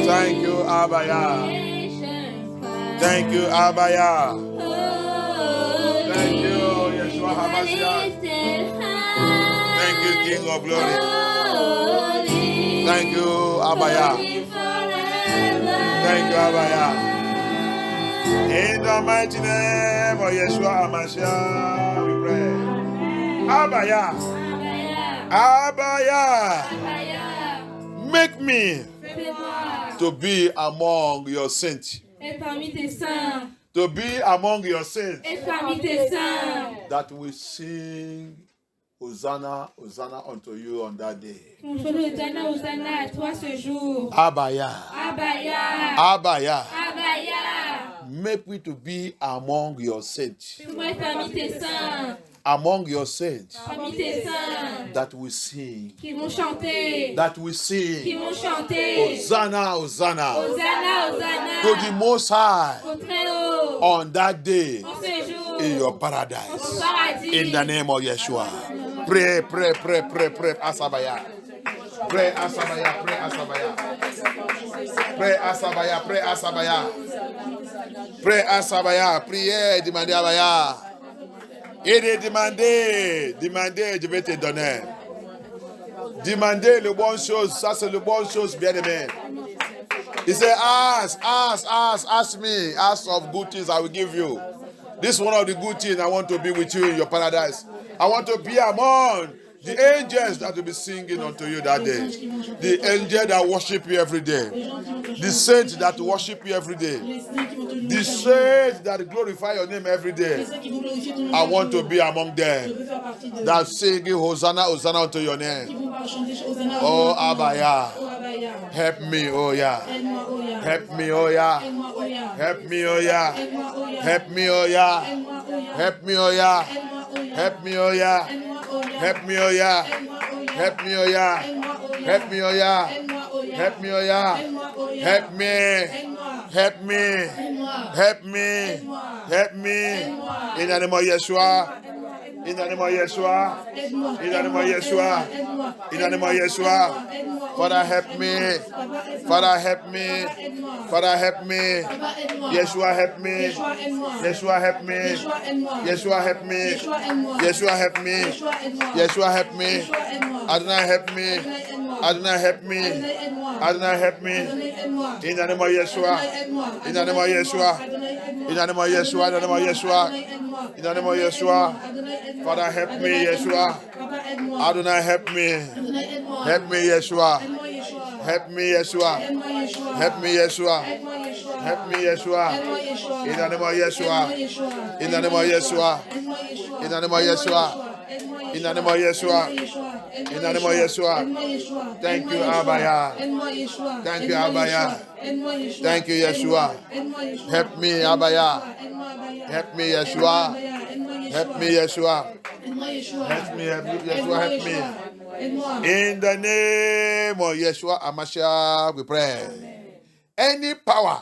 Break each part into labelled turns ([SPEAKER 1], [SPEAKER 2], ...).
[SPEAKER 1] Thank you, Abaya. Thank you, Abaya. Thank you, Yeshua HaMashiach. Thank you, King of Glory. Thank you, Abaya. Thank you, Abaya. In the mighty name of Yeshua HaMashiach, we pray. Abaya. Abaya. Make me to be among your saints. To be among your saints. That we sing Hosanna, Hosanna unto you on that day. Abaya. Abaya. Abaya. Make me to be among your saints. Among your saints. That we sing. That we sing. Hosanna, Hosanna. To the Most High. On that day. In your paradise. In the name of Yeshua. Pray, pray, pray, pray, pray. Asabaya. Pray, Asabaya, pray, Asabaya. Pray, Asabaya, pray, Asabaya. Pray, Asabaya. Priez, demandez Abaya. Et de demander, je vais te donner. Demandez le bonne chose, ça c'est le bonne chose, bien aimé. He said, ask me, ask of good things I will give you. This is one of the good things. I want to be with you in your paradise. I want to be among the angels that will be singing unto you that day. The angels that worship you every day. The saints that worship you every day. The saints that glorify your name every day. I want to be among them. That singing Hosanna, Hosanna unto your name. Oh Abaya. Help me, oh yeah. Help me, oh yeah. Help me, oh yeah. Help me, oh yeah. Help me, oh yeah. Help me, oh yeah. Help me, oh yeah. Help me, oh yeah. Help me, oh yeah. Help me, oh yeah. Help me. Help me. Help me. Help me. In the name of Yeshua. In the name of Yeshua. In the name of Yeshua. In the name of Yeshua. Father, help me. Father, help me. Father, help me. Yeshua, help me. Yeshua, help me. Yeshua, help me. Yeshua, help me. Yeshua, help me. Adonai, help me. Adonai, help me. Adonai, help me. In the name of Yeshua. In the name of Yeshua. In the name of Yeshua. In the name of Yeshua. In the name of Yeshua. Father, help me, Yeshua. Adonai, help me. Help me, Yeshua. Help me, Yeshua. Help me, Yeshua. Help me, Yeshua. In the name of Yeshua. In the name of Yeshua. In the name of Yeshua. In the name of Yeshua. In the name of Yeshua. Thank you, Abaya. Thank you, Abaya. Thank you, Yeshua. Help me, Abaya. Help me, Yeshua. Help me, Yeshua. Help me, Yeshua. Help me. In the name of Yeshua Amashiach, we pray. Any power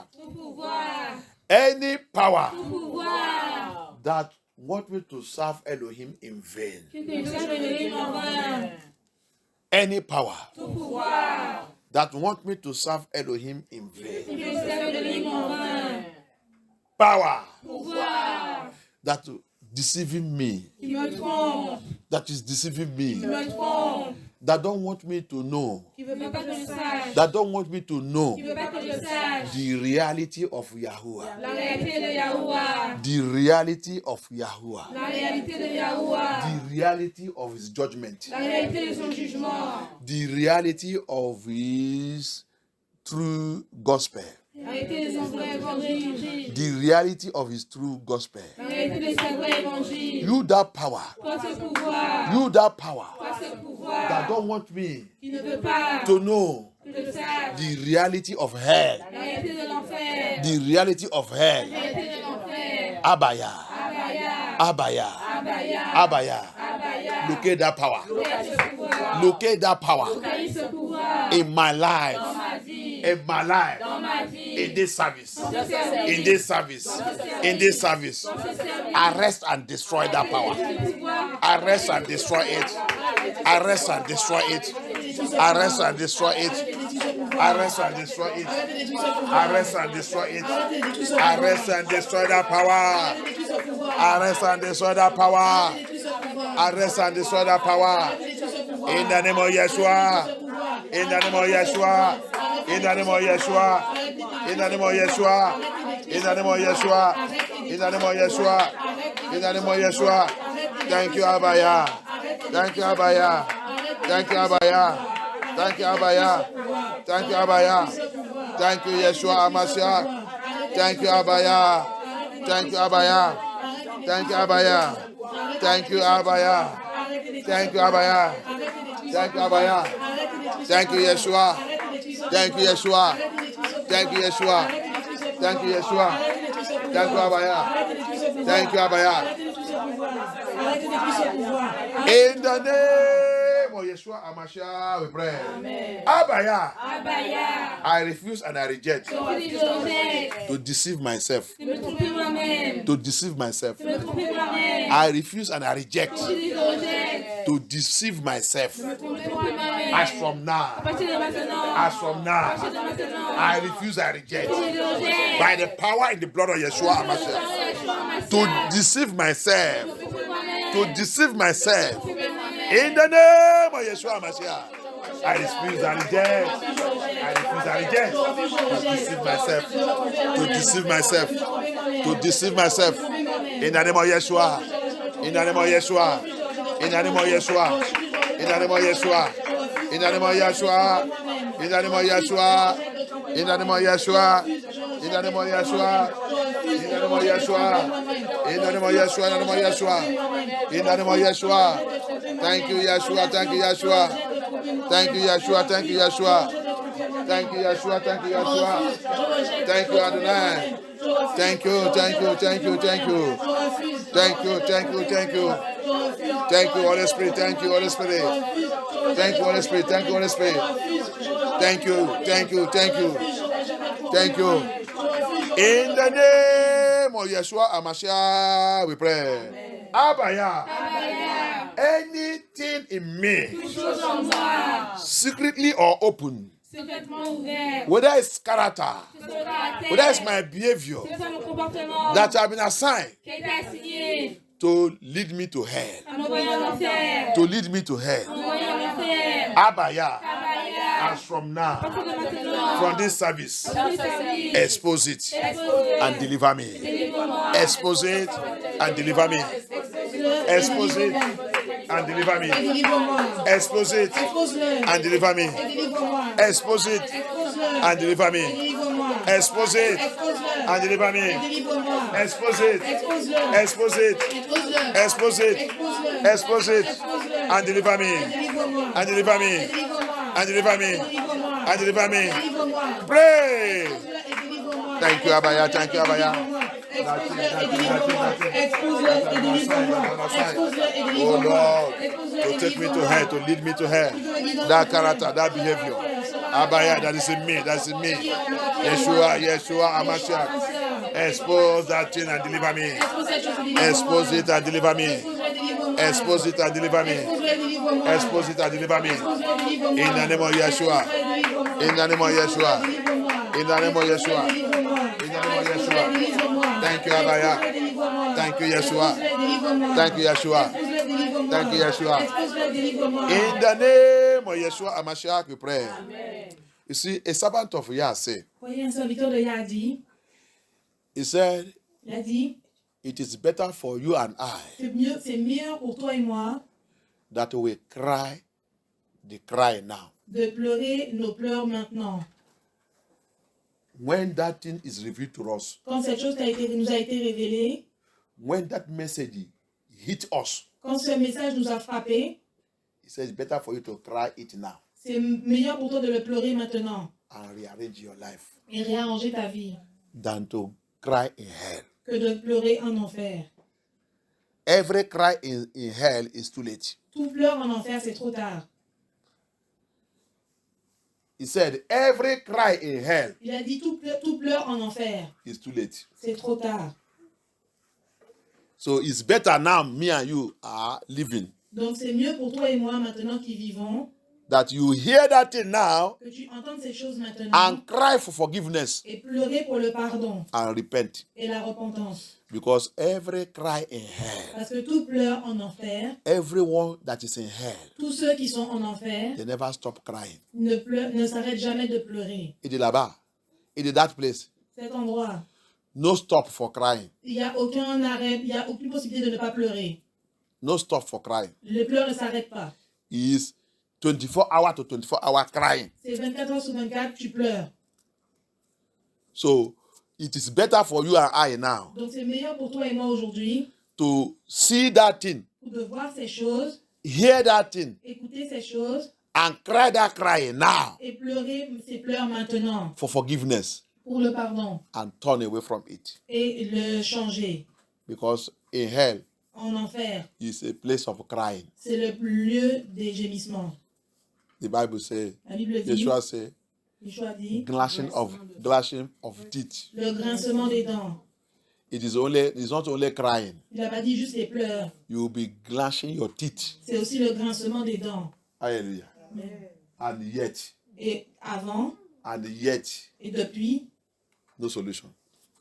[SPEAKER 1] that want me to serve Elohim in vain, any power that want me to serve Elohim in vain, power that deceiving me, that is deceiving me, that don't want me to know, that don't want me to know the reality of Yahuwah, the reality of Yahuwah, the reality of his judgment, the reality of his true gospel, the reality of his true gospel. You that power, that don't want me to know the reality of hell, the reality of hell. Abaya, Abaya, Abaya. Locate that power. Locate that power in my life. In my life, in this service, in this service, in this service, arrest and destroy that power. Arrest and destroy it. Arrest and destroy it. Arrest and destroy it. Arrest and destroy it. Arrest and destroy it. Arrest and destroy that power. Arrest and destroy that power. Arrest and destroy that power. In the name of Yeshua. In the name of Yeshua. In the name of Yeshua. In the name of Yeshua. In the name of Yeshua. In the name of Yeshua. In the name of Yeshua. Thank you, Abaya. Thank you, Abaya. Thank you, Abaya. Thank you, Abaya. Thank you, Abaya. Thank you, Yeshua Amashiach. Thank you, Abaya. Thank you, Abaya. Thank you, Abaya. Thank you, Abaya. Thank you, Abaya. Thank you, Abaya. Thank you, Yeshua. Thank you, Yeshua. Thank you, Yeshua. Thank you, Yeshua. Thank you, Abaya. Thank you, Abaya. In the name of Yeshua Amashiach, we pray. Amen. Abaya. I refuse and I reject to deceive myself. To deceive myself. I refuse and I reject to deceive myself. As from now, I refuse, I reject by the power in the blood of Yeshua Amashiach to deceive myself. To deceive myself. In the name of Yeshua Amashiach, I refuse, I reject. I refuse, I reject to deceive myself. To deceive myself. To deceive myself. In the name of Yeshua. In the name of Yeshua. In the name of Yeshua. In the name of Yeshua. In the name of Yeshua. In the name of Yeshua. In the name of Yeshua. In the name of Yeshua. In the name of Yeshua. In the name of Yeshua. In the name of Yeshua. In the name of Yeshua. Thank you, Yeshua. Thank you, Yeshua. Thank you, Yeshua. Thank you, Yeshua. Thank you, Yeshua. Thank you, Yeshua. Thank you, Adonai. Thank you, thank you, thank you, thank you. Thank you, thank you, thank you. Thank you, Holy Spirit. Thank you, Holy Spirit. Thank you, Holy Spirit. Thank you, Holy Spirit. Thank you, thank you, thank you. Thank you. In the name of Yeshua Amashiach, we pray. Abaya. Anything in me, secretly or open, whether it's character, whether it's my behavior, that have been assigned to lead me to hell, to lead me to hell. Abaya, as from now, from this service, expose it and deliver me. Expose it and deliver me. Expose it and deliver me. Expose it and deliver me. Expose it and deliver me. Expose it and deliver me. Expose it. Expose it. Expose it. Expose it and deliver me. And deliver me. And deliver me. And deliver me. Pray. Thank you, Abaya. Thank you, Abaya. Oh Lord, to take me to hell, to lead me to hell. That character, that behavior. Abaya, that is in me, that's in me. Yeshua, Amashiach. Expose that thing and deliver me. Expose it and deliver me. Expose it and deliver me. Expose it and deliver me. In the name of Yeshua. In the name of Yeshua. In the name of Yeshua. In the name of Yeshua. Thank you, Abaya. Thank you, Yeshua. Thank you, Yeshua. Thank you, Yeshua. In the name of Yeshua Amashiach, we pray. Amen. You see, a servant of Yah said, he said, it is better for you and I that we cry the cry now.
[SPEAKER 2] De pleurer nos pleurs maintenant.
[SPEAKER 1] When that thing is revealed to us,
[SPEAKER 2] quand cette chose nous a été révélée,
[SPEAKER 1] when that message hit us,
[SPEAKER 2] quand ce message nous a frappé,
[SPEAKER 1] he says it's better for you to cry it now.
[SPEAKER 2] C'est meilleur pour toi de le pleurer maintenant.
[SPEAKER 1] And rearrange your life.
[SPEAKER 2] Et réarranger ta vie.
[SPEAKER 1] Than to cry in hell.
[SPEAKER 2] Que de pleurer en enfer.
[SPEAKER 1] Every cry in hell is too late.
[SPEAKER 2] Tout pleur en enfer, c'est trop tard.
[SPEAKER 1] He said, every cry in hell.
[SPEAKER 2] Il a dit tout pleur en enfer.
[SPEAKER 1] Is too late.
[SPEAKER 2] C'est trop tard.
[SPEAKER 1] So it's better now me and you are living.
[SPEAKER 2] Donc c'est mieux pour toi et moi maintenant qui vivons.
[SPEAKER 1] That you hear that thing now.
[SPEAKER 2] Que tu entends ces choses maintenant.
[SPEAKER 1] And cry for forgiveness.
[SPEAKER 2] Et pleurer pour le pardon.
[SPEAKER 1] And repent.
[SPEAKER 2] Et la repentance.
[SPEAKER 1] Because every cry in hell.
[SPEAKER 2] Parce que tout pleure en enfer.
[SPEAKER 1] Everyone that is in hell.
[SPEAKER 2] Tous ceux qui sont en enfer.
[SPEAKER 1] They never stop crying.
[SPEAKER 2] Ne s'arrêtent jamais de pleurer.
[SPEAKER 1] It is là-bas. It is that place.
[SPEAKER 2] Cet endroit.
[SPEAKER 1] No stop for crying.
[SPEAKER 2] Il n'y a aucun arrêt, il n'y a aucune possibilité de ne pas pleurer.
[SPEAKER 1] No stop for crying.
[SPEAKER 2] Les pleurs ne s'arrêtent pas.
[SPEAKER 1] It is 24 hours to 24 hours crying.
[SPEAKER 2] C'est 24 heures sur 24, tu pleures.
[SPEAKER 1] So, it is better for you and I now.
[SPEAKER 2] Donc c'est meilleur pour toi et moi aujourd'hui.
[SPEAKER 1] To see that thing.
[SPEAKER 2] De voir ces choses.
[SPEAKER 1] Hear that thing.
[SPEAKER 2] Écouter ces choses.
[SPEAKER 1] And cry that cry now.
[SPEAKER 2] Et pleurer ces pleurs maintenant.
[SPEAKER 1] For forgiveness.
[SPEAKER 2] Pour le pardon.
[SPEAKER 1] And turn away from it.
[SPEAKER 2] Et le changer.
[SPEAKER 1] Because in hell.
[SPEAKER 2] En enfer.
[SPEAKER 1] Is a place of crying.
[SPEAKER 2] C'est le lieu des gémissements.
[SPEAKER 1] The Bible says.
[SPEAKER 2] La Bible dit.
[SPEAKER 1] Yeshua says.
[SPEAKER 2] Yeshua dit.
[SPEAKER 1] Glashing of teeth.
[SPEAKER 2] Le grincement des dents.
[SPEAKER 1] It's not only crying.
[SPEAKER 2] Il n'a pas dit juste les pleurs.
[SPEAKER 1] You will be glashing your teeth.
[SPEAKER 2] C'est aussi le grincement des dents.
[SPEAKER 1] Hallelujah. And yet.
[SPEAKER 2] Et avant.
[SPEAKER 1] And yet.
[SPEAKER 2] Et depuis.
[SPEAKER 1] No solution.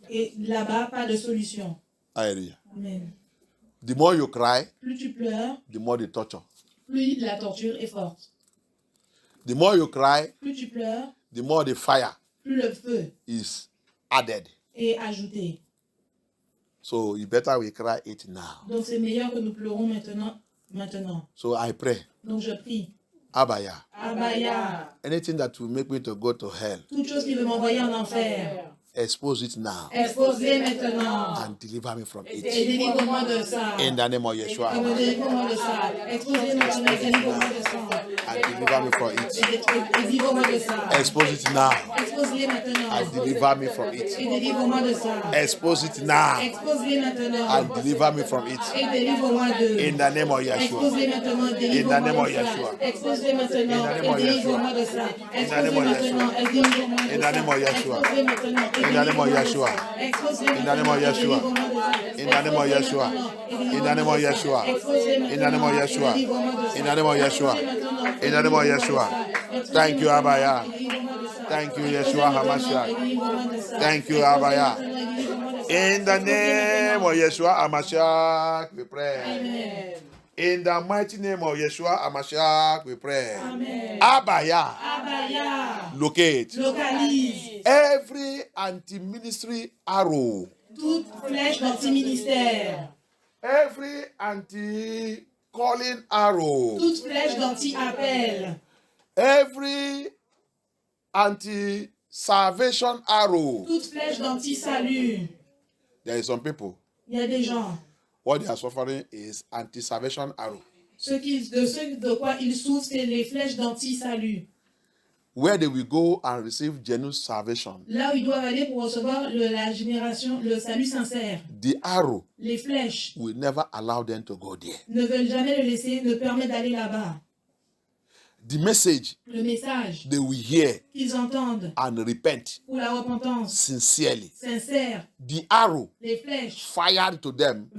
[SPEAKER 2] Et là-bas, pas de solution.
[SPEAKER 1] Hallelujah.
[SPEAKER 2] Amen.
[SPEAKER 1] The more you cry,
[SPEAKER 2] plus tu pleures,
[SPEAKER 1] the more the torture.
[SPEAKER 2] Plus la torture est forte.
[SPEAKER 1] The more you cry,
[SPEAKER 2] plus tu pleures,
[SPEAKER 1] the more the fire
[SPEAKER 2] plus le feu
[SPEAKER 1] is added.
[SPEAKER 2] Est ajouté.
[SPEAKER 1] So you better we cry it now.
[SPEAKER 2] Donc c'est meilleur que nous pleurons maintenant.
[SPEAKER 1] So I pray.
[SPEAKER 2] Donc je prie.
[SPEAKER 1] Abaya.
[SPEAKER 2] Abaya.
[SPEAKER 1] Anything that will make me to go to hell.
[SPEAKER 2] Toute chose qui veut m'envoyer en enfer.
[SPEAKER 1] Expose it now.
[SPEAKER 2] Exposez maintenant.
[SPEAKER 1] And deliver me from it.
[SPEAKER 2] Et délivre-moi de ça.
[SPEAKER 1] In the name of Yeshua.
[SPEAKER 2] Et me délivre-moi de ça. Exposez maintenant et délivre-moi de ça.
[SPEAKER 1] And deliver me from it.
[SPEAKER 2] Et délivre-moi de ça.
[SPEAKER 1] Expose it now.
[SPEAKER 2] Expose-les maintenant.
[SPEAKER 1] And deliver me from it.
[SPEAKER 2] Et délivre-moi de ça.
[SPEAKER 1] Expose it now.
[SPEAKER 2] Expose-les maintenant.
[SPEAKER 1] And deliver me from it.
[SPEAKER 2] Et délivre-moi de.
[SPEAKER 1] In the name of Yeshua.
[SPEAKER 2] Expose-les maintenant.
[SPEAKER 1] In the
[SPEAKER 2] Délivre-moi
[SPEAKER 1] name of
[SPEAKER 2] de ça.
[SPEAKER 1] Yeshua.
[SPEAKER 2] Expose-les maintenant.
[SPEAKER 1] In the name
[SPEAKER 2] Et
[SPEAKER 1] of
[SPEAKER 2] délivre-moi
[SPEAKER 1] Yeshua.
[SPEAKER 2] de ça.
[SPEAKER 1] In the name of
[SPEAKER 2] Expose-les maintenant. Et délivre-moi de ça.
[SPEAKER 1] In the name of Yeshua.
[SPEAKER 2] Expose-les maintenant. Et
[SPEAKER 1] In the name of
[SPEAKER 2] délivre-moi de
[SPEAKER 1] Yeshua.
[SPEAKER 2] ça. Expose-les
[SPEAKER 1] In the name of
[SPEAKER 2] maintenant. Et
[SPEAKER 1] Yeshua.
[SPEAKER 2] délivre-moi de ça.
[SPEAKER 1] In the name of Yeshua. In the name of Yeshua. In the name of Yeshua. In the name of Yeshua. In the name of Yeshua. Thank you, Abaya. Thank you, Yeshua HaMashiach. Thank you, Abaya. In the name of Yeshua HaMashiach, we pray.
[SPEAKER 2] Amen.
[SPEAKER 1] In the mighty name of Yeshua HaMashiach, we pray.
[SPEAKER 2] Amen.
[SPEAKER 1] Abaya,
[SPEAKER 2] Abaya.
[SPEAKER 1] locate
[SPEAKER 2] Localise
[SPEAKER 1] every anti-ministry arrow,
[SPEAKER 2] toute flèche d'anti-ministère,
[SPEAKER 1] every anti-calling arrow,
[SPEAKER 2] toute flèche d'anti-appel,
[SPEAKER 1] every anti-salvation arrow.
[SPEAKER 2] toute flèche d'anti-salut.
[SPEAKER 1] There is some people,
[SPEAKER 2] Il y a des gens,
[SPEAKER 1] what they are suffering is anti-salvation arrow.
[SPEAKER 2] ce de quoi ils souffrent, c'est les flèches d'anti-salut.
[SPEAKER 1] Where they will go and receive genuine salvation.
[SPEAKER 2] Là où ils doivent aller pour recevoir le salut sincère.
[SPEAKER 1] The arrow
[SPEAKER 2] Les flèches
[SPEAKER 1] will never allow them to go there.
[SPEAKER 2] ne veulent jamais le laisser, ne permettent d'aller là-bas.
[SPEAKER 1] The message
[SPEAKER 2] Le message
[SPEAKER 1] they will hear
[SPEAKER 2] qu'ils entendent
[SPEAKER 1] and repent
[SPEAKER 2] pour la repentance
[SPEAKER 1] sincerely.
[SPEAKER 2] sincère,
[SPEAKER 1] The arrow
[SPEAKER 2] les flèches
[SPEAKER 1] fired to them,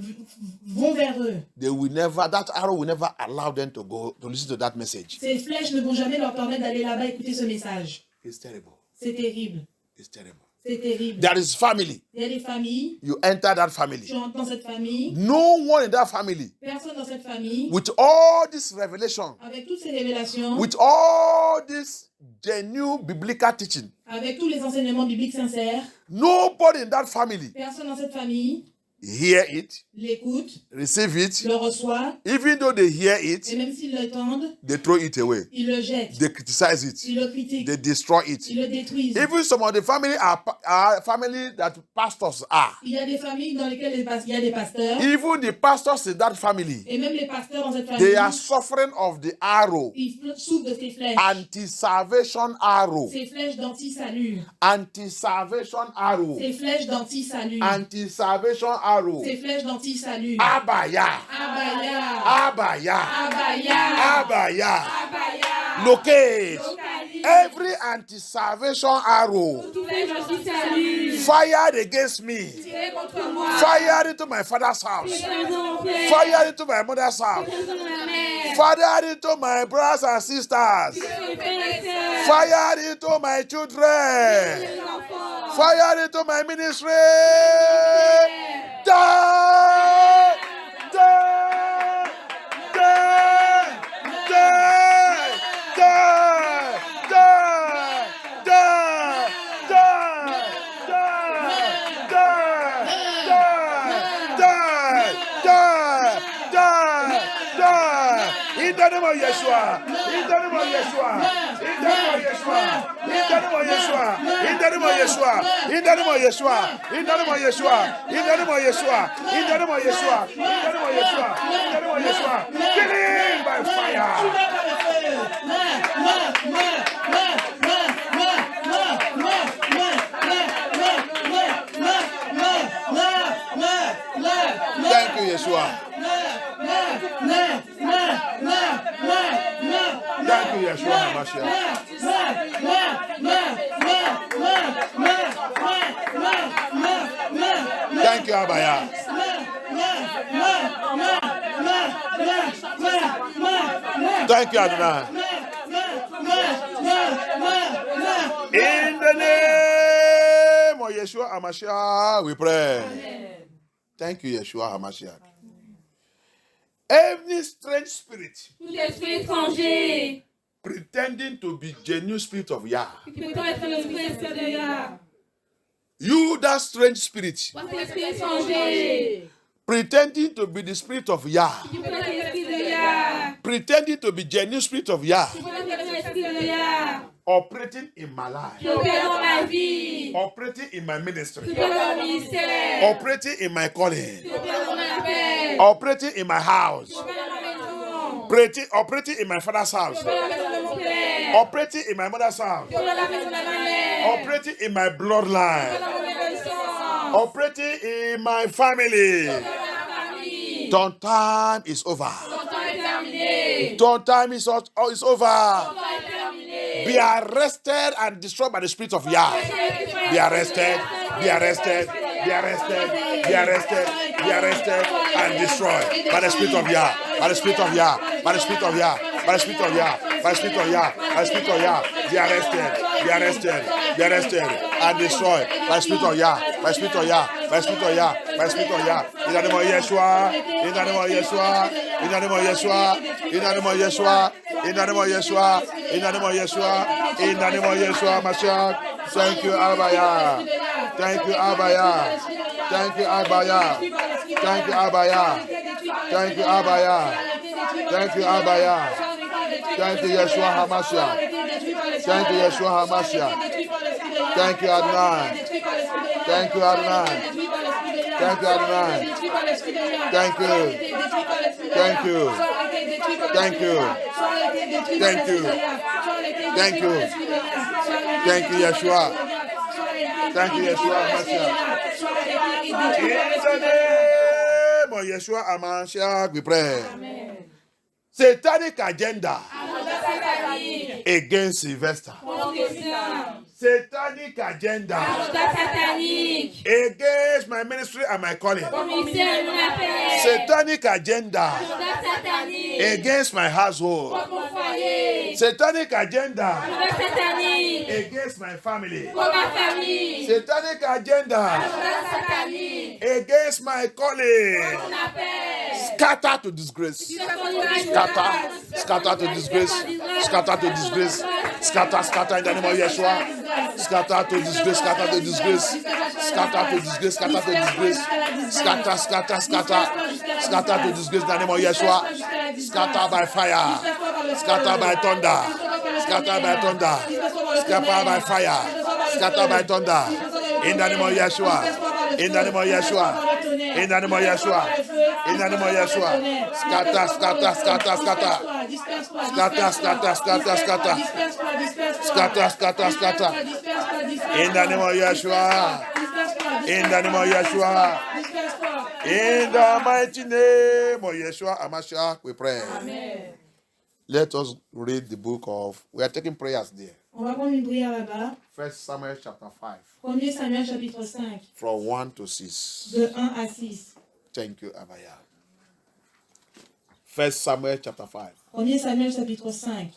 [SPEAKER 2] vont vers eux.
[SPEAKER 1] that arrow will never allow them to go to listen to that message.
[SPEAKER 2] Ces flèches ne vont jamais leur permettre d'aller là-bas écouter ce message.
[SPEAKER 1] It's terrible.
[SPEAKER 2] C'est terrible.
[SPEAKER 1] It's terrible.
[SPEAKER 2] C'est terrible.
[SPEAKER 1] There is family.
[SPEAKER 2] Il y a des familles,
[SPEAKER 1] You enter that family.
[SPEAKER 2] tu entres dans cette famille,
[SPEAKER 1] No one in that family,
[SPEAKER 2] personne dans cette famille,
[SPEAKER 1] with all this revelation,
[SPEAKER 2] avec toutes ces révélations,
[SPEAKER 1] with all this genuine biblical teaching,
[SPEAKER 2] avec tous les enseignements bibliques sincères,
[SPEAKER 1] nobody in that family
[SPEAKER 2] personne dans cette famille
[SPEAKER 1] hear it,
[SPEAKER 2] l'écoute,
[SPEAKER 1] receive it.
[SPEAKER 2] le reçoit,
[SPEAKER 1] Even though they hear
[SPEAKER 2] et
[SPEAKER 1] it,
[SPEAKER 2] même s'ils l'entendent,
[SPEAKER 1] they throw it away.
[SPEAKER 2] ils le jettent,
[SPEAKER 1] They criticize it.
[SPEAKER 2] ils le critiquent,
[SPEAKER 1] They destroy it.
[SPEAKER 2] ils le détruisent.
[SPEAKER 1] Even some of the family are family that pastors are.
[SPEAKER 2] Il y a des familles dans lesquelles il y a des pasteurs,
[SPEAKER 1] Even the pastors in that family,
[SPEAKER 2] et même les pasteurs dans cette famille,
[SPEAKER 1] they are suffering of the arrow,
[SPEAKER 2] ils souffrent de ces flèches,
[SPEAKER 1] anti-salvation arrow,
[SPEAKER 2] ces flèches d'anti-salut,
[SPEAKER 1] anti-salvation arrow,
[SPEAKER 2] ces flèches d'anti-salut,
[SPEAKER 1] anti-salvation arrow.
[SPEAKER 2] ces flèches d'anti-salut.
[SPEAKER 1] Abaya,
[SPEAKER 2] Abaya,
[SPEAKER 1] Abaya,
[SPEAKER 2] Abaya,
[SPEAKER 1] Abaya.
[SPEAKER 2] Abaya.
[SPEAKER 1] Locate
[SPEAKER 2] Localise
[SPEAKER 1] every anti-salvation arrow
[SPEAKER 2] toutes les anti-salut.
[SPEAKER 1] fired against me,
[SPEAKER 2] Tirez contre moi.
[SPEAKER 1] fired into my father's house,
[SPEAKER 2] Tirez dans mon père.
[SPEAKER 1] fired into my mother's house,
[SPEAKER 2] Tirez dans ma mère.
[SPEAKER 1] fired into my brothers and sisters,
[SPEAKER 2] Tirez dans mes frères.
[SPEAKER 1] fired into my children,
[SPEAKER 2] Tirez dans mes enfants.
[SPEAKER 1] fired into my ministry. Die! Die! Die! Die! Die! Die! In the name of Yeshua, in the name of Yeshua, in the name of Yeshua, in the name of Yeshua, in the name of Yeshua, in the name of Yeshua, in the name of Yeshua, in the name of Yeshua, in the name of Yeshua, in the name of Yeshua, in the name of Yeshua, killing by fire. Thank you, Yeshua. Thank you, Yeshua HaMashiach. Thank you, Abaya. Thank you, Adonai. In the name of Yeshua HaMashiach, we pray. Thank you, Yeshua HaMashiach. Every strange spirit
[SPEAKER 2] Tout esprit étranger
[SPEAKER 1] pretending to be genuine spirit of Yah,
[SPEAKER 2] qui prétend être l'esprit de Yah.
[SPEAKER 1] you that strange spirit
[SPEAKER 2] Cet esprit étranger
[SPEAKER 1] pretending to be the spirit of Yah,
[SPEAKER 2] qui prétend être l'esprit de Yah.
[SPEAKER 1] pretending to be genuine spirit of Yah,
[SPEAKER 2] Qui prétend être l'esprit de Yah.
[SPEAKER 1] operating in my life,
[SPEAKER 2] Qui opère dans ma vie.
[SPEAKER 1] operating in my ministry,
[SPEAKER 2] Qui opère dans mon ministère.
[SPEAKER 1] operating in my calling,
[SPEAKER 2] Qui opère dans mon appel.
[SPEAKER 1] operating in my house,
[SPEAKER 2] Qui opère dans ma maison.
[SPEAKER 1] Operating in my father's house. Operating in my mother's house. Operating in my bloodline. Operating in my family. Ton time is over. Ton time is over. Be arrested and destroyed by the spirit of Yah. Be arrested. Be arrested. Be arrested. Be arrested. Be arrested and destroyed by the spirit of Yah. By the spirit of Yah. By the spirit of Yah. By the spirit of Yah. By the spirit of Yah. By the spirit of Yah. Be arrested. Be arrested. Be arrested and destroyed by the spirit of Yah. By the spirit of Yah. By the spirit of Yah. By the spirit of Yah. In the name of Yeshua. In the name of Yeshua. In the name of Yeshua. In the name of Yeshua. In the name of Yeshua. In the name of Yeshua. In the name of Yeshua Mashiach. Thank you, Abaya. Thank you, Abaya. Thank you, Abaya. Thank you, Abaya. Thank you, Abaya. Thank you, Abaya. Thank you, Yeshua HaMashiach. Thank you, Yeshua HaMashiach. Thank you, Adonai. Thank you, Adonai. Thank you, Adonai. Thank you. Thank you. Thank you. Thank you. Thank you. Thank you, Yeshua. Thank you, Yeshua HaMashiach. In the name of Yeshua HaMashiach, we pray. Amen. Satanic agenda against Sylvester. Satanic agenda against my ministry and my calling. Satanic agenda against my household. Satanic agenda against my family. Satanic agenda against my calling. Scatter to disgrace. Scatter to disgrace. Scatter to disgrace. Scatter in the name of Yeshua. Scatter to disgrace. Scatter to disgrace. Scatter to disgrace. Scatter to disgrace. Scatter to disgrace in the name of Yeshua. Scatter by fire. Scatter by thunder. Scatter by thunder. Scatter by fire. Scatter by thunder. In the name of Yeshua. In the name of Yeshua. In the name of Yeshua. In the name of Yeshua. Scatter. Scatter. In the name of Yeshua. In the name of Yeshua. In the mighty name of Yeshua HaMashiach, we pray. Amen. Let us read the book of. We are taking prayers there.
[SPEAKER 2] On va prendre une prière là-bas.
[SPEAKER 1] 1 Samuel chapter 5.
[SPEAKER 2] 1 Samuel chapitre 5.
[SPEAKER 1] From 1 to 6.
[SPEAKER 2] De 1 à 6.
[SPEAKER 1] Thank you, Abaya. 1 Samuel chapter 5.
[SPEAKER 2] 1 Samuel chapitre 5.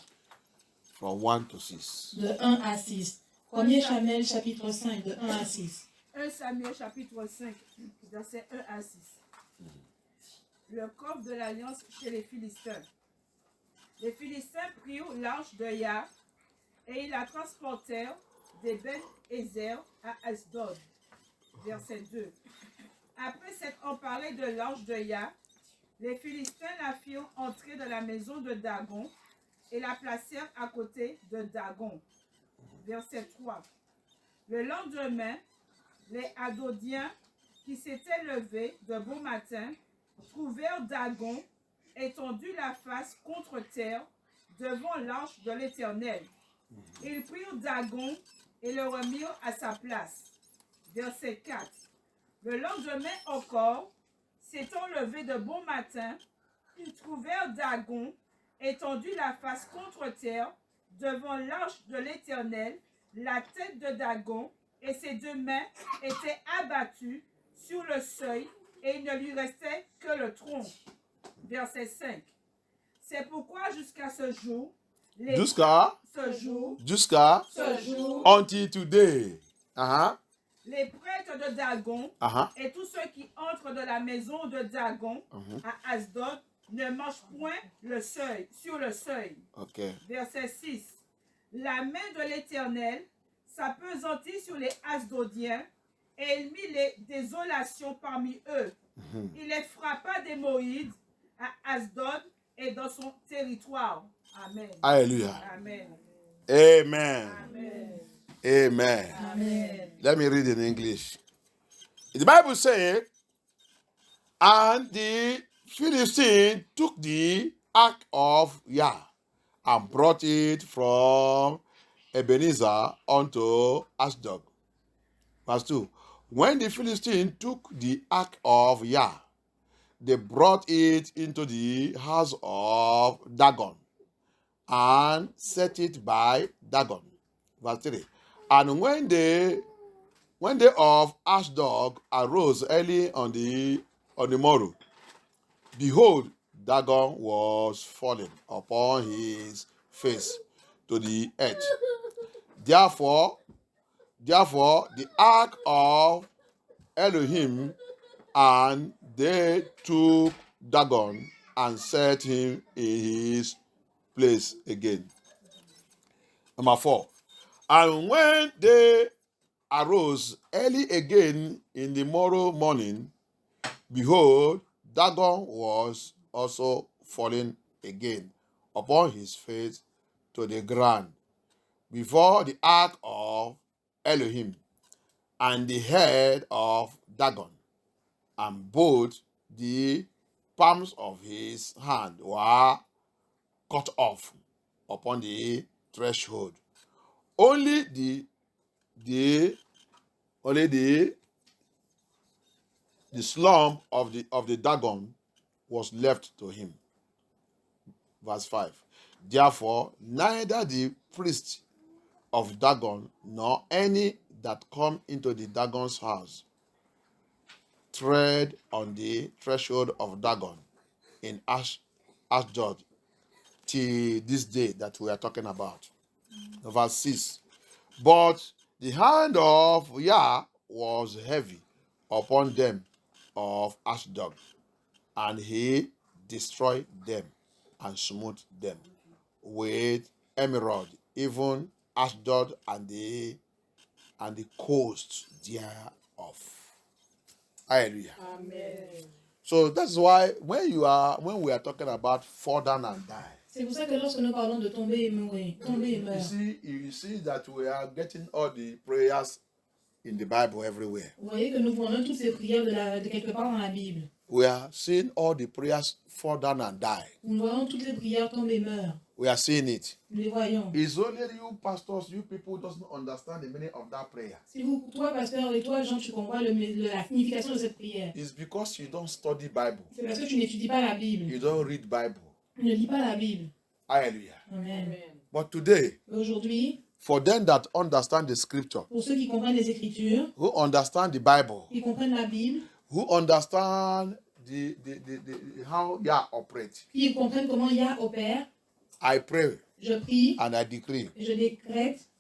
[SPEAKER 1] From 1 to 6.
[SPEAKER 2] De 1 à 6. 1 Samuel chapitre 5, de 1 à 6.
[SPEAKER 3] 1 Samuel chapitre 5, verset 1 à 6. Le coffre de l'alliance chez les Philistins. Les Philistins prirent l'arche de Yah et ils la transportèrent des Ben-Ezer à Asdod. Verset 2. Après s'être emparés de l'arche de Yah, les Philistins la firent entrer dans la maison de Dagon et la placèrent à côté de Dagon. Verset 3. Le lendemain, les Adodiens qui s'étaient levés de bon matin trouvèrent Dagon étendu la face contre terre devant l'arche de l'Éternel. Ils prirent Dagon et le remirent à sa place. Verset 4. Le lendemain encore, s'étant levés de bon matin, ils trouvèrent Dagon étendu la face contre terre devant l'arche de l'Éternel. La tête de Dagon et ses deux mains étaient abattues sur le seuil et il ne lui restait que le tronc. Verset 5. C'est pourquoi jusqu'à ce jour,
[SPEAKER 1] until today,
[SPEAKER 3] les prêtres de Dagon et tous ceux qui entrent de la maison de Dagon à Asdod ne mangent point le seuil, sur le seuil.
[SPEAKER 1] Okay.
[SPEAKER 3] Verset 6. La main de l'Éternel s'appesantit sur les Asdodiens et il mit les désolations parmi eux. Il les frappa d'hémorroïdes à Asdod et dans son territoire. Amen.
[SPEAKER 1] Alléluia.
[SPEAKER 3] Amen.
[SPEAKER 1] Amen.
[SPEAKER 3] Amen.
[SPEAKER 1] Amen.
[SPEAKER 3] Amen.
[SPEAKER 1] Let me read in English. The Bible says, and the Philistines took the ark of Yah, and brought it from Ebenezer unto Ashdod. Verse 2. When the Philistines took the ark of Yah, they brought it into the house of Dagon, and set it by Dagon. Verse 3. And when they of Ashdod arose early on the morrow, behold, Dagon was fallen upon his face to the earth. Therefore, the ark of Elohim, and they took Dagon and set him in his place again. Number 4. And when they arose early again in the morning, behold, Dagon was also fallen again upon his face to the ground before the ark of Elohim, and the head of Dagon, and both the palms of his hand were cut off upon the threshold. Only the slump of the Dagon was left to him. Verse 5. Therefore, neither the priest of Dagon nor any that come into the Dagon's house tread on the threshold of Dagon in Ashdod till this day that we are talking about. Verse 6. But the hand of Yah was heavy upon them of Ashdod, and he destroyed them and smote them with emerald, even Ashdod and the coast thereof. Hallelujah. Amen. So that's why when we are talking about fall down and die,
[SPEAKER 2] c'est pour ça que lorsque nous parlons de tomber et mourir, tomber et mourir,
[SPEAKER 1] you see that we are getting all the prayers in the Bible everywhere.
[SPEAKER 2] Vous voyez que nous prenons toutes ces prières de quelque part dans la Bible.
[SPEAKER 1] We are seeing all the prayers fall down and die.
[SPEAKER 2] Nous voyons toutes les prières tomber et meurent.
[SPEAKER 1] We are seeing it.
[SPEAKER 2] Nous les voyons.
[SPEAKER 1] It's only you pastors, you people doesn't understand the meaning of that prayer.
[SPEAKER 2] Si toi pasteur et toi Jean, tu comprends la signification de cette prière.
[SPEAKER 1] It's because you don't study Bible.
[SPEAKER 2] C'est parce que tu n'étudies pas la Bible.
[SPEAKER 1] You don't read Bible.
[SPEAKER 2] Tu ne lis pas la Bible.
[SPEAKER 1] Hallelujah.
[SPEAKER 2] Amen.
[SPEAKER 1] But today,
[SPEAKER 2] aujourd'hui,
[SPEAKER 1] for them that understand the scripture,
[SPEAKER 2] pour ceux qui comprennent les Écritures,
[SPEAKER 1] who understand the Bible,
[SPEAKER 2] qui comprennent la Bible,
[SPEAKER 1] who understand the how Yah operates,
[SPEAKER 2] qui comprennent comment Yah opère,
[SPEAKER 1] I pray.
[SPEAKER 2] Je prie.
[SPEAKER 1] And I decree.
[SPEAKER 2] Je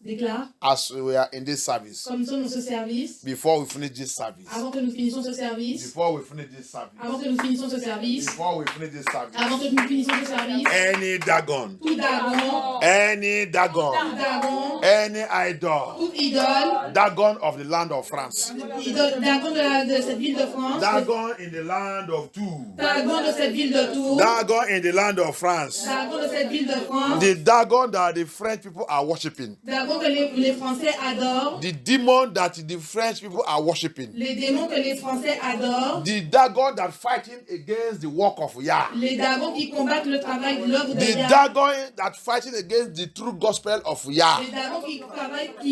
[SPEAKER 2] déclare.
[SPEAKER 1] As we are in this service.
[SPEAKER 2] Comme nous sommes dans ce service.
[SPEAKER 1] Before we finish this service.
[SPEAKER 2] Avant que nous finissions ce service.
[SPEAKER 1] Before we finish this service.
[SPEAKER 2] Avant que nous finissions ce service.
[SPEAKER 1] Before we finish this service.
[SPEAKER 2] Avant que nous finissions ce service.
[SPEAKER 1] Any Dagon.
[SPEAKER 2] Tout Dagon.
[SPEAKER 1] Any Dagon.
[SPEAKER 2] Tout Dagon.
[SPEAKER 1] Any idol.
[SPEAKER 2] Toute idole.
[SPEAKER 1] Dagon of the land of France.
[SPEAKER 2] Dagon de cette ville de France.
[SPEAKER 1] Dagon in the land of Tours.
[SPEAKER 2] Dagon de cette ville de Tours.
[SPEAKER 1] Dagon in the land of France.
[SPEAKER 2] Dagon de cette ville de France.
[SPEAKER 1] The Dagon that the French people are worshiping.
[SPEAKER 2] Dagon que les Français adorent.
[SPEAKER 1] The demon that the French people are worshiping.
[SPEAKER 2] Les démons que les Français adorent.
[SPEAKER 1] The Dagon that fighting against the work of Yah.
[SPEAKER 2] Les Dagons qui combattent le travail de l'œuvre de Yah.
[SPEAKER 1] The Dagon that fighting against the true gospel of Yah.
[SPEAKER 2] Les Dagons qui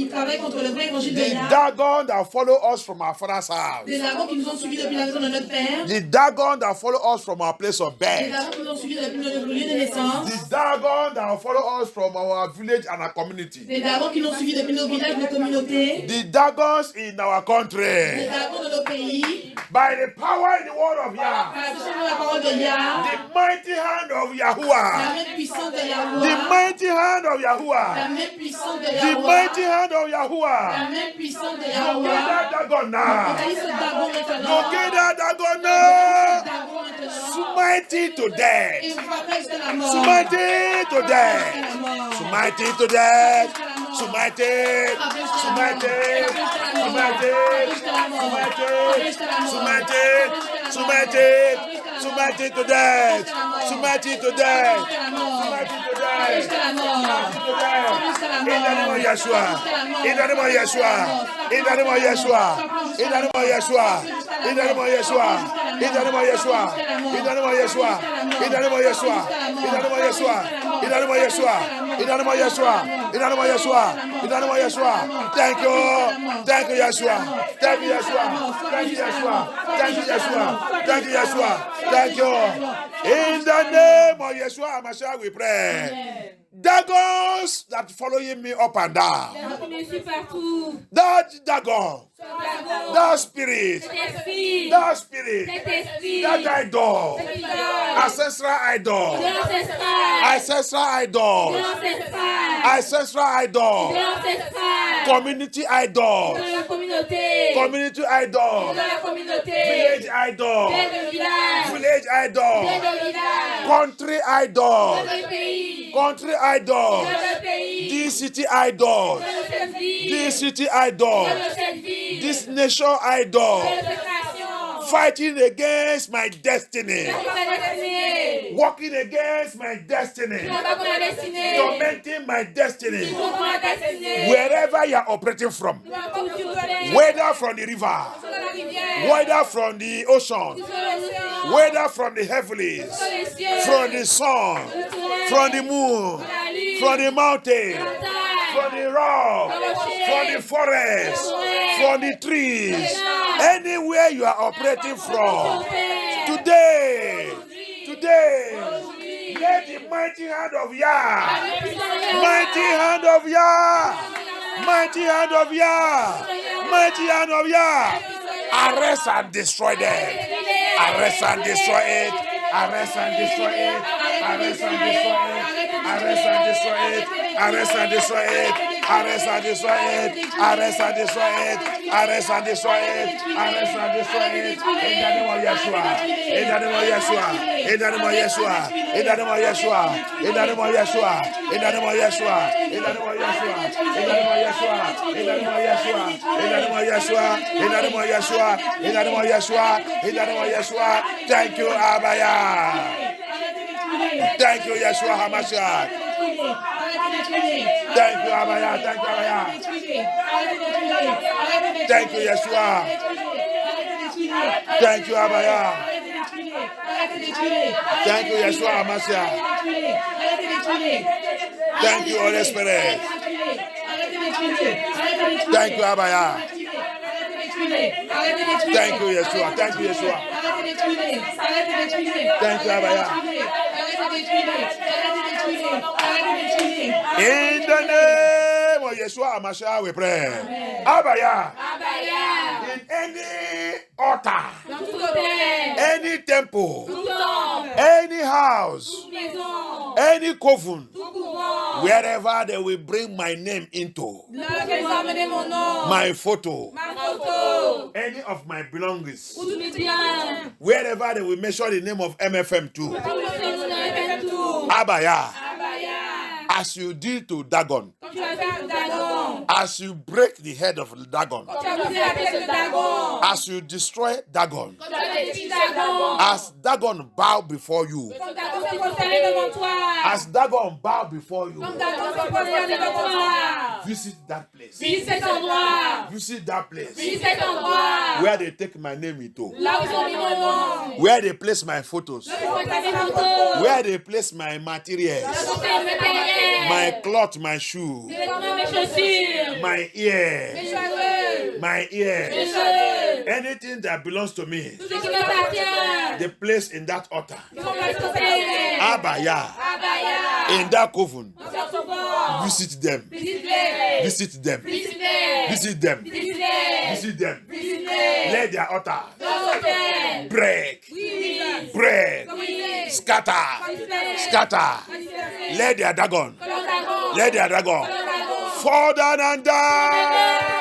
[SPEAKER 2] travaillent contre le vrai évangile de Yah.
[SPEAKER 1] The Dagon that follow us from our father's house.
[SPEAKER 2] Les Dagons qui nous ont suivis depuis la maison de notre père.
[SPEAKER 1] The Dagon that follow us from our place of birth.
[SPEAKER 2] Les Dagons qui nous ont suivis depuis notre lieu de naissance.
[SPEAKER 1] The Dagon that follow us from our village and our community.
[SPEAKER 2] Les Dagons qui nous ont suivis depuis nos villages, nos communautés.
[SPEAKER 1] The Dagons in our country.
[SPEAKER 2] Les Dagons de nos pays.
[SPEAKER 1] By the power in the word of Yah.
[SPEAKER 2] Par la puissance de la parole de Yah.
[SPEAKER 1] The mighty hand of Yahuwah.
[SPEAKER 2] La main puissante de Yahuwah.
[SPEAKER 1] The mighty hand of Yahuwah.
[SPEAKER 2] La main puissante de
[SPEAKER 1] The
[SPEAKER 2] Yahuwah.
[SPEAKER 1] mighty hand of Yahuwah.
[SPEAKER 2] La main puissante de
[SPEAKER 1] Locate
[SPEAKER 2] Yahuwah.
[SPEAKER 1] that Dagon now.
[SPEAKER 2] Localise ce Dagon maintenant.
[SPEAKER 1] Locate that Dagon now.
[SPEAKER 2] Dagon maintenant.
[SPEAKER 1] Smite it to death.
[SPEAKER 2] Et frappez jusqu'à la mort.
[SPEAKER 1] Smite it to death. Smite it to death. Smite it. Smite it. Smite it. Smite it. Smite it. Smite it to death. Smite it to death. Smite it to death.
[SPEAKER 2] jusqu'à la mort. Jusqu'à la mort.
[SPEAKER 1] In the name of Yeshua. In the name of Yeshua. In the name of Yeshua. In the name of Yeshua. In the name of Yeshua. In the name of Yeshua. In the name of Yeshua. In the name of Yeshua. In the name of Yeshua. In the name of Yeshua. In the name of Yeshua. In the name of Yeshua. In the name of Yeshua. Thank you. Thank you, Yeshua. Thank you, Yeshua. Thank you, Yeshua. Thank you, Yeshua. Thank you, Yeshua. Thank you. In the name of Yeshua HaMashiach we pray. Dagons that following me up and down. That dagon. That spirit. That spirit. That idol. Ancestral idol. Ancestral idol. Ancestral idol. Community idol. Community idol. Village idol. Village idol. Country idol. Country idol. This city idol. This city idol. This nation idol. Fighting against my destiny. Working against my destiny. Tormenting my destiny. Wherever you are operating from. Whether from the river. Whether from the ocean. Whether from the heavens. From the sun. From the moon. From the mountain. From the rock. From the forest. From the trees. Anywhere you are operating from. Today. Let the mighty hand of Yah. Mighty hand of Yah. Mighty hand of Yah. Mighty hand of Yah. Arrest and destroy them. Arrest and destroy it. Arrest and destroy it. Arrest and destroy it. Arrest and destroy it. Arrest and destroy it. Arrest and destroy it. Arrest and destroy it. Arrest and destroy it. Arrest and destroy it. In the name of Yeshua. In the name of Yeshua. In the name of Yeshua. In the name of Yeshua. In the name of Yeshua. In the name of Yeshua. In the name of Yeshua. In the name of Yeshua. In the name of Yeshua. In the name of Yeshua. In the name of Yeshua. In the name of Yeshua. In the name of Yeshua. Thank you, Abaya. Thank you, Yeshua HaMashiach. Thank you, Abaya. Thank you, Abaya. Thank you, Yeshua. Thank you, Abaya. Thank you, Yeshua HaMashiach. Thank you, Holy Spirit. Thank you, Abaya. Thank you, Yeshua. Thank you, Yeshua. Thank you, Abaya. In the name of Yeshua HaMashiach we pray. Abaya. In any altar, any temple, any house, any coven, wherever they will bring my name into, my photo, any of my belongings, wherever they will mention the name of MFM too. Abaya, as you did to Dagon, as you break the head of Dagon, as you destroy Dagon, as Dagon bow before you, as Dagon bow before you, visit that place. Visit that place where they take my name into, where they place my photos, where they place my materials, my cloth, my shoe, my ear, anything that belongs to me, they place in that altar. Abaya, in that coven, visit them, visit them, visit them, visit them. Let their altar break, scatter. Let their dragon, fall down and die.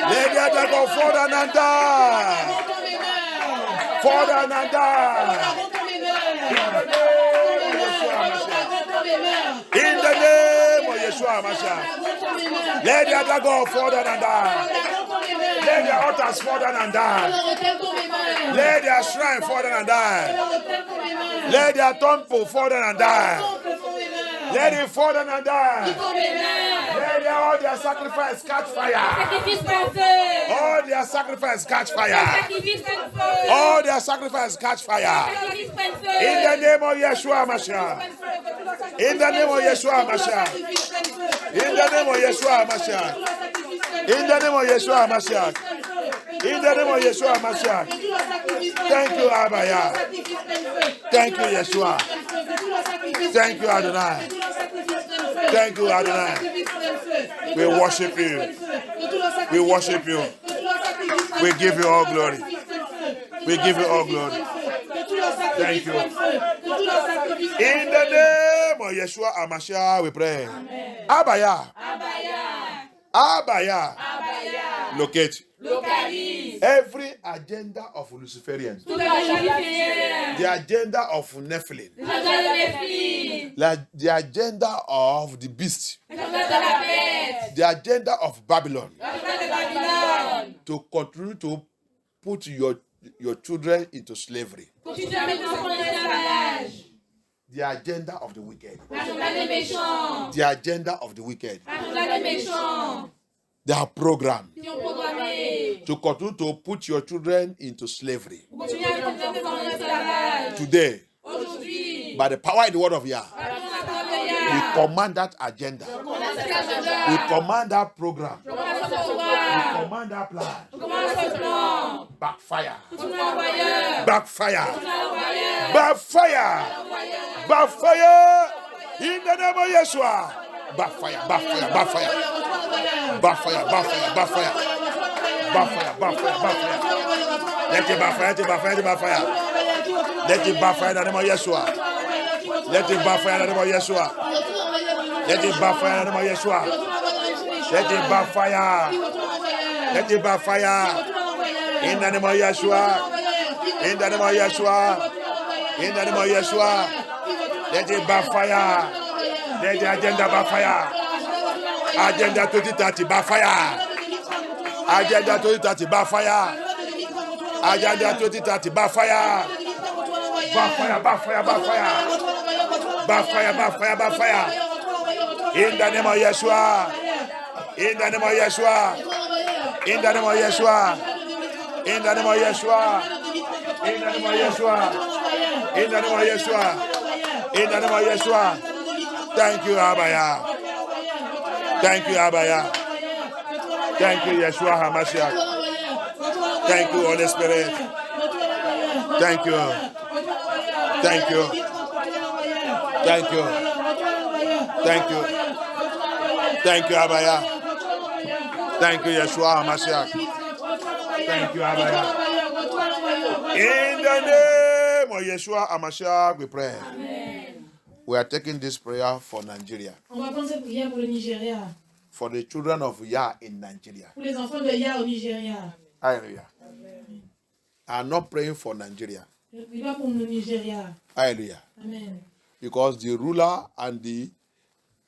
[SPEAKER 1] Let their dragon fall down and die. Fall down and die. In the name of Yeshua Yeshua HaMashiach. Let their dragon fall down and die. Let their altars fall down and die. Let their shrine fall down and die. Let their temple fall down and die. Let it fall down and die. Let all their sacrifice catch fire. All their sacrifice catch fire. All their sacrifice catch fire. In the name of Yeshua HaMashiach. In the name of Yeshua HaMashiach. In the name of Yeshua HaMashiach. In the name of Yeshua HaMashiach. In the name of Yeshua HaMashiach. Thank you, Abba Yah. Thank you, Yeshua. Thank you, Adonai. Thank you, Adonai. We worship you. We worship you. We give you all glory. We give you all glory. Thank you. In the name of Yeshua HaMashiach, we pray. Abba Yah. Abba Yah. Locate. Every agenda of Luciferians, the agenda of Nephilim, the agenda of the beast, the agenda of Babylon, to continue to put your children into slavery. The agenda of the wicked. The agenda of the wicked. They are programmed to continue to put your children into slavery. Today, by the power in the word of Yah, we command that agenda. We command that program. We command that plan. Backfire. Backfire. Backfire. Backfire. In the name of Yeshua. Backfire. Backfire. Backfire. Backfire, backfire, backfire, backfire, backfire, backfire. Let it backfire, let it backfire, let it backfire. Let it backfire in the name of Yeshua. Let it backfire in the name of Yeshua. Let it backfire in the name of Yeshua. Let it backfire. Let it backfire in the name of Yeshua. In the name of Yeshua. In the name of Yeshua. Let it backfire. Let the agenda backfire. Agenda 2030 by fire. Agenda 2030 by fire. Agenda 2030 by fire. By fire, by fire, by fire. By fire, by fire, by fire. In the name of Yeshua. In the name of Yeshua. In the name of Yeshua. In the name of Yeshua. In the name of Yeshua. In the name of Yeshua. In the name of Yeshua. Thank you, Abba Yah. Thank you, Abba Yah. Thank you, Yeshua HaMashiach. Thank you, Holy Spirit. Thank you. Thank you. Thank you. Thank you. Thank you, Abba Yah. Thank you, Yeshua HaMashiach. Thank you, Abba Yah. In the name of Yeshua HaMashiach, we pray. We are taking this prayer for Nigeria.
[SPEAKER 2] On va prendre cette prière pour le Nigeria.
[SPEAKER 1] For the children of Yah in Nigeria.
[SPEAKER 2] Pour les enfants de Yah au Nigeria.
[SPEAKER 1] Hallelujah. I'm not praying for Nigeria.
[SPEAKER 2] Je ne prie pas pour le Nigeria.
[SPEAKER 1] Hallelujah.
[SPEAKER 2] Amen.
[SPEAKER 1] Because the ruler and the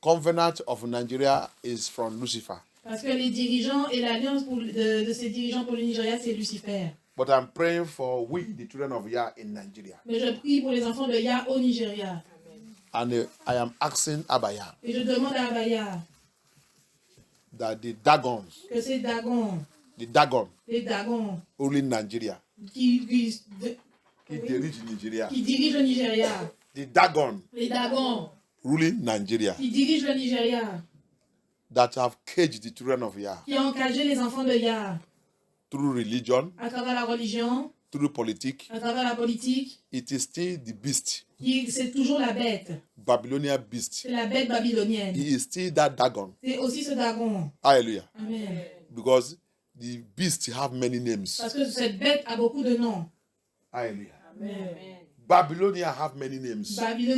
[SPEAKER 1] covenant of Nigeria is from Lucifer.
[SPEAKER 2] Parce que les dirigeants et l'alliance de ces dirigeants pour le Nigeria, c'est Lucifer.
[SPEAKER 1] But I'm praying for we, the children of Yah in Nigeria.
[SPEAKER 2] Mais je prie pour les enfants de Yah au Nigeria.
[SPEAKER 1] And I am asking Abba Yah
[SPEAKER 2] Et je demande à Abba Yah
[SPEAKER 1] that the Dagons,
[SPEAKER 2] que ces Dagons,
[SPEAKER 1] the Dagon
[SPEAKER 2] les Dagons
[SPEAKER 1] ruling Nigeria,
[SPEAKER 2] qui
[SPEAKER 1] dirige Nigeria,
[SPEAKER 2] dirigent le Nigeria,
[SPEAKER 1] the Dagon
[SPEAKER 2] les Dagons
[SPEAKER 1] ruling Nigeria,
[SPEAKER 2] qui dirigent le Nigeria,
[SPEAKER 1] that have caged the children of Yah
[SPEAKER 2] qui ont encagé les enfants de Yah
[SPEAKER 1] through religion,
[SPEAKER 2] à travers la religion,
[SPEAKER 1] through politics,
[SPEAKER 2] à travers la politique,
[SPEAKER 1] it is still the beast,
[SPEAKER 2] c'est toujours la bête.
[SPEAKER 1] Babylonian beast.
[SPEAKER 2] C'est la bête babylonienne.
[SPEAKER 1] He is still that Dagon.
[SPEAKER 2] C'est aussi ce Dagon.
[SPEAKER 1] Hallelujah.
[SPEAKER 2] Amen.
[SPEAKER 1] Because the beast have many names.
[SPEAKER 2] Parce que cette bête a beaucoup de noms.
[SPEAKER 1] Hallelujah.
[SPEAKER 2] Amen.
[SPEAKER 1] Babylonians have many names.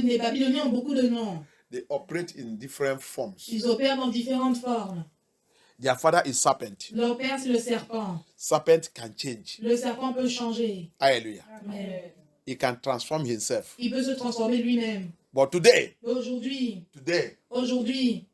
[SPEAKER 2] Les Babyloniens ont beaucoup de noms.
[SPEAKER 1] They operate in different forms.
[SPEAKER 2] Ils opèrent dans différentes formes.
[SPEAKER 1] Their father is serpent.
[SPEAKER 2] Leur père, c'est le serpent.
[SPEAKER 1] Serpent can change.
[SPEAKER 2] Le serpent peut changer.
[SPEAKER 1] Hallelujah.
[SPEAKER 2] Amen.
[SPEAKER 1] He can transform himself.
[SPEAKER 2] Il peut se transformer lui-même.
[SPEAKER 1] But today,
[SPEAKER 2] aujourd'hui,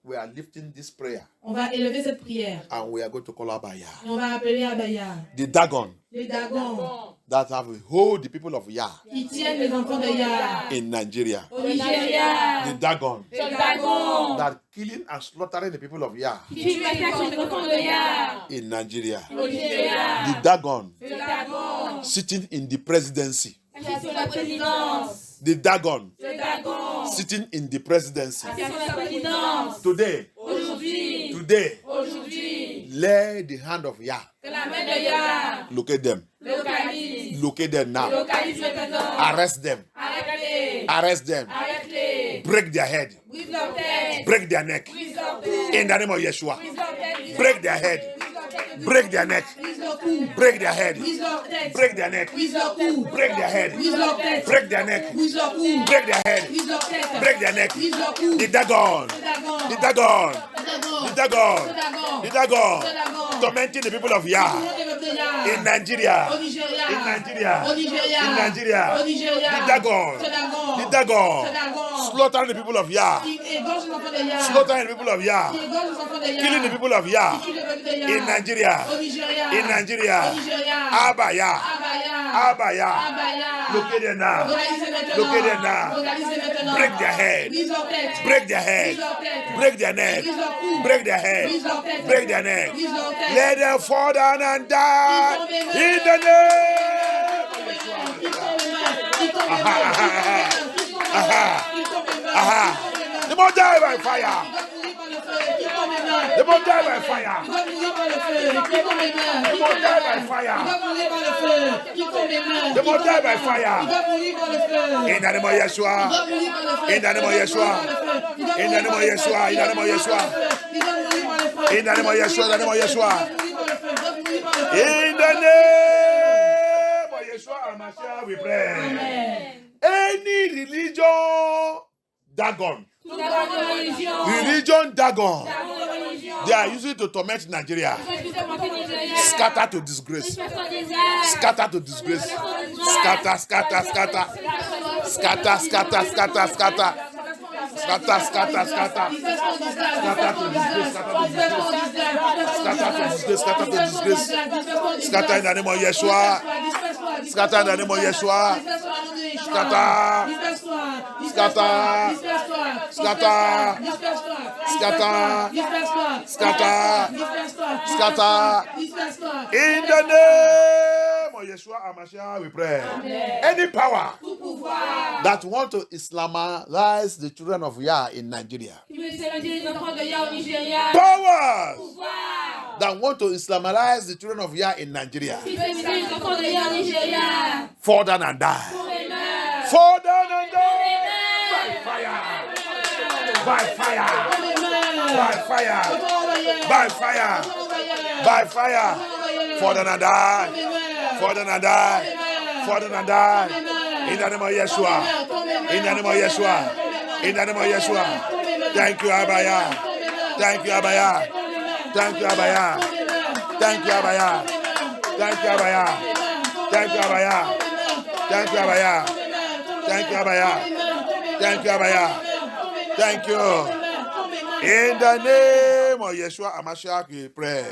[SPEAKER 1] we are lifting this prayer.
[SPEAKER 2] On va élever cette prière.
[SPEAKER 1] And we are going to call Abaya.
[SPEAKER 2] Et on va appeler Abaya.
[SPEAKER 1] The Dagon.
[SPEAKER 2] Les Dagons.
[SPEAKER 1] That have hold the people of Yah.
[SPEAKER 2] Qui tiennent les enfants de Yah.
[SPEAKER 1] In Nigeria.
[SPEAKER 2] Au Nigeria.
[SPEAKER 1] The Dagon.
[SPEAKER 2] Les Dagons.
[SPEAKER 1] That killing and slaughtering the people of Yah.
[SPEAKER 2] Qui tuent les enfants de Yah.
[SPEAKER 1] In Nigeria.
[SPEAKER 2] Au Nigeria.
[SPEAKER 1] The Dagon.
[SPEAKER 2] Les Dagons.
[SPEAKER 1] Sitting in the presidency.
[SPEAKER 2] Sur la présidence.
[SPEAKER 1] The Dagon.
[SPEAKER 2] Les Dagons.
[SPEAKER 1] Sitting in the presidency.
[SPEAKER 2] Sur la présidence.
[SPEAKER 1] Today.
[SPEAKER 2] Aujourd'hui.
[SPEAKER 1] Today.
[SPEAKER 2] Aujourd'hui.
[SPEAKER 1] Lay the hand of Yah.
[SPEAKER 2] Que la main de Yah.
[SPEAKER 1] Locate them.
[SPEAKER 2] Localise.
[SPEAKER 1] Locate them now.
[SPEAKER 2] Localise maintenant.
[SPEAKER 1] Arrest them.
[SPEAKER 2] Arrête-les.
[SPEAKER 1] Arrest them.
[SPEAKER 2] Arrête-les.
[SPEAKER 1] Break their head.
[SPEAKER 2] Brise leur tête.
[SPEAKER 1] Break their neck.
[SPEAKER 2] Brise leur tête.
[SPEAKER 1] In the name of Yeshua.
[SPEAKER 2] Brise leur tête.
[SPEAKER 1] Break their head. Break their neck.
[SPEAKER 2] Brise leur cou.
[SPEAKER 1] Break their head.
[SPEAKER 2] Brise leur tête.
[SPEAKER 1] Break their neck.
[SPEAKER 2] Brise leur cou.
[SPEAKER 1] Break their head.
[SPEAKER 2] Brise leur tête.
[SPEAKER 1] Break their neck.
[SPEAKER 2] Brise leur cou.
[SPEAKER 1] Break their head.
[SPEAKER 2] Brise leur tête.
[SPEAKER 1] Break their neck.
[SPEAKER 2] Brise leur cou.
[SPEAKER 1] The Dagon. The Dagon. The Dagon. The Dagon. Tormenting the people of Yah. In Nigeria.
[SPEAKER 2] Au Nigeria.
[SPEAKER 1] In Nigeria.
[SPEAKER 2] Au Nigeria.
[SPEAKER 1] In Nigeria.
[SPEAKER 2] Au Nigeria.
[SPEAKER 1] The Dagon. The Dagon. Slaughtering the people of Yah. Slaughtering the people of Yah. Killing the people of Yah. In Nigeria. In Nigeria. Abaya. Abaya. Locate them now. Locate them now. Break their head. Break their head. Break their neck. Break their head. Break their neck. Let them fall down and die. In the name of Yeshua. They must die by fire. They must die by fire. They must die by fire. They must die by fire. In the name of Yeshua. In the name of Yeshua. In the name of Yeshua. In the name of Yeshua. In the name of Yeshua. In the name of Yeshua. In the name of Yeshua HaMashiach we pray. Any religion Dagon. Religion Dagon. They are using it to torment Nigeria. Scatter to disgrace. Scatter to disgrace. Scatter, scatter, scatter. Scatter, scatter, scatter, scatter. Scatter, scatter, scatter. Scatter to disgrace. Scatter to disgrace. Scatter to disgrace. Scatter in the name of Yeshua. Scatter in the name of Yeshua. Scatter. Scatter. Scatter. Scatter. Scatter. Scatter. In the name of Yeshua HaMashiach we pray. Any power that want to Islamize the children of Yah in Nigeria. Powers that want to Islamize the children of Yah in Nigeria. Fall down and die. Fall down and die. By fire. By fire. By fire. By fire. Fall down and die. Fall down and die. Fall down and die. In the name of Yeshua. In the name of Yeshua. In the name of Yeshua. Thank you, Abaya. Thank you, Abaya. Thank you, Abaya. Thank you, Abaya. Thank you, Abaya. Thank you, Abaya. Thank you, Abaya. Thank you, Abaya. Thank you, Abaya. Thank you. In the name of Yeshua HaMashiach we pray.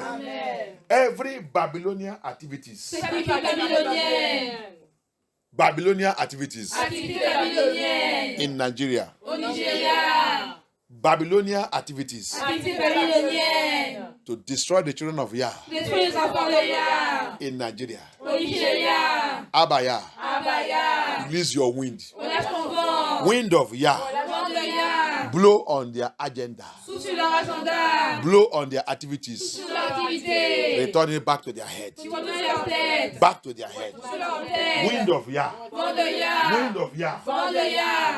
[SPEAKER 1] Every Babylonian activities. Babylonian activities. In Nigeria. Babylonian activities to destroy the children of Yah in Nigeria. Abaya, release your wind. Wind of Yah. Blow on their agenda. Blow on their activities. Return it back to their head. Back to their head. Wind of Yah. Wind of Yah.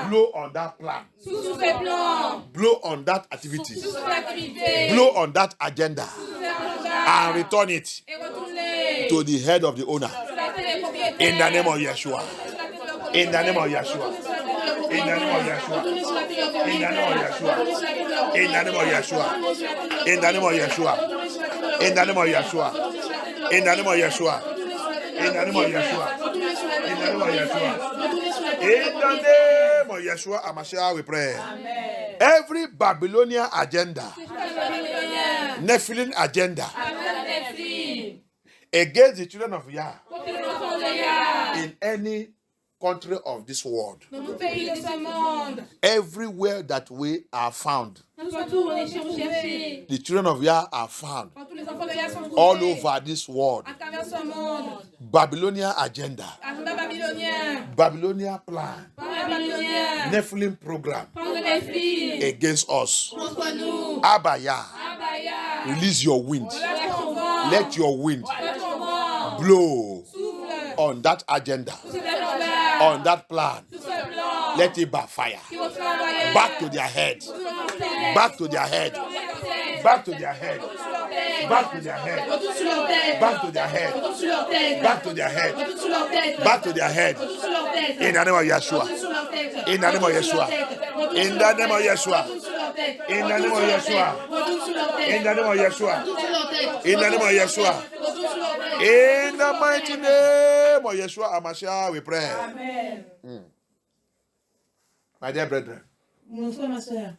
[SPEAKER 1] Blow on that plan. Blow on that activity. Blow on that agenda. And return it to the head of the owner. In the name of Yeshua. In the name of Yeshua. In the name of Yeshua. In the name of Yeshua. In the name of Yeshua. In the name of Yeshua. In the name of Yeshua. In the name of Yeshua. In the name of Yeshua. name of Yeshua HaMashiach, we pray.
[SPEAKER 3] Amen.
[SPEAKER 1] Every Babylonian agenda, Nephilim agenda, against the children of Yah in any country of this world, everywhere that we are found, the children of Yah are found all over this world. Babylonian agenda, Babylonian plan, Nephilim program against us. Abaya, release your wind. Let your wind blow on that agenda, on that plan. Let it backfire. Back to their head. Back to their head. Back to their head. Back to their head. Back to their head. Back to their head. Back to their head. In the name of Yeshua. In the name of Yeshua. In the name of Yeshua. In the name of Yeshua. In the name of Yeshua. In the name of Yeshua. In the mighty name of Yeshua HaMashiach, we pray.
[SPEAKER 3] Amen.
[SPEAKER 1] My dear brethren,
[SPEAKER 2] Mon frère, ma soeur,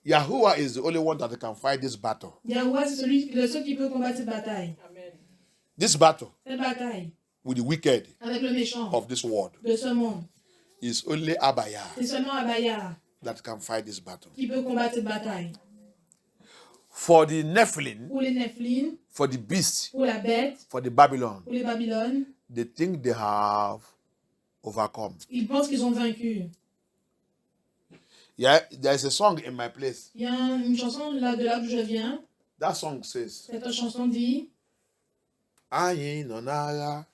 [SPEAKER 1] Yahuwah is the only one that can fight this battle.
[SPEAKER 2] Yahweh, c'est le seul qui peut combattre cette bataille.
[SPEAKER 3] Amen.
[SPEAKER 1] This battle
[SPEAKER 2] Cette bataille
[SPEAKER 1] with the wicked
[SPEAKER 2] avec le méchant
[SPEAKER 1] of this world
[SPEAKER 2] de ce monde.
[SPEAKER 1] is only Abaya
[SPEAKER 2] C'est seulement Abaya
[SPEAKER 1] that can fight this battle.
[SPEAKER 2] qui peut combattre cette bataille.
[SPEAKER 1] For the Nephilim,
[SPEAKER 2] Pour les Nephilim,
[SPEAKER 1] for the beast,
[SPEAKER 2] pour la bête,
[SPEAKER 1] for the Babylon,
[SPEAKER 2] pour les Babylone,
[SPEAKER 1] they think they have overcome.
[SPEAKER 2] ils pensent qu'ils ont vaincu.
[SPEAKER 1] Yeah, there is a song in my place.
[SPEAKER 2] Il y a une chanson là de là d'où je viens.
[SPEAKER 1] That song says,
[SPEAKER 2] Cette chanson dit
[SPEAKER 1] Anyị nọ n'agha,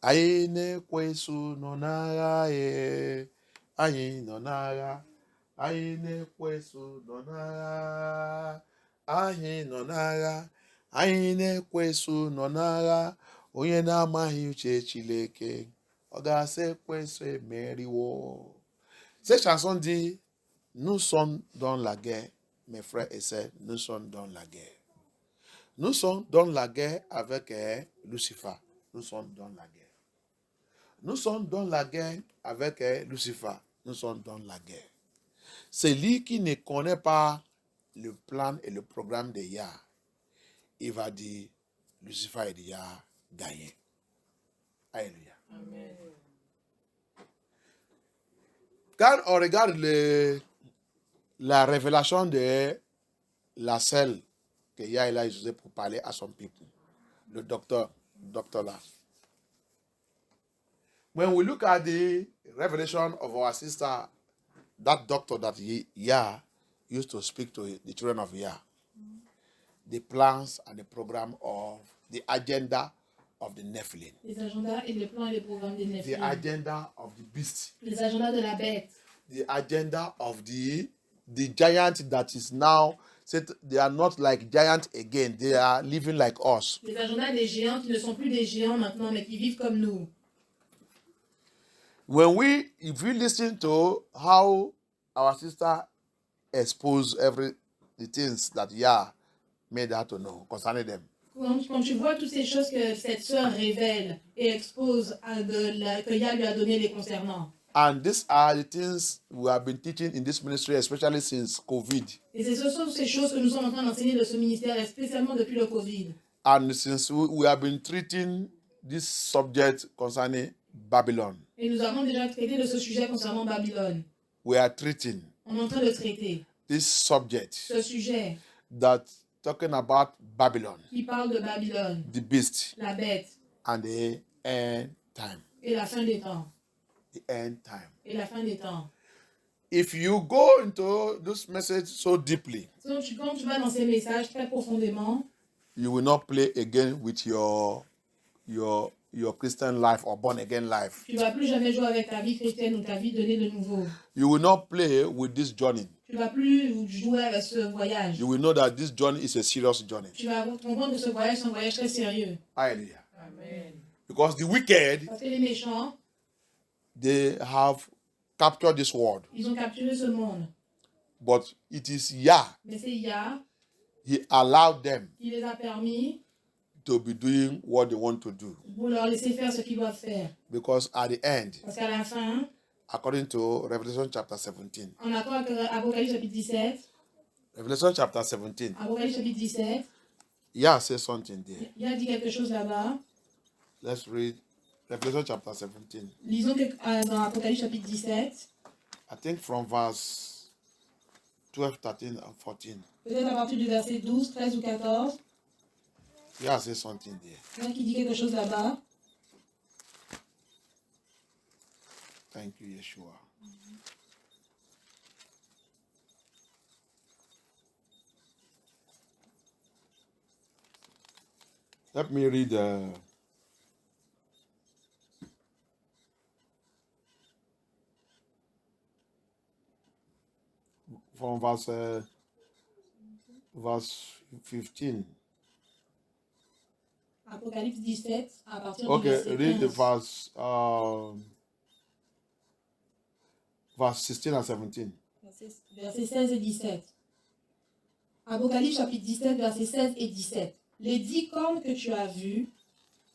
[SPEAKER 1] anyị na-ekwesu nọ n'agha, anyị nọ n'agha, anyị na-ekwesu nọ n'agha, anyị nọ n'agha, anyị na-ekwesu nọ n'agha, onye na-amaghị uche Chineke, ọ ga-asị ekwesu emeriwo. Cette chanson dit, nous sommes dans la guerre, mes frères et sœurs, nous sommes dans la guerre. Nous sommes dans la guerre avec Lucifer. Nous sommes dans la guerre. Nous sommes dans la guerre avec Lucifer. Nous sommes dans la guerre. Celui qui ne connaît pas le plan et le programme de Yah, il va dire, Lucifer et Yah gagné. Alléluia.
[SPEAKER 3] Amen.
[SPEAKER 1] Quand on regarde la révélation de la selle que Yah a utilisée pour parler à son peuple, le docteur là. When we look at the revelation of our sister, that doctor that Yah used to speak to the children of Yah, the plans and the program of the agenda of the Nephilim,
[SPEAKER 2] les agendas et les plans et les programmes des
[SPEAKER 1] the
[SPEAKER 2] Nephilim.
[SPEAKER 1] agenda of the beast,
[SPEAKER 2] Les agendas de la bête.
[SPEAKER 1] the agenda of the giant that is now said they are not like giant again, they are living like us.
[SPEAKER 2] Les agendas des géants qui ne sont plus des géants maintenant, mais qui vivent comme nous.
[SPEAKER 1] If we listen to how our sister exposed the things that Yah made her to know concerning them,
[SPEAKER 2] Quand tu vois toutes ces choses que cette sœur révèle et expose que Yah lui a donné les concernant.
[SPEAKER 1] and these are the things we have been teaching in this ministry, especially since COVID.
[SPEAKER 2] Et ce sont ces choses que nous sommes en train d'enseigner de ce ministère, spécialement depuis le Covid.
[SPEAKER 1] And since we have been treating this subject concerning Babylon,
[SPEAKER 2] Et nous avons déjà traité de ce sujet concernant Babylone.
[SPEAKER 1] we are treating
[SPEAKER 2] On est en train de traiter
[SPEAKER 1] this subject
[SPEAKER 2] ce sujet
[SPEAKER 1] that talking about Babylon,
[SPEAKER 2] qui parle de Babylone,
[SPEAKER 1] the beast,
[SPEAKER 2] la bête
[SPEAKER 1] and the end time.
[SPEAKER 2] et la fin des temps.
[SPEAKER 1] The end time.
[SPEAKER 2] Et la fin des temps.
[SPEAKER 1] If you go into this message so deeply,
[SPEAKER 2] Donc, quand tu vas dans ces messages très profondément,
[SPEAKER 1] you will not play again with your Christian life or born again life.
[SPEAKER 2] tu ne vas plus jamais jouer avec ta vie chrétienne ou ta vie donnée de nouveau.
[SPEAKER 1] You will not play with this journey.
[SPEAKER 2] Tu ne vas plus jouer avec ce voyage.
[SPEAKER 1] You will know that this journey is a serious journey.
[SPEAKER 2] Tu vas comprendre que ce voyage, c'est un voyage très sérieux.
[SPEAKER 1] Hallelujah.
[SPEAKER 3] Amen.
[SPEAKER 1] Because the wicked,
[SPEAKER 2] Parce que les méchants,
[SPEAKER 1] they have captured this world.
[SPEAKER 2] ils ont capturé ce monde.
[SPEAKER 1] But it is Yah.
[SPEAKER 2] Mais c'est Yah
[SPEAKER 1] He allowed them
[SPEAKER 2] qui les a permis
[SPEAKER 1] to be doing what they want to do.
[SPEAKER 2] Pour leur laisser faire ce qu'ils doivent faire.
[SPEAKER 1] Because at the end,
[SPEAKER 2] Parce qu'à la fin,
[SPEAKER 1] according to Revelation chapter 17,
[SPEAKER 2] en accord avec Apocalypse chapitre 17,
[SPEAKER 1] Revelation chapter 17,
[SPEAKER 2] Apocalypse chapitre 17,
[SPEAKER 1] yeah, say something there.
[SPEAKER 2] il a dit quelque chose là-bas.
[SPEAKER 1] Let's read Revelation chapter 17.
[SPEAKER 2] Lisons dans Apocalypse chapitre 17.
[SPEAKER 1] I think from verse 12, 13, and 14.
[SPEAKER 2] Peut-être à partir du verset 12, 13 ou 14.
[SPEAKER 1] Yeah, say something there.
[SPEAKER 2] Il y a qui dit quelque chose là-bas.
[SPEAKER 1] Thank you, Yeshua. Let me read from verse 15.
[SPEAKER 2] Apocalypse 17, à partir du
[SPEAKER 1] Okay,
[SPEAKER 2] verset
[SPEAKER 1] read the
[SPEAKER 2] 15.
[SPEAKER 1] verse 16 and 17.
[SPEAKER 2] Versets 16 et 17. Apocalypse chapitre 17, versets 16 et 17. Les 10 cornes que tu as vues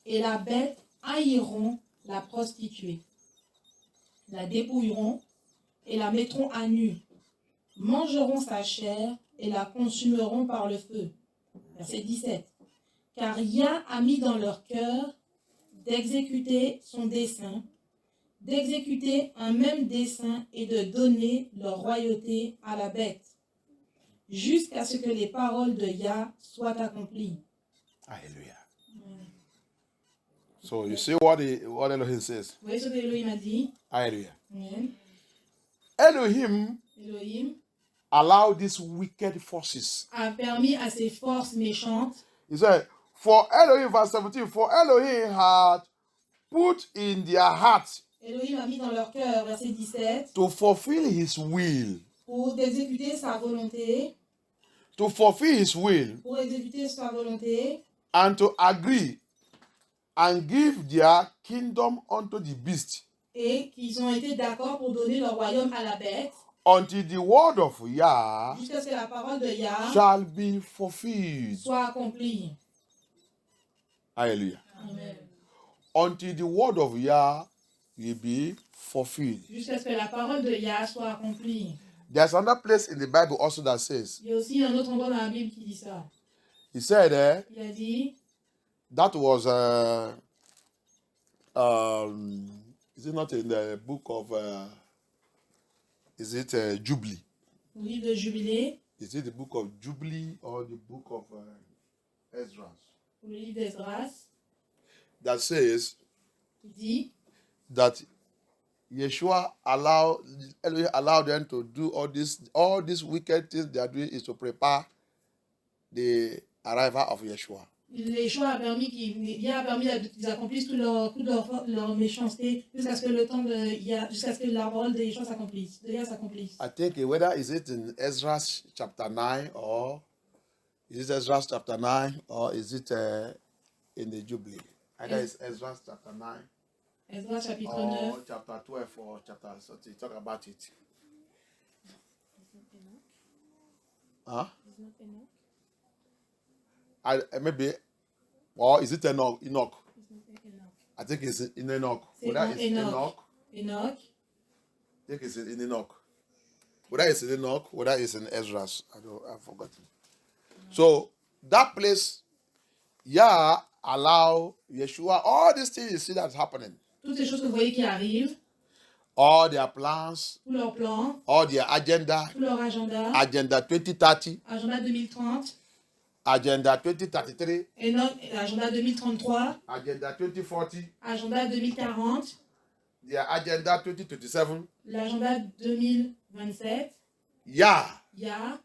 [SPEAKER 2] et la bête haïront la prostituée, la dépouilleront et la mettront à nu, mangeront sa chair et la consumeront par le feu. Verset 17. Car Yah a mis dans leur cœur d'exécuter son dessein, d'exécuter un même dessein et de donner leur royauté à la bête, jusqu'à ce que les paroles de Yah soient accomplies.
[SPEAKER 1] Hallelujah. So you see what Elohim says.
[SPEAKER 2] Vous voyez ce que Elohim a dit?
[SPEAKER 1] Hallelujah.
[SPEAKER 2] Amen.
[SPEAKER 1] Elohim
[SPEAKER 2] Elohim
[SPEAKER 1] allowed these wicked forces.
[SPEAKER 2] a permis à ces forces méchantes.
[SPEAKER 1] He said, for Elohim, verse 17, for Elohim had put in their hearts
[SPEAKER 2] Elohim a mis dans leur cœur, verset 17,
[SPEAKER 1] to fulfill his will.
[SPEAKER 2] pour exécuter sa volonté,
[SPEAKER 1] To fulfill his will
[SPEAKER 2] pour exécuter sa volonté,
[SPEAKER 1] and to agree and give their kingdom unto the beast
[SPEAKER 2] et qu'ils ont été d'accord pour donner leur royaume à la bête,
[SPEAKER 1] until the word of Yah
[SPEAKER 2] jusqu'à ce que la parole de Yah
[SPEAKER 1] shall be fulfilled.
[SPEAKER 2] soit accomplie.
[SPEAKER 1] Hallelujah.
[SPEAKER 2] Amen.
[SPEAKER 1] Until the word of Yah will be fulfilled.
[SPEAKER 2] Jusqu'à ce que la parole de Yah soit accomplie.
[SPEAKER 1] There's another place in the Bible also that says,
[SPEAKER 2] Il y a aussi un autre endroit dans la Bible qui dit ça.
[SPEAKER 1] he said,
[SPEAKER 2] Il a dit,
[SPEAKER 1] that was, is it not in the book of, is it Jubilee?
[SPEAKER 2] au livre de Jubilé,
[SPEAKER 1] Is it the book of Jubilee or the book of Ezra?
[SPEAKER 2] ou le livre d'Esdras,
[SPEAKER 1] That says
[SPEAKER 2] il dit,
[SPEAKER 1] that Yeshua allowed them to do all these wicked things they are doing is to prepare the arrival of Yeshua.
[SPEAKER 2] Yah a permis qu'ils accomplissent toute leur méchanceté jusqu'à ce que le temps de Yah, jusqu'à ce que la parole de Yeshua s'accomplisse, de Yah s'accomplisse.
[SPEAKER 1] I think whether is it in Ezra chapter 9 or is it Ezra chapter 9 or is it in the Jubilee? Either it's Ezra chapter 9
[SPEAKER 2] Esdras chapitre
[SPEAKER 1] or
[SPEAKER 2] 9.
[SPEAKER 1] chapter 12 or chapter something. Talk about it. Huh? Maybe, or is it Enoch? I think it's in Enoch.
[SPEAKER 2] C'est
[SPEAKER 1] Whether
[SPEAKER 2] en
[SPEAKER 1] it's
[SPEAKER 2] Enoch.
[SPEAKER 1] Enoch, I think it's in Enoch. Whether it's in Enoch, whether it's in Ezra's, I've forgotten. So that place, Yah allow Yeshua all these things you see that's happening.
[SPEAKER 2] Toutes ces choses que vous voyez qui arrivent,
[SPEAKER 1] All their plans,
[SPEAKER 2] tous leurs plans,
[SPEAKER 1] all their agenda,
[SPEAKER 2] tout leur agenda,
[SPEAKER 1] agenda 2030,
[SPEAKER 2] agenda 2030,
[SPEAKER 1] agenda 2033,
[SPEAKER 2] agenda 2033,
[SPEAKER 1] agenda 2040,
[SPEAKER 2] agenda 2040,
[SPEAKER 1] their agenda 2027.
[SPEAKER 2] l'agenda 2027,
[SPEAKER 1] Yah
[SPEAKER 2] Yah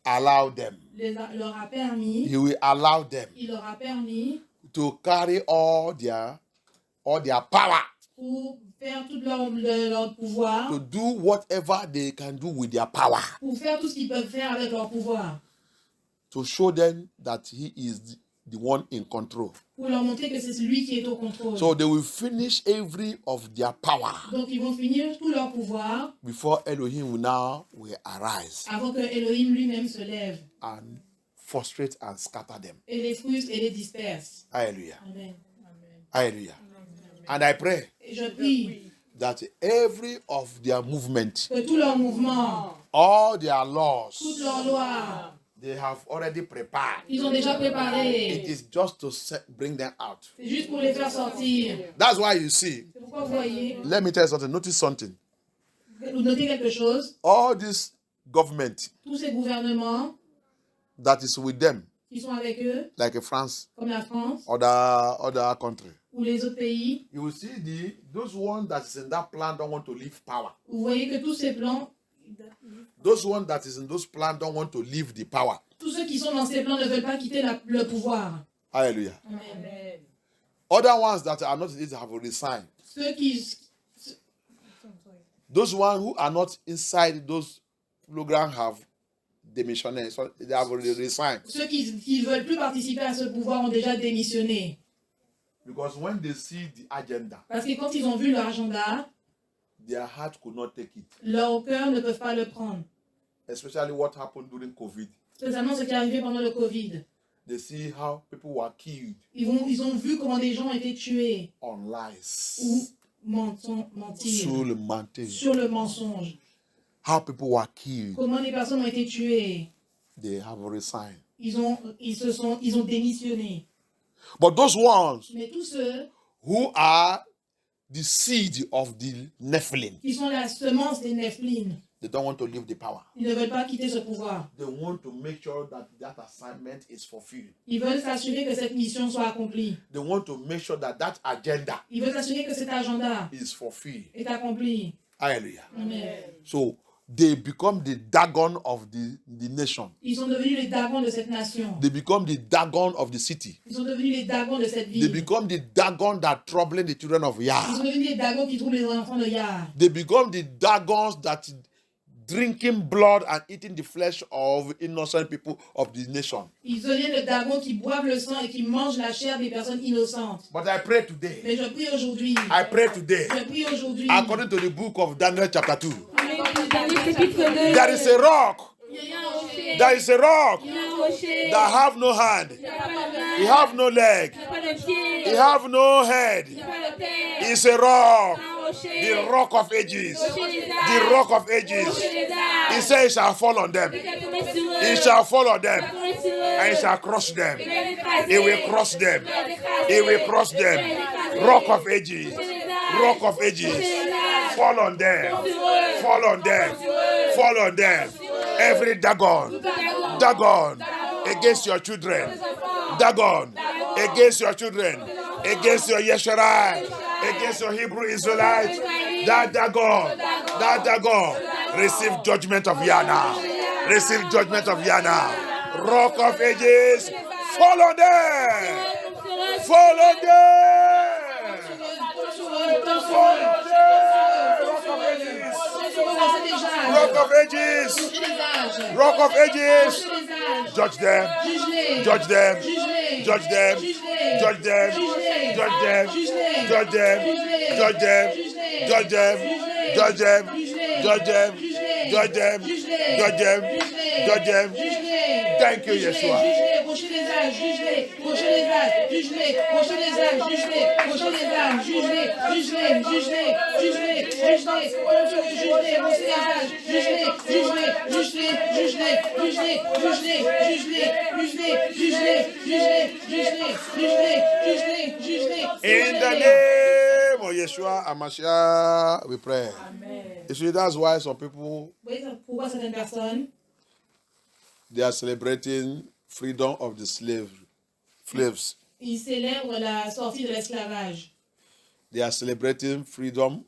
[SPEAKER 1] allow them.
[SPEAKER 2] leur a permis,
[SPEAKER 1] He will allow them
[SPEAKER 2] il leur a permis
[SPEAKER 1] to carry all their power,
[SPEAKER 2] pour faire tout leur pouvoir,
[SPEAKER 1] to do whatever they can do with their power,
[SPEAKER 2] pour faire tout ce qu'ils peuvent faire avec leur pouvoir,
[SPEAKER 1] to show them that he is the one in control.
[SPEAKER 2] pour leur montrer que c'est lui qui est au contrôle.
[SPEAKER 1] So they will finish every of their power
[SPEAKER 2] Donc ils vont finir tout leur pouvoir
[SPEAKER 1] before Elohim now will arise
[SPEAKER 2] avant que Elohim lui-même se lève
[SPEAKER 1] and frustrate and scatter them.
[SPEAKER 2] Et les frustre et les disperse.
[SPEAKER 1] Hallelujah.
[SPEAKER 2] Amen.
[SPEAKER 1] Hallelujah. And I pray
[SPEAKER 2] Et je prie
[SPEAKER 1] that every of their movement,
[SPEAKER 2] que tous leurs mouvements,
[SPEAKER 1] all their laws,
[SPEAKER 2] toutes leurs lois,
[SPEAKER 1] they have already prepared.
[SPEAKER 2] ils ont déjà
[SPEAKER 1] It
[SPEAKER 2] préparé.
[SPEAKER 1] is just to bring them out.
[SPEAKER 2] C'est juste pour les faire sortir.
[SPEAKER 1] That's why you see,
[SPEAKER 2] C'est pourquoi vous voyez,
[SPEAKER 1] let me tell you something, notice something.
[SPEAKER 2] vous notez quelque chose,
[SPEAKER 1] All this government
[SPEAKER 2] tous ces gouvernements
[SPEAKER 1] that is with them,
[SPEAKER 2] qui sont avec eux,
[SPEAKER 1] like France,
[SPEAKER 2] comme la France
[SPEAKER 1] other country,
[SPEAKER 2] ou les autres pays,
[SPEAKER 1] you will see those ones that is in that plan don't want to leave power.
[SPEAKER 2] vous voyez que tous ces plans,
[SPEAKER 1] Those ones that is in those plans don't want to leave the power.
[SPEAKER 2] tous ceux qui sont dans ces plans ne veulent pas quitter le pouvoir.
[SPEAKER 1] Hallelujah.
[SPEAKER 2] Amen.
[SPEAKER 1] Other ones that are not in it have resigned.
[SPEAKER 2] Ceux qui,
[SPEAKER 1] Those ones who are not inside those programs have demissioned. So they have resigned.
[SPEAKER 2] ceux qui veulent plus participer à ce pouvoir ont déjà démissionné.
[SPEAKER 1] Because when they see the agenda,
[SPEAKER 2] Parce que quand ils ont vu leur agenda,
[SPEAKER 1] their heart could not take it.
[SPEAKER 2] leur cœur ne peuvent pas le prendre.
[SPEAKER 1] Especially what happened during COVID.
[SPEAKER 2] Spécialement ce qui est arrivé pendant le Covid.
[SPEAKER 1] They see how people were killed
[SPEAKER 2] Ils ont vu comment des gens ont été tués
[SPEAKER 1] on lies,
[SPEAKER 2] ou mentir sur le mensonge.
[SPEAKER 1] how people were killed.
[SPEAKER 2] Comment les personnes ont été tuées.
[SPEAKER 1] They have resigned.
[SPEAKER 2] Ils ont démissionné.
[SPEAKER 1] But those ones
[SPEAKER 2] Mais tous ceux
[SPEAKER 1] who are the seed of the Nephilim,
[SPEAKER 2] qui sont la semence des Nephilim,
[SPEAKER 1] they don't want to leave the power.
[SPEAKER 2] ils ne veulent pas quitter ce pouvoir.
[SPEAKER 1] They want to make sure that that assignment is fulfilled.
[SPEAKER 2] Ils veulent s'assurer que cette mission soit accomplie.
[SPEAKER 1] They want to make sure that that agenda
[SPEAKER 2] Ils veulent s'assurer que cet agenda
[SPEAKER 1] is fulfilled.
[SPEAKER 2] est accompli.
[SPEAKER 1] Hallelujah.
[SPEAKER 2] Amen.
[SPEAKER 1] So they become the Dagon of the nation.
[SPEAKER 2] Ils sont devenus les Dagons de cette nation.
[SPEAKER 1] They become the Dagon of the city.
[SPEAKER 2] Ils sont devenus les Dagons de cette
[SPEAKER 1] They
[SPEAKER 2] ville.
[SPEAKER 1] become the Dagon that troubling the children of
[SPEAKER 2] Ils
[SPEAKER 1] Yah.
[SPEAKER 2] sont devenus les Dagons qui trouvent les enfants de Yah.
[SPEAKER 1] They become the Dagons that drinking blood and eating the flesh of innocent people of the nation.
[SPEAKER 2] Ils deviennent les Dagons qui boivent le sang et qui mangent la chair des personnes innocentes.
[SPEAKER 1] But I pray today.
[SPEAKER 2] Mais je prie aujourd'hui.
[SPEAKER 1] I pray today.
[SPEAKER 2] Je prie aujourd'hui.
[SPEAKER 1] According to the book of Daniel chapter 2.
[SPEAKER 2] Daniel chapitre 2.
[SPEAKER 1] There is a rock.
[SPEAKER 2] Il y a un rocher.
[SPEAKER 1] There is a rock
[SPEAKER 2] Il y a un rocher.
[SPEAKER 1] that have no hand.
[SPEAKER 2] Il n'y a pas de main.
[SPEAKER 1] He have no leg.
[SPEAKER 2] Il n'y a pas de pied.
[SPEAKER 1] He have no head.
[SPEAKER 2] Il n'y a pas de tête.
[SPEAKER 1] It's a rock.
[SPEAKER 2] Un rocher.
[SPEAKER 1] The rock of ages.
[SPEAKER 2] Rocher des
[SPEAKER 1] The
[SPEAKER 2] âges.
[SPEAKER 1] rock of ages.
[SPEAKER 2] Rocher des âges.
[SPEAKER 1] He said it shall fall on them.
[SPEAKER 2] Il va tomber sur eux.
[SPEAKER 1] It shall fall on them.
[SPEAKER 2] Il va tomber sur eux.
[SPEAKER 1] And it shall crush them.
[SPEAKER 2] Il va les écraser.
[SPEAKER 1] It will crush them.
[SPEAKER 2] Il va les écraser.
[SPEAKER 1] It will crush
[SPEAKER 2] Il va les
[SPEAKER 1] them.
[SPEAKER 2] écraser.
[SPEAKER 1] Rock of ages.
[SPEAKER 2] Rocher des âges.
[SPEAKER 1] Rock of ages. Fall on them. Fall on them. Fall on them. Every Dagon. Dagon against your children. Dagon against your children. Against your Yesharai. Against your Hebrew Israelites. That Dagon. Receive judgment of Yana. Receive judgment of Yana. Rock of ages. Fall on them. Fall on them. Fall on them. Rock of ages. Rock of ages. Judge them. Judge them. Judge them. Judge them. Judge them. Judge them. Judge them. Judge them. Judge them. Judge them. Judge them. Judge them. Judge them. Thank you, Yeshua. In the name of Yeshua HaMashiach, we pray. You see, that's why some people,
[SPEAKER 2] Pourquoi certaines personnes,
[SPEAKER 1] they are celebrating freedom of the slaves.
[SPEAKER 2] ils célèbrent la sortie de l'esclavage.
[SPEAKER 1] They are celebrating freedom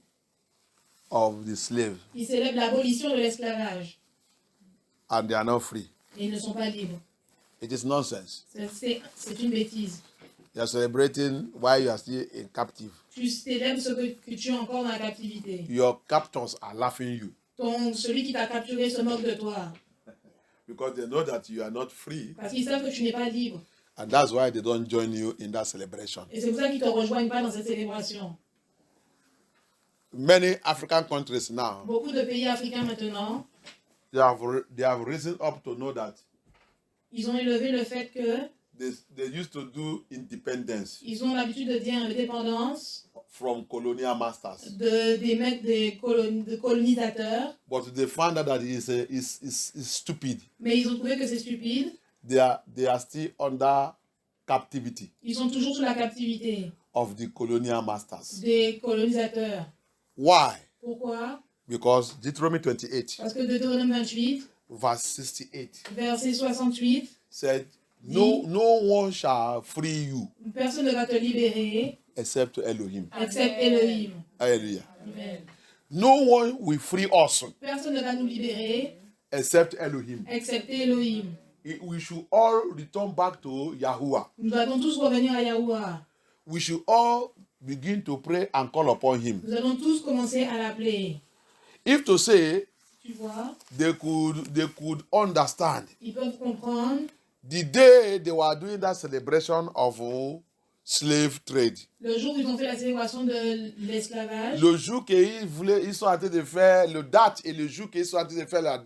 [SPEAKER 1] of the slave,
[SPEAKER 2] Ils célèbrent l'abolition de l'esclavage.
[SPEAKER 1] and they are not free.
[SPEAKER 2] Et ils ne sont pas libres.
[SPEAKER 1] It is nonsense.
[SPEAKER 2] C'est une bêtise.
[SPEAKER 1] You are celebrating while you are still in captive.
[SPEAKER 2] Tu célèbres ce que tu es encore dans la captivité.
[SPEAKER 1] Your captors are laughing you
[SPEAKER 2] Celui qui t'a capturé se moque de toi.
[SPEAKER 1] because they know that you are not free,
[SPEAKER 2] Parce qu'ils savent que tu n'es pas libre.
[SPEAKER 1] and that's why they don't join you in that celebration.
[SPEAKER 2] Et c'est pour ça qu'ils ne te rejoignent pas dans cette célébration.
[SPEAKER 1] Many African countries now,
[SPEAKER 2] Beaucoup de pays africains maintenant,
[SPEAKER 1] they have risen up to know that
[SPEAKER 2] Ils ont élevé le fait que
[SPEAKER 1] they used to do independence
[SPEAKER 2] ils ont l'habitude de dire indépendance
[SPEAKER 1] from colonial masters.
[SPEAKER 2] de colonisateurs,
[SPEAKER 1] But they found out that is stupid.
[SPEAKER 2] mais ils ont trouvé que c'est stupide.
[SPEAKER 1] They are still under captivity
[SPEAKER 2] Ils sont toujours sous la captivité
[SPEAKER 1] of the colonial masters.
[SPEAKER 2] des colonisateurs.
[SPEAKER 1] Why?
[SPEAKER 2] Pourquoi?
[SPEAKER 1] Because Deuteronomy 28,
[SPEAKER 2] Parce que Deutéronome 28,
[SPEAKER 1] verse 68,
[SPEAKER 2] verset 68,
[SPEAKER 1] said, no one shall free you
[SPEAKER 2] personne ne va te libérer
[SPEAKER 1] except Elohim.
[SPEAKER 2] except Elohim.
[SPEAKER 1] Hallelujah.
[SPEAKER 2] Amen.
[SPEAKER 1] No one will free us
[SPEAKER 2] Personne ne va nous libérer
[SPEAKER 1] except Elohim.
[SPEAKER 2] excepté Elohim.
[SPEAKER 1] We should all return back to Yahuwah.
[SPEAKER 2] Nous allons tous revenir à Yahuwah.
[SPEAKER 1] We should all begin to pray and call upon him.
[SPEAKER 2] Nous allons tous commencer à l'appeler.
[SPEAKER 1] If to say
[SPEAKER 2] Tu vois,
[SPEAKER 1] they could understand
[SPEAKER 2] ils peuvent comprendre
[SPEAKER 1] the day they were doing that celebration of slave trade.
[SPEAKER 2] le jour où ils ont fait la célébration de l'esclavage.
[SPEAKER 1] Le jour qu'ils sont en train de faire le date et le jour qu'ils sont en train de faire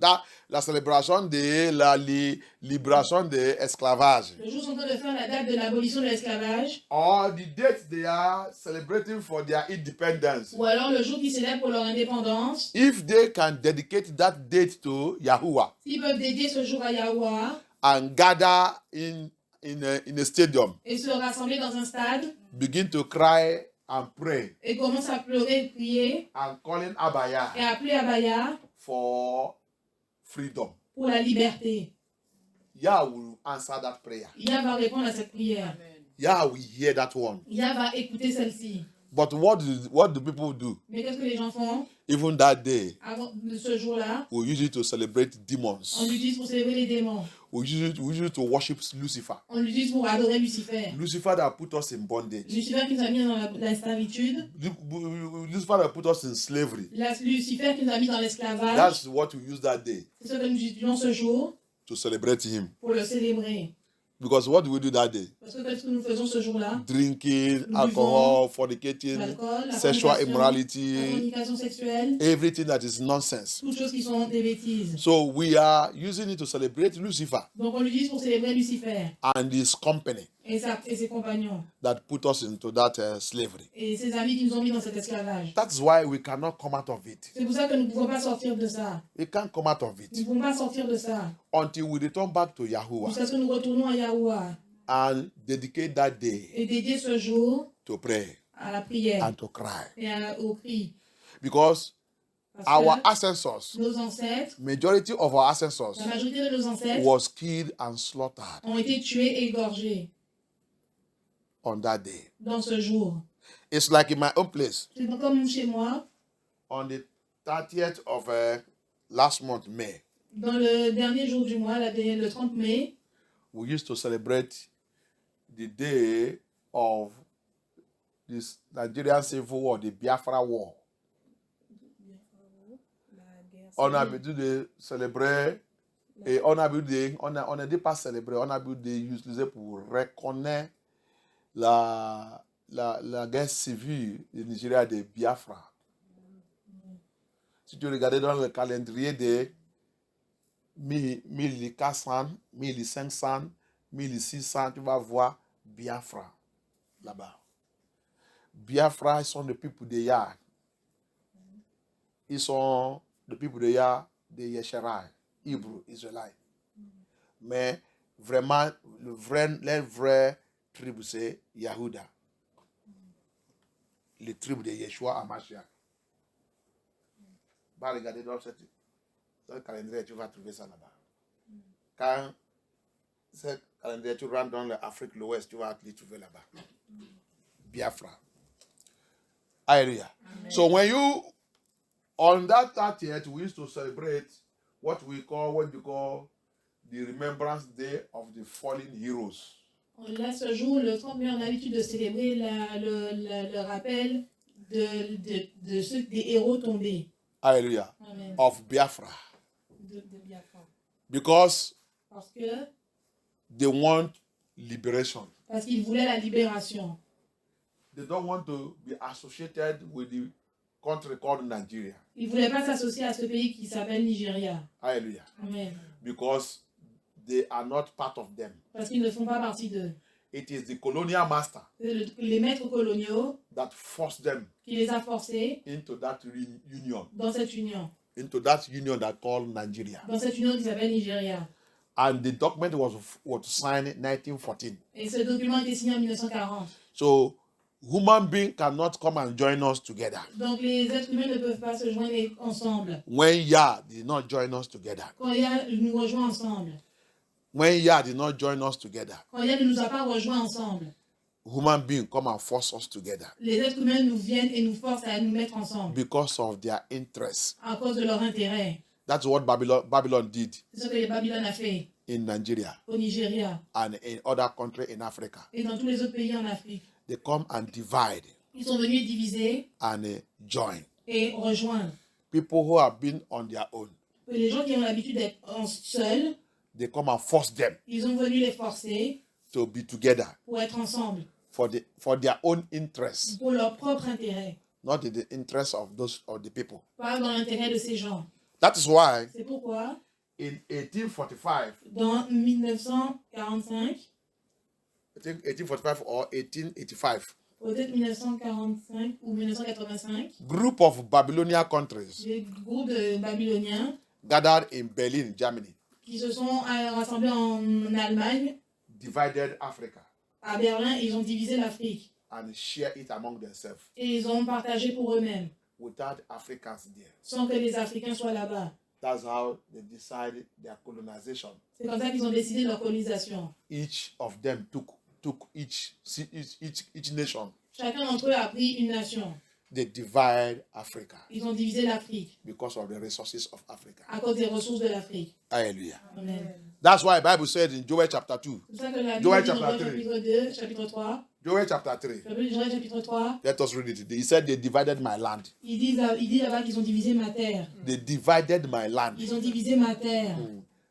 [SPEAKER 1] la célébration de la libération de l'esclavage.
[SPEAKER 2] Le jour où ils sont en train de faire la date de l'abolition de l'esclavage.
[SPEAKER 1] Or the date they are celebrating for their independence.
[SPEAKER 2] Ou alors le jour qu'ils célèbrent pour leur indépendance.
[SPEAKER 1] If they can dedicate that date to Yahuwah
[SPEAKER 2] S'ils peuvent dédier ce jour à Yahuwah
[SPEAKER 1] and gather in a stadium,
[SPEAKER 2] et se rassembler dans un stade
[SPEAKER 1] begin to cry and pray
[SPEAKER 2] et commencent à pleurer et prier
[SPEAKER 1] and calling Abaya
[SPEAKER 2] et appeler Abaya
[SPEAKER 1] for freedom,
[SPEAKER 2] pour la liberté.
[SPEAKER 1] Yah will answer that prayer.
[SPEAKER 2] Yah va répondre à cette prière.
[SPEAKER 1] Yah will hear that one.
[SPEAKER 2] Yah va écouter celle-ci.
[SPEAKER 1] But what do people do?
[SPEAKER 2] Mais qu'est-ce que les gens font?
[SPEAKER 1] Even that day,
[SPEAKER 2] Avant de ce jour-là,
[SPEAKER 1] we use it to celebrate demons.
[SPEAKER 2] on l'utilise pour célébrer les démons.
[SPEAKER 1] We use it to worship Lucifer.
[SPEAKER 2] On l'utilise pour adorer Lucifer.
[SPEAKER 1] Lucifer that put us in bondage.
[SPEAKER 2] Lucifer qui nous a mis dans la servitude.
[SPEAKER 1] Lucifer that put us in slavery.
[SPEAKER 2] Lucifer qui nous a mis dans l'esclavage.
[SPEAKER 1] That's what we use that day
[SPEAKER 2] C'est ce que nous utilisons ce jour
[SPEAKER 1] to celebrate him.
[SPEAKER 2] pour le célébrer.
[SPEAKER 1] Because what do we do that day?
[SPEAKER 2] Parce que qu'est-ce que nous faisons ce jour-là?
[SPEAKER 1] Drinking,
[SPEAKER 2] Nous
[SPEAKER 1] alcohol, fornicating,
[SPEAKER 2] l'alcool, la
[SPEAKER 1] sexual
[SPEAKER 2] la
[SPEAKER 1] immorality,
[SPEAKER 2] fornication sexuelle,
[SPEAKER 1] everything that is nonsense.
[SPEAKER 2] toutes choses qui sont des bêtises.
[SPEAKER 1] So we are using it to celebrate Lucifer
[SPEAKER 2] Donc on l'utilise pour célébrer Lucifer
[SPEAKER 1] and his company
[SPEAKER 2] et ses compagnons
[SPEAKER 1] that put us into that slavery.
[SPEAKER 2] et ses amis qui nous ont mis dans cet esclavage.
[SPEAKER 1] That's why we cannot come out of it.
[SPEAKER 2] C'est pour ça que nous ne pouvons pas sortir de ça.
[SPEAKER 1] We can't come out of
[SPEAKER 2] Nous
[SPEAKER 1] it
[SPEAKER 2] ne pouvons pas sortir de ça.
[SPEAKER 1] until we return back to Yahuwah
[SPEAKER 2] Jusqu'à ce que nous retournons à Yahuwah
[SPEAKER 1] and dedicate that day
[SPEAKER 2] et dédier ce jour
[SPEAKER 1] to pray
[SPEAKER 2] à la prière
[SPEAKER 1] and to cry.
[SPEAKER 2] et au cri.
[SPEAKER 1] Because
[SPEAKER 2] Parce
[SPEAKER 1] our
[SPEAKER 2] que
[SPEAKER 1] ancestors,
[SPEAKER 2] nos ancêtres,
[SPEAKER 1] majority of our ancestors,
[SPEAKER 2] la majorité de nos ancêtres
[SPEAKER 1] was killed and slaughtered
[SPEAKER 2] ont été tués et égorgés
[SPEAKER 1] on that day.
[SPEAKER 2] dans ce jour.
[SPEAKER 1] It's like in my own place
[SPEAKER 2] C'est comme chez moi,
[SPEAKER 1] on the 30th of last month, May.
[SPEAKER 2] dans le dernier jour du mois, le 30 mai,
[SPEAKER 1] We used to celebrate the day of this Nigerian Civil War, the Biafra War. On a l'habitude de célébrer et on a dit pas célébrer, on a l'habitude d'utiliser pour reconnaître la guerre civile du Nigeria de Biafra. Si tu regardais dans le calendrier de 1400, 1500, 1600, tu vas voir Biafra là-bas. Biafra, ils sont des peuples de Yah. Ils sont des peuples de Yah, de Yesherai, Hébreux, Israélites. Mais vraiment, les vraies tribus, c'est Yahuda. Les tribus de Yeshua à Mashiach. Va regarder dans le calendrier, tu vas trouver ça là-bas. Quand ce calendrier, tu rentres dans l'Afrique de l'Ouest, tu vas les trouver là-bas. Biafra. Hallelujah. So when you, on that 30th, we used to celebrate what we call the Remembrance Day of the Fallen Heroes.
[SPEAKER 2] Là, ce jour, le 30 mai, on a l'habitude de célébrer le rappel des héros tombés.
[SPEAKER 1] Hallelujah.
[SPEAKER 2] Amen.
[SPEAKER 1] Of Biafra.
[SPEAKER 2] De Biafra.
[SPEAKER 1] Because
[SPEAKER 2] Parce que
[SPEAKER 1] they want liberation.
[SPEAKER 2] Parce qu'ils voulaient la libération.
[SPEAKER 1] They don't want to be associated with the country called Nigeria.
[SPEAKER 2] Ils ne voulaient pas s'associer à ce pays qui s'appelle Nigeria.
[SPEAKER 1] Hallelujah.
[SPEAKER 2] Amen.
[SPEAKER 1] Because they are not part of them.
[SPEAKER 2] Parce qu'ils ne font pas partie d'eux.
[SPEAKER 1] It is the colonial master
[SPEAKER 2] Les maîtres coloniaux
[SPEAKER 1] that forced them
[SPEAKER 2] qui les a forcés
[SPEAKER 1] into that union.
[SPEAKER 2] dans cette union.
[SPEAKER 1] Into that union that called Nigeria.
[SPEAKER 2] Dans cette union qui s'appelle Nigeria.
[SPEAKER 1] And the document was signed in 1914.
[SPEAKER 2] Et ce document a été signé en 1940.
[SPEAKER 1] So, human beings cannot come and join us together.
[SPEAKER 2] Donc les êtres humains ne peuvent pas se joindre ensemble.
[SPEAKER 1] When Yah did not join us together.
[SPEAKER 2] Quand Yah nous rejoint ensemble.
[SPEAKER 1] When Yah did not join us together.
[SPEAKER 2] Quand Yah ne nous a pas rejoints ensemble.
[SPEAKER 1] Human beings come and force us together.
[SPEAKER 2] Les êtres humains nous viennent et nous forcent à nous mettre ensemble.
[SPEAKER 1] Because of their interests.
[SPEAKER 2] À cause de leur intérêt.
[SPEAKER 1] That's what Babylon did.
[SPEAKER 2] C'est ce que Babylone a fait.
[SPEAKER 1] In Nigeria.
[SPEAKER 2] Au Nigeria.
[SPEAKER 1] And in other countries in Africa.
[SPEAKER 2] Et dans tous les autres pays en Afrique.
[SPEAKER 1] They come and divide.
[SPEAKER 2] Ils sont venus diviser.
[SPEAKER 1] And join.
[SPEAKER 2] Et rejoindre.
[SPEAKER 1] People who have been on their own.
[SPEAKER 2] Les gens qui ont l'habitude d'être seuls.
[SPEAKER 1] They come and force them.
[SPEAKER 2] Ils ont venu les forcer.
[SPEAKER 1] To be together.
[SPEAKER 2] Pour être ensemble.
[SPEAKER 1] For their own interests.
[SPEAKER 2] Pour leur propre intérêt.
[SPEAKER 1] Not in the interest of the people.
[SPEAKER 2] Pas dans l'intérêt de ces gens.
[SPEAKER 1] That is why.
[SPEAKER 2] C'est pourquoi.
[SPEAKER 1] In 1845.
[SPEAKER 2] Dans 1945.
[SPEAKER 1] I think 1845 or 1885.
[SPEAKER 2] Peut-être 1945 ou 1985.
[SPEAKER 1] Group of Babylonian countries.
[SPEAKER 2] Des groupes de Babyloniens.
[SPEAKER 1] Gathered in Berlin, Germany.
[SPEAKER 2] Qui se sont rassemblés en Allemagne.
[SPEAKER 1] Divided Africa.
[SPEAKER 2] À Berlin, ils ont divisé l'Afrique.
[SPEAKER 1] And share it among themselves.
[SPEAKER 2] Et ils ont partagé pour eux-mêmes.
[SPEAKER 1] Without Africans there.
[SPEAKER 2] Sans que les Africains soient là-bas.
[SPEAKER 1] That's how they decided their colonization.
[SPEAKER 2] C'est comme ça qu'ils ont décidé leur colonisation.
[SPEAKER 1] Each of them took each nation.
[SPEAKER 2] Chacun d'entre eux a pris une nation.
[SPEAKER 1] They divide Africa.
[SPEAKER 2] Ils ont divisé l'Afrique.
[SPEAKER 1] Because of the resources of Africa.
[SPEAKER 2] À cause des ressources de l'Afrique.
[SPEAKER 1] Hallelujah.
[SPEAKER 2] Amen.
[SPEAKER 1] That's why the Bible said in Joel chapter 2.
[SPEAKER 2] Joel chapter 3. Chapitre 2, chapitre 3.
[SPEAKER 1] Joel chapter 3.
[SPEAKER 2] Joel chapitre 3.
[SPEAKER 1] Let us read it. He said they divided my land.
[SPEAKER 2] Il dit là-bas qu'ils ont divisé ma terre.
[SPEAKER 1] They divided my land.
[SPEAKER 2] Ils ont divisé ma terre.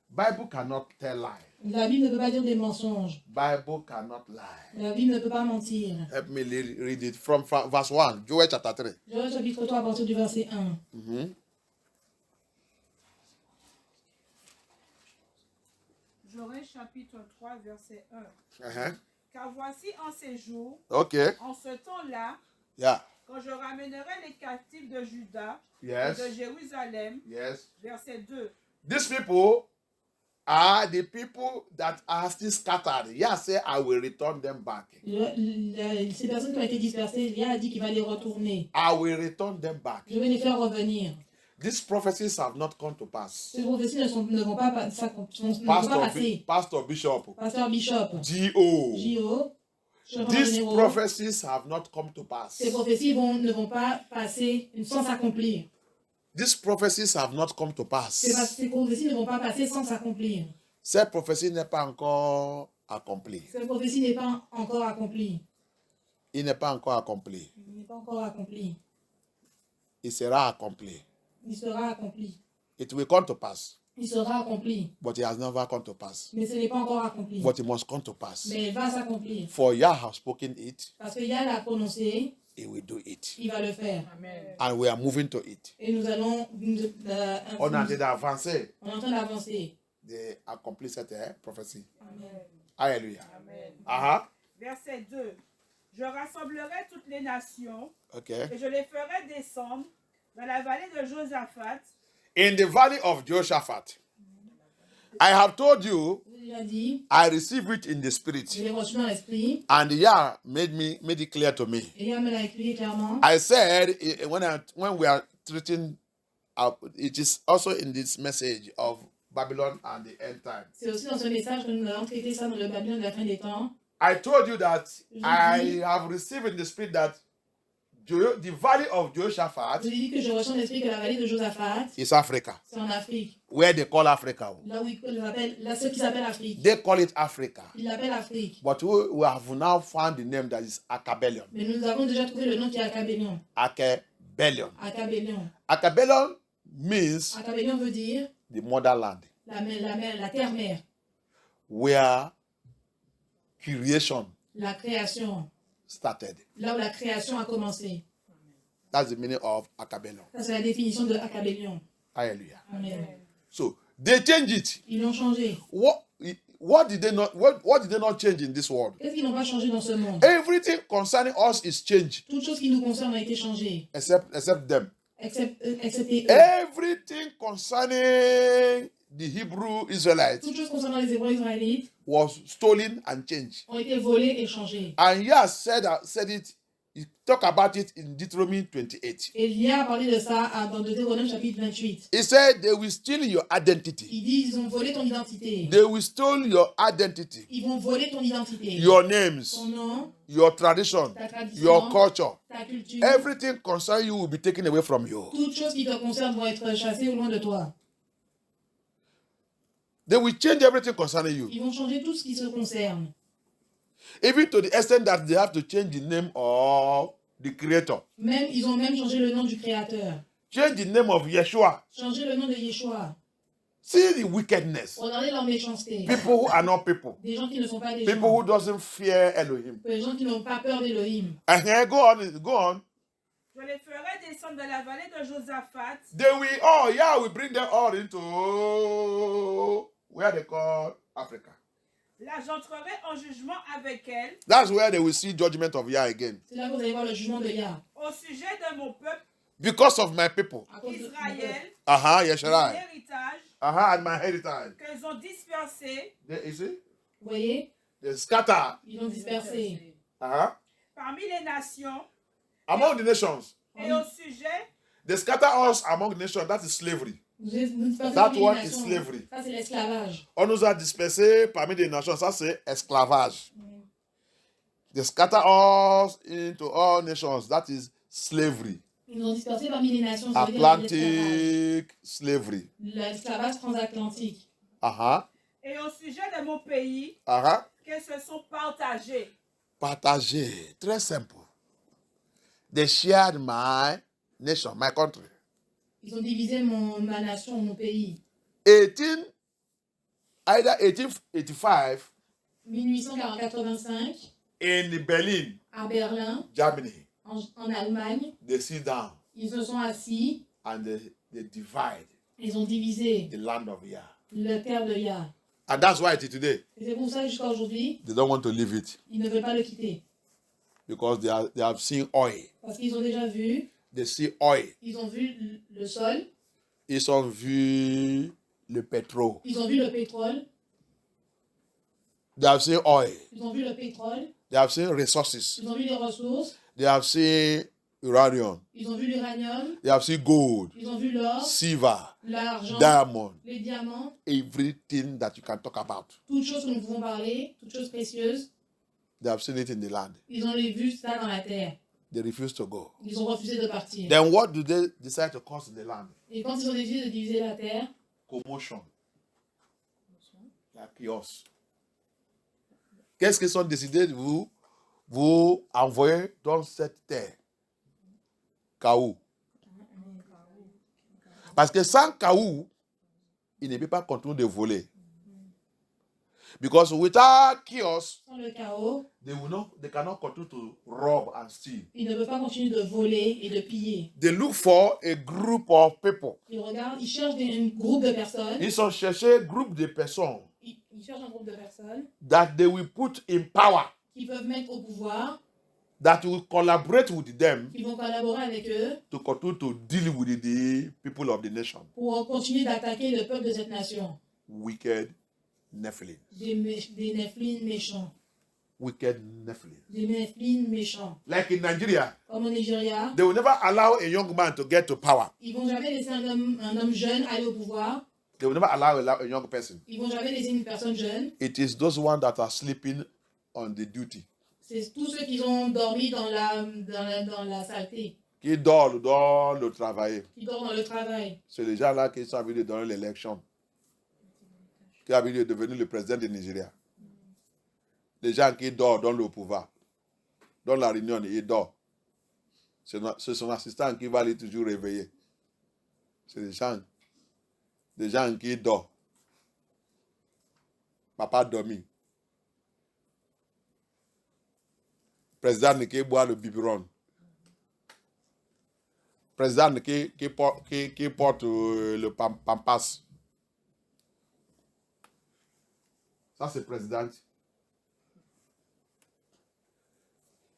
[SPEAKER 1] Bible cannot tell lie.
[SPEAKER 2] La Bible ne peut pas dire des mensonges.
[SPEAKER 1] Bible cannot lie.
[SPEAKER 2] La Bible ne peut pas mentir.
[SPEAKER 1] Help me read it from verse 1. Joel chapter 3.
[SPEAKER 2] Joel chapitre 3 à partir du verset 1.
[SPEAKER 3] Joël chapitre 3 verset 1. Car voici en ces jours, en ce temps-là, quand je ramènerai les captifs de Juda et de Jérusalem, verset 2.
[SPEAKER 1] These people are the people that are still scattered. Yah said, I will return them back.
[SPEAKER 2] Ces personnes qui ont été dispersées, Yah a dit qu'il va les retourner.
[SPEAKER 1] I will return them back.
[SPEAKER 2] Je vais les faire revenir.
[SPEAKER 1] These prophecies have not come to pass.
[SPEAKER 2] Ces prophéties ne vont pas passer.
[SPEAKER 1] Pastor Bishop.
[SPEAKER 2] Pasteur Bishop.
[SPEAKER 1] G.O. These prophecies have not come to pass.
[SPEAKER 2] Ces prophéties ne vont pas passer sans s'accomplir.
[SPEAKER 1] These prophecies have not come to pass.
[SPEAKER 2] Ces prophéties ne vont pas passer sans s'accomplir.
[SPEAKER 1] Cette prophétie n'est pas encore accomplie.
[SPEAKER 2] Cette prophétie n'est pas encore accomplie.
[SPEAKER 1] Il n'est pas encore accompli.
[SPEAKER 2] Il n'est pas encore accompli.
[SPEAKER 1] Il sera accompli.
[SPEAKER 2] Il sera accompli.
[SPEAKER 1] It will come to pass.
[SPEAKER 2] Il sera accompli.
[SPEAKER 1] But it has never come to pass.
[SPEAKER 2] Mais ce n'est pas encore accompli.
[SPEAKER 1] But it must come to pass.
[SPEAKER 2] Mais il va s'accomplir.
[SPEAKER 1] For Yah has spoken it.
[SPEAKER 2] Parce que Yah l'a prononcé.
[SPEAKER 1] He will do it.
[SPEAKER 2] Il va le faire.
[SPEAKER 3] Amen.
[SPEAKER 1] And we are moving to it.
[SPEAKER 2] Et nous allons
[SPEAKER 1] on est en train d'avancer.
[SPEAKER 2] On est en train d'avancer.
[SPEAKER 1] De accomplir cette prophétie.
[SPEAKER 2] Amen.
[SPEAKER 1] Alléluia.
[SPEAKER 3] Amen. Verset 2. Je rassemblerai toutes les nations et je les ferai descendre dans la vallée de Josaphat. In
[SPEAKER 1] the valley of Jehoshaphat. I have told you, I receive it in the spirit. And Yah made it clear to me. I said, when we are treating, it is also in this message of Babylon and the end time.
[SPEAKER 2] C'est aussi dans ce message que nous allons traiter ça dans le Babylone de la fin des temps.
[SPEAKER 1] I told you that I have received in the spirit that the valley of Jehoshaphat is Africa.
[SPEAKER 2] C'est en Afrique.
[SPEAKER 1] Where they call Africa.
[SPEAKER 2] Là ce qu'ils appellent Afrique.
[SPEAKER 1] They call it Africa.
[SPEAKER 2] Ils l'appellent Afrique.
[SPEAKER 1] But we have now found the name that is Akabelion.
[SPEAKER 2] Mais nous avons déjà trouvé le nom qui est Akabelion.
[SPEAKER 1] Akabelion.
[SPEAKER 2] Akabelion.
[SPEAKER 1] Akabelion means.
[SPEAKER 2] Akabelion veut dire.
[SPEAKER 1] The motherland.
[SPEAKER 2] La terre-mère.
[SPEAKER 1] Where creation.
[SPEAKER 2] La création.
[SPEAKER 1] Started.
[SPEAKER 2] Là où la création a commencé.
[SPEAKER 1] That's the meaning of Akabelion.
[SPEAKER 2] Ça c'est la définition de Akabelion.
[SPEAKER 1] Hallelujah.
[SPEAKER 2] Amen.
[SPEAKER 1] So They changed it.
[SPEAKER 2] Ils l'ont changé.
[SPEAKER 1] What did they not change in this world?
[SPEAKER 2] Qu'est-ce qu'ils n'ont pas changé dans ce monde?
[SPEAKER 1] Everything concerning us is changed.
[SPEAKER 2] Toute chose qui nous concerne a été changée.
[SPEAKER 1] Except them.
[SPEAKER 2] Excepté eux.
[SPEAKER 1] Everything concerning the Hebrew Israelites
[SPEAKER 2] Toutes choses concernant les Hébreux israélites
[SPEAKER 1] was stolen and changed.
[SPEAKER 2] ont été volées et changées.
[SPEAKER 1] And Yah said it. He talked about it in Deuteronomy 28.
[SPEAKER 2] Et il y a parlé de ça dans Deutéronome chapitre 28.
[SPEAKER 1] He said they will steal your identity.
[SPEAKER 2] Il dit ils ont volé ton identité.
[SPEAKER 1] They will steal your identity,
[SPEAKER 2] Ils vont voler ton identité.
[SPEAKER 1] your names,
[SPEAKER 2] Ton nom,
[SPEAKER 1] your tradition,
[SPEAKER 2] ta tradition,
[SPEAKER 1] your culture.
[SPEAKER 2] ta culture.
[SPEAKER 1] Everything concerning you will be taken away from you.
[SPEAKER 2] Toutes choses qui te concernent vont être chassées au loin de toi.
[SPEAKER 1] They will change everything concerning you.
[SPEAKER 2] Ils vont changer tout ce qui se concerne.
[SPEAKER 1] Even to the extent that they have to change the name of the Creator.
[SPEAKER 2] Même, ils ont même changé le nom du Créateur.
[SPEAKER 1] Change the name of Yeshua.
[SPEAKER 2] Changer le nom de Yeshua.
[SPEAKER 1] See the wickedness.
[SPEAKER 2] Regardez leur méchanceté.
[SPEAKER 1] People who are not people.
[SPEAKER 2] Des gens qui ne sont pas des
[SPEAKER 1] People
[SPEAKER 2] gens.
[SPEAKER 1] who doesn't fear Elohim.
[SPEAKER 2] Des gens qui n'ont pas peur d'Élohim.
[SPEAKER 1] Go on.
[SPEAKER 3] Je les ferai descendre de la vallée de Josaphat.
[SPEAKER 1] They will, we bring them all into where they call Africa.
[SPEAKER 3] Là, j'entrerai en jugement avec elle.
[SPEAKER 1] That's where they will see judgment of Yah again.
[SPEAKER 2] C'est là que vous allez voir le jugement de Yah.
[SPEAKER 3] Au sujet de mon peuple,
[SPEAKER 1] Because of my people.
[SPEAKER 2] À cause de
[SPEAKER 3] Israël,
[SPEAKER 1] Yes,
[SPEAKER 3] mon
[SPEAKER 1] right.
[SPEAKER 3] héritage,
[SPEAKER 1] And my heritage.
[SPEAKER 3] qu'ils ont dispersé
[SPEAKER 1] You see?
[SPEAKER 2] Vous voyez?
[SPEAKER 1] They scatter.
[SPEAKER 2] Ils l'ont dispersé.
[SPEAKER 3] parmi les nations,
[SPEAKER 1] Among the nations.
[SPEAKER 3] et au sujet
[SPEAKER 1] They scatter us among the nations. That is slavery.
[SPEAKER 2] Nous dispersés
[SPEAKER 1] That
[SPEAKER 2] parmi les
[SPEAKER 1] one is
[SPEAKER 2] nations.
[SPEAKER 1] slavery.
[SPEAKER 2] Ça, c'est l'esclavage.
[SPEAKER 1] On nous a dispersés parmi les nations. Ça, c'est esclavage. They scatter us into all nations. That is slavery.
[SPEAKER 2] Ils nous ont dispersés parmi les nations. Ça veut dire l'esclavage.
[SPEAKER 1] Atlantic slavery.
[SPEAKER 2] L'esclavage transatlantique.
[SPEAKER 3] et au sujet de mon pays, qu'ils se sont partagés.
[SPEAKER 1] Partager. Très simple. They shared my nation, my country.
[SPEAKER 2] Ils ont divisé ma nation, mon pays.
[SPEAKER 1] Either 1885
[SPEAKER 2] 1885,
[SPEAKER 1] in Berlin,
[SPEAKER 2] à Berlin,
[SPEAKER 1] Germany,
[SPEAKER 2] en Allemagne,
[SPEAKER 1] they sit down
[SPEAKER 2] ils se sont assis,
[SPEAKER 1] and they divide
[SPEAKER 2] ils ont divisé
[SPEAKER 1] the land of Yah.
[SPEAKER 2] la terre de Yah.
[SPEAKER 1] And that's why today
[SPEAKER 2] Et c'est pour ça que jusqu'à aujourd'hui,
[SPEAKER 1] they don't want to leave it
[SPEAKER 2] ils ne veulent pas le quitter.
[SPEAKER 1] because they have seen oil.
[SPEAKER 2] Parce qu'ils ont déjà vu,
[SPEAKER 1] They see oil.
[SPEAKER 2] ils ont vu le sol,
[SPEAKER 1] Ils ont vu le pétrole.
[SPEAKER 2] ils ont vu le pétrole,
[SPEAKER 1] They have seen oil.
[SPEAKER 2] ils ont vu le pétrole,
[SPEAKER 1] They have seen resources.
[SPEAKER 2] ils ont vu les ressources,
[SPEAKER 1] They have seen uranium.
[SPEAKER 2] ils ont vu l'uranium,
[SPEAKER 1] They have seen gold,
[SPEAKER 2] ils ont vu l'or,
[SPEAKER 1] silver,
[SPEAKER 2] l'argent,
[SPEAKER 1] diamond,
[SPEAKER 2] les diamants,
[SPEAKER 1] everything that you can talk about.
[SPEAKER 2] toutes choses que nous pouvons parler, toutes choses précieuses.
[SPEAKER 1] They have seen it in the land.
[SPEAKER 2] Ils ont vu ça dans la terre.
[SPEAKER 1] They refuse to go.
[SPEAKER 2] Ils ont refusé de partir.
[SPEAKER 1] Then what do they decide to cause in the land?
[SPEAKER 2] Et quand ils ont décidé de diviser la terre,
[SPEAKER 1] Commotion. La chaos. Qu'est-ce qu'ils ont décidé de vous envoyer dans cette terre? Chaos. Parce que sans chaos, il ne peut pas continuer de voler. Because without chaos,
[SPEAKER 2] sans le chaos,
[SPEAKER 1] they cannot continue to rob and steal.
[SPEAKER 2] ils ne peuvent pas continuer de voler et de piller.
[SPEAKER 1] They look for a group of people.
[SPEAKER 2] Ils regardent, ils cherchent un groupe de personnes.
[SPEAKER 1] Ils ont cherché un groupe de personnes
[SPEAKER 2] Ils cherchent un groupe de personnes
[SPEAKER 1] that they will put in power,
[SPEAKER 2] qui peuvent mettre au pouvoir,
[SPEAKER 1] that will collaborate with them
[SPEAKER 2] qui vont collaborer avec eux
[SPEAKER 1] to continue to deal with the people of the nation.
[SPEAKER 2] pour continuer d'attaquer le peuple de cette nation.
[SPEAKER 1] Wicked Nephilim.
[SPEAKER 2] Des Nephilim méchants.
[SPEAKER 1] Wicked Nephilim.
[SPEAKER 2] Des Nephilim méchants.
[SPEAKER 1] Like in Nigeria,
[SPEAKER 2] Comme au Nigeria,
[SPEAKER 1] they will never allow a young man to get to power.
[SPEAKER 2] ils vont jamais laisser un homme jeune aller au pouvoir.
[SPEAKER 1] They will never allow a young person.
[SPEAKER 2] Ils vont jamais laisser une personne jeune.
[SPEAKER 1] It is those ones that are sleeping on the duty.
[SPEAKER 2] C'est tous ceux qui ont dormi dans la saleté,
[SPEAKER 1] Qui dorment dans le travail.
[SPEAKER 2] qui dorment dans le travail.
[SPEAKER 1] C'est les gens-là qui sont venus dans l'élection. Qui a envie de devenir le président du Nigeria. Les gens qui dorment dans le pouvoir. Dans la réunion, ils dorment. C'est son assistant qui va les toujours réveiller. C'est des gens qui dorment. Papa dormi. Président qui boit le biberon. Président qui porte le pampas. Ça, c'est le président.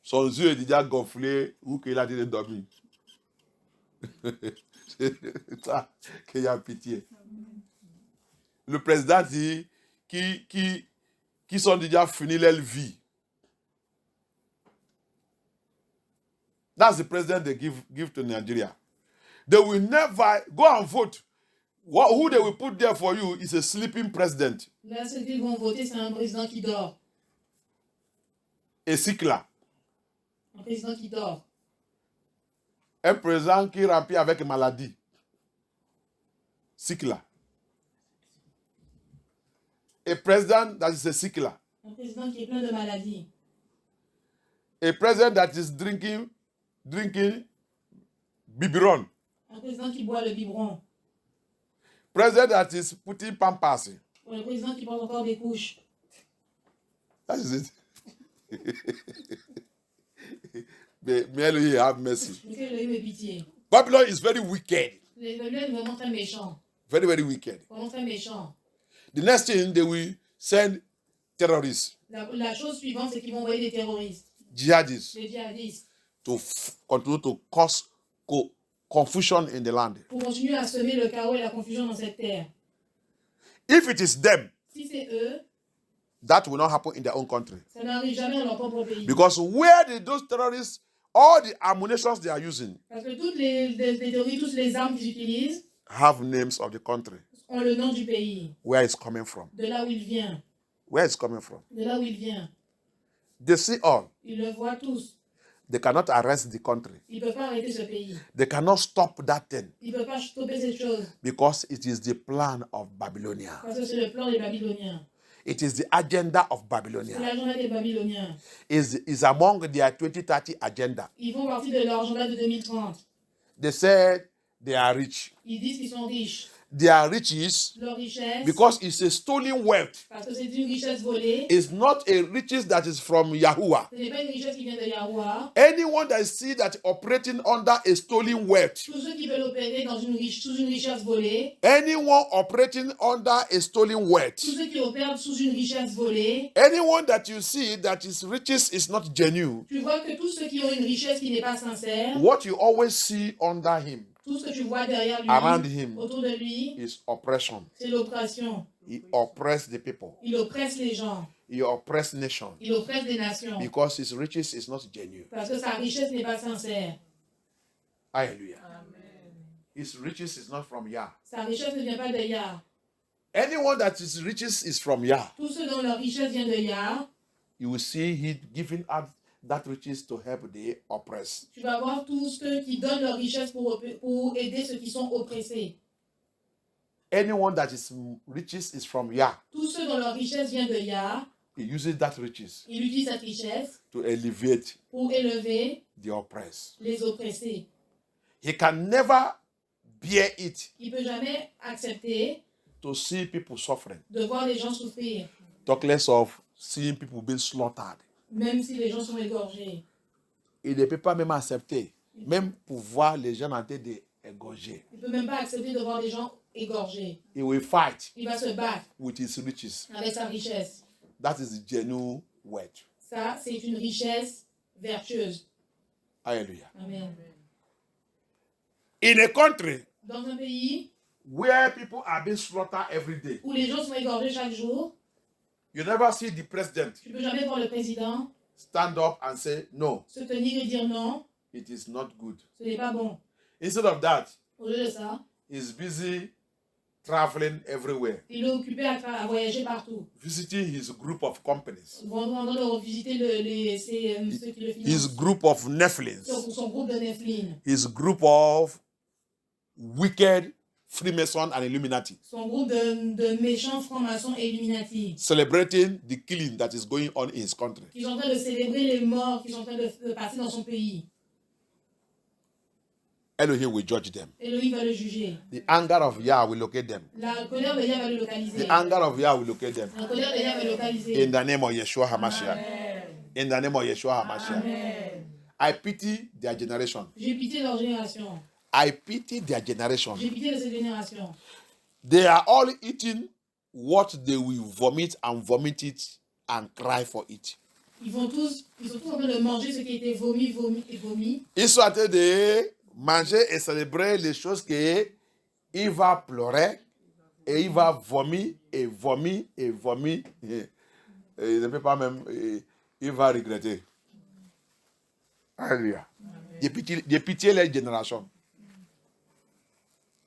[SPEAKER 1] Son yeux est déjà gonflé ou qu'il a déjà dormi. C'est ça qu'il a pitié. Le président dit qui sont déjà finis leur vie. That's the president they give to Nigeria. They will never go and vote. Who they will put there for you is a sleeping president.
[SPEAKER 2] Là, ceux qui vont voter, c'est un président qui dort.
[SPEAKER 1] Et Sikla.
[SPEAKER 2] Un président qui dort.
[SPEAKER 1] Un président qui remplit avec maladie. Sikla. A president that is a Sikla.
[SPEAKER 2] Un président qui est plein de maladies.
[SPEAKER 1] A president that is drinking biberon.
[SPEAKER 2] Un président qui boit le biberon.
[SPEAKER 1] President that is putting pampers.
[SPEAKER 2] Un président qui porte encore des couches.
[SPEAKER 1] That is it. May Elohim have mercy.
[SPEAKER 2] Que Elohim ait pitié.
[SPEAKER 1] Babylon is very wicked.
[SPEAKER 2] Les Babylone est vraiment très méchant.
[SPEAKER 1] Very, very wicked.
[SPEAKER 2] Vraiment très méchant.
[SPEAKER 1] The next thing, they will send terrorists,
[SPEAKER 2] La chose suivante, c'est qu'ils vont envoyer des terroristes,
[SPEAKER 1] jihadis,
[SPEAKER 2] des djihadistes,
[SPEAKER 1] to continue to cause confusion in the land.
[SPEAKER 2] pour continuer à semer le chaos et la confusion dans cette terre.
[SPEAKER 1] If it is them,
[SPEAKER 2] Si c'est eux,
[SPEAKER 1] that will not happen in their own country.
[SPEAKER 2] ça n'arrive jamais dans leur propre pays.
[SPEAKER 1] Because where did those terrorists, all the ammunitions they are using,
[SPEAKER 2] Parce que toutes les théories, toutes les armes qu'ils utilisent
[SPEAKER 1] have names of the country,
[SPEAKER 2] ont le nom du pays,
[SPEAKER 1] where it's coming from.
[SPEAKER 2] de là où il vient,
[SPEAKER 1] Where it's coming from.
[SPEAKER 2] de là où il vient.
[SPEAKER 1] They see all.
[SPEAKER 2] Ils le voient tous.
[SPEAKER 1] They cannot arrest the country.
[SPEAKER 2] Ils ne peuvent pas arrêter ce pays.
[SPEAKER 1] They cannot stop that thing
[SPEAKER 2] Ils ne peuvent pas stopper cette chose.
[SPEAKER 1] because it is the plan of Babylonia.
[SPEAKER 2] Parce que c'est le plan des Babyloniens.
[SPEAKER 1] It is the agenda of
[SPEAKER 2] C'est
[SPEAKER 1] Babylonia.
[SPEAKER 2] l'agenda des Babyloniens.
[SPEAKER 1] Is among their 2030 agenda.
[SPEAKER 2] Ils font partie de leur agenda de 2030.
[SPEAKER 1] They said they are rich.
[SPEAKER 2] Ils disent qu'ils sont riches.
[SPEAKER 1] Their riches,
[SPEAKER 2] Leur richesse,
[SPEAKER 1] because it's a stolen wealth,
[SPEAKER 2] parce que c'est une richesse volée,
[SPEAKER 1] is not a riches that is from Yahuwah.
[SPEAKER 2] ce n'est pas une richesse qui vient de Yahuwah.
[SPEAKER 1] Anyone that see that operating under a stolen wealth,
[SPEAKER 2] Tous ceux qui veulent opérer sous une richesse volée,
[SPEAKER 1] anyone operating under a stolen wealth,
[SPEAKER 2] tous ceux qui opèrent sous une richesse volée,
[SPEAKER 1] anyone that you see that his riches is not genuine,
[SPEAKER 2] tu vois que tous ceux qui ont une richesse qui n'est pas sincère,
[SPEAKER 1] what you always see under him
[SPEAKER 2] tout ce que tu vois derrière lui,
[SPEAKER 1] Around him.
[SPEAKER 2] autour de lui,
[SPEAKER 1] is oppression.
[SPEAKER 2] c'est l'oppression.
[SPEAKER 1] He oppress the people.
[SPEAKER 2] Il oppresse les gens.
[SPEAKER 1] He oppress nations
[SPEAKER 2] Il oppresse des nations.
[SPEAKER 1] because his riches is not genuine.
[SPEAKER 2] Parce que sa richesse n'est pas sincère.
[SPEAKER 1] Hallelujah. His riches is not from Yah.
[SPEAKER 2] Sa richesse ne vient pas de Yah.
[SPEAKER 1] Anyone that his riches is from Yah,
[SPEAKER 2] Tous ceux dont leur richesse vient de Yah,
[SPEAKER 1] you will see he giving out that riches to help the oppressed.
[SPEAKER 2] tu vas voir tous ceux qui donnent leur richesse pour aider ceux qui sont oppressés.
[SPEAKER 1] Anyone that his riches is from Yah,
[SPEAKER 2] Tous ceux dont leur richesse vient de Yah,
[SPEAKER 1] he uses that riches
[SPEAKER 2] il utilise cette richesse
[SPEAKER 1] to elevate
[SPEAKER 2] pour élever
[SPEAKER 1] the oppressed.
[SPEAKER 2] les oppressés.
[SPEAKER 1] He can never bear it
[SPEAKER 2] Il ne peut jamais accepter
[SPEAKER 1] to see people suffering.
[SPEAKER 2] de voir les gens souffrir,
[SPEAKER 1] Talk less of seeing people being slaughtered.
[SPEAKER 2] même si les gens sont égorgés.
[SPEAKER 1] Il ne peut pas même accepter, même pour voir les gens en train d'égorger.
[SPEAKER 2] Il ne peut même pas accepter de voir les gens égorgés.
[SPEAKER 1] He will fight
[SPEAKER 2] Il va se battre
[SPEAKER 1] with his riches.
[SPEAKER 2] avec sa richesse.
[SPEAKER 1] That is the genuine wealth.
[SPEAKER 2] Ça, c'est une richesse vertueuse.
[SPEAKER 1] Hallelujah.
[SPEAKER 2] Amen.
[SPEAKER 1] In a country
[SPEAKER 2] Dans un pays
[SPEAKER 1] where people are being slaughtered every day,
[SPEAKER 2] où les gens sont égorgés chaque jour,
[SPEAKER 1] you never see the president
[SPEAKER 2] tu ne peux jamais voir le président
[SPEAKER 1] stand up and say, no,
[SPEAKER 2] se tenir et dire non,
[SPEAKER 1] it is not good.
[SPEAKER 2] ce n'est pas bon.
[SPEAKER 1] Instead of that,
[SPEAKER 2] Au lieu de ça,
[SPEAKER 1] he's busy traveling everywhere,
[SPEAKER 2] il est occupé à voyager partout.
[SPEAKER 1] visiting his group of companies,
[SPEAKER 2] En train de visiter ceux qui le
[SPEAKER 1] his
[SPEAKER 2] financent.
[SPEAKER 1] group of Nephilims,
[SPEAKER 2] Son groupe de Nephilim.
[SPEAKER 1] his group of wicked Freemasons and Illuminati,
[SPEAKER 2] Son groupe de méchants francs-maçons et Illuminati.
[SPEAKER 1] celebrating the killing that is going on in his country.
[SPEAKER 2] Qui sont en train de célébrer les morts qui sont en train de passer dans son pays.
[SPEAKER 1] Elohim will judge them.
[SPEAKER 2] Elohim va le juger.
[SPEAKER 1] The anger of Yah will locate them.
[SPEAKER 2] La colère de Yah va le localiser.
[SPEAKER 1] The anger of Yah will locate them.
[SPEAKER 2] La colère de Yah va le localiser.
[SPEAKER 1] In the name of Yeshua HaMashiach. In the name of Yeshua HaMashiach.
[SPEAKER 2] Amen.
[SPEAKER 1] I pity their generation.
[SPEAKER 2] J'ai pitié de leur génération.
[SPEAKER 1] I pity their generation.
[SPEAKER 2] J'ai pitié de cette génération.
[SPEAKER 1] They are all eating what they will vomit and vomit it and cry for it.
[SPEAKER 2] Ils sont tous en train de manger ce qui a été vomi, vomi et vomi.
[SPEAKER 1] Ils sont en train de manger et célébrer les choses qu'il va pleurer et il va vomir et vomir et vomir. Et il ne peut pas même, il va regretter. Alléluia. De pitié les générations.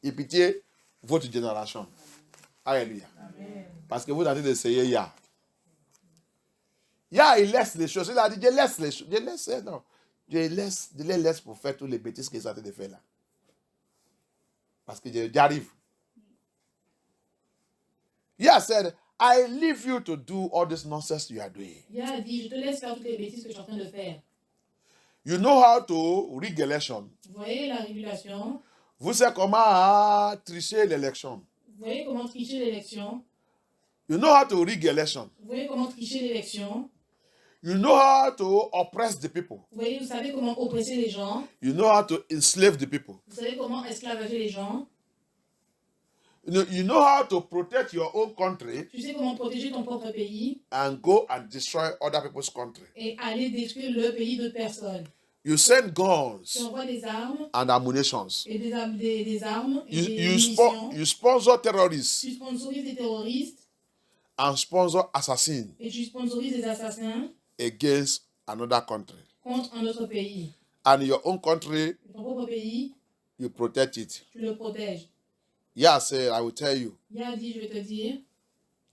[SPEAKER 1] De pitié votre génération. Alléluia. Parce que vous êtes en train d'essayer Yah. Yah, il laisse les choses. Il a dit, je laisse les choses. Je les laisse pour faire toutes les bêtises qu'ils sont en train de faire là. Parce que j'arrive. Yah said, I leave you to do all this nonsense you are doing.
[SPEAKER 2] Yah a dit, je te laisse faire toutes les bêtises que je suis en train de faire.
[SPEAKER 1] You know how to rig election.
[SPEAKER 2] Vous voyez la régulation.
[SPEAKER 1] Vous savez comment tricher l'élection.
[SPEAKER 2] Vous voyez comment tricher l'élection.
[SPEAKER 1] You know how to rig election.
[SPEAKER 2] Vous voyez comment tricher l'élection.
[SPEAKER 1] You know how to oppress the people.
[SPEAKER 2] Vous savez comment oppresser les gens.
[SPEAKER 1] You know how to enslave the people.
[SPEAKER 2] Vous savez comment esclavager les gens.
[SPEAKER 1] You know how to protect your own country.
[SPEAKER 2] Tu sais comment protéger ton propre pays.
[SPEAKER 1] And go and destroy other people's country.
[SPEAKER 2] Et aller détruire le pays d'autres personnes.
[SPEAKER 1] You send guns.
[SPEAKER 2] Tu envoies des armes.
[SPEAKER 1] And ammunitions.
[SPEAKER 2] Et des armes. Et des
[SPEAKER 1] you sponsor terrorists.
[SPEAKER 2] Tu sponsorises des terroristes.
[SPEAKER 1] And sponsor assassins.
[SPEAKER 2] Et tu sponsorises des assassins.
[SPEAKER 1] Against another country.
[SPEAKER 2] Contre un autre pays.
[SPEAKER 1] And your own country.
[SPEAKER 2] Ton propre pays.
[SPEAKER 1] You protect it.
[SPEAKER 2] Tu le protèges.
[SPEAKER 1] Yah said, I will tell you.
[SPEAKER 2] Yah dit, je vais te dire.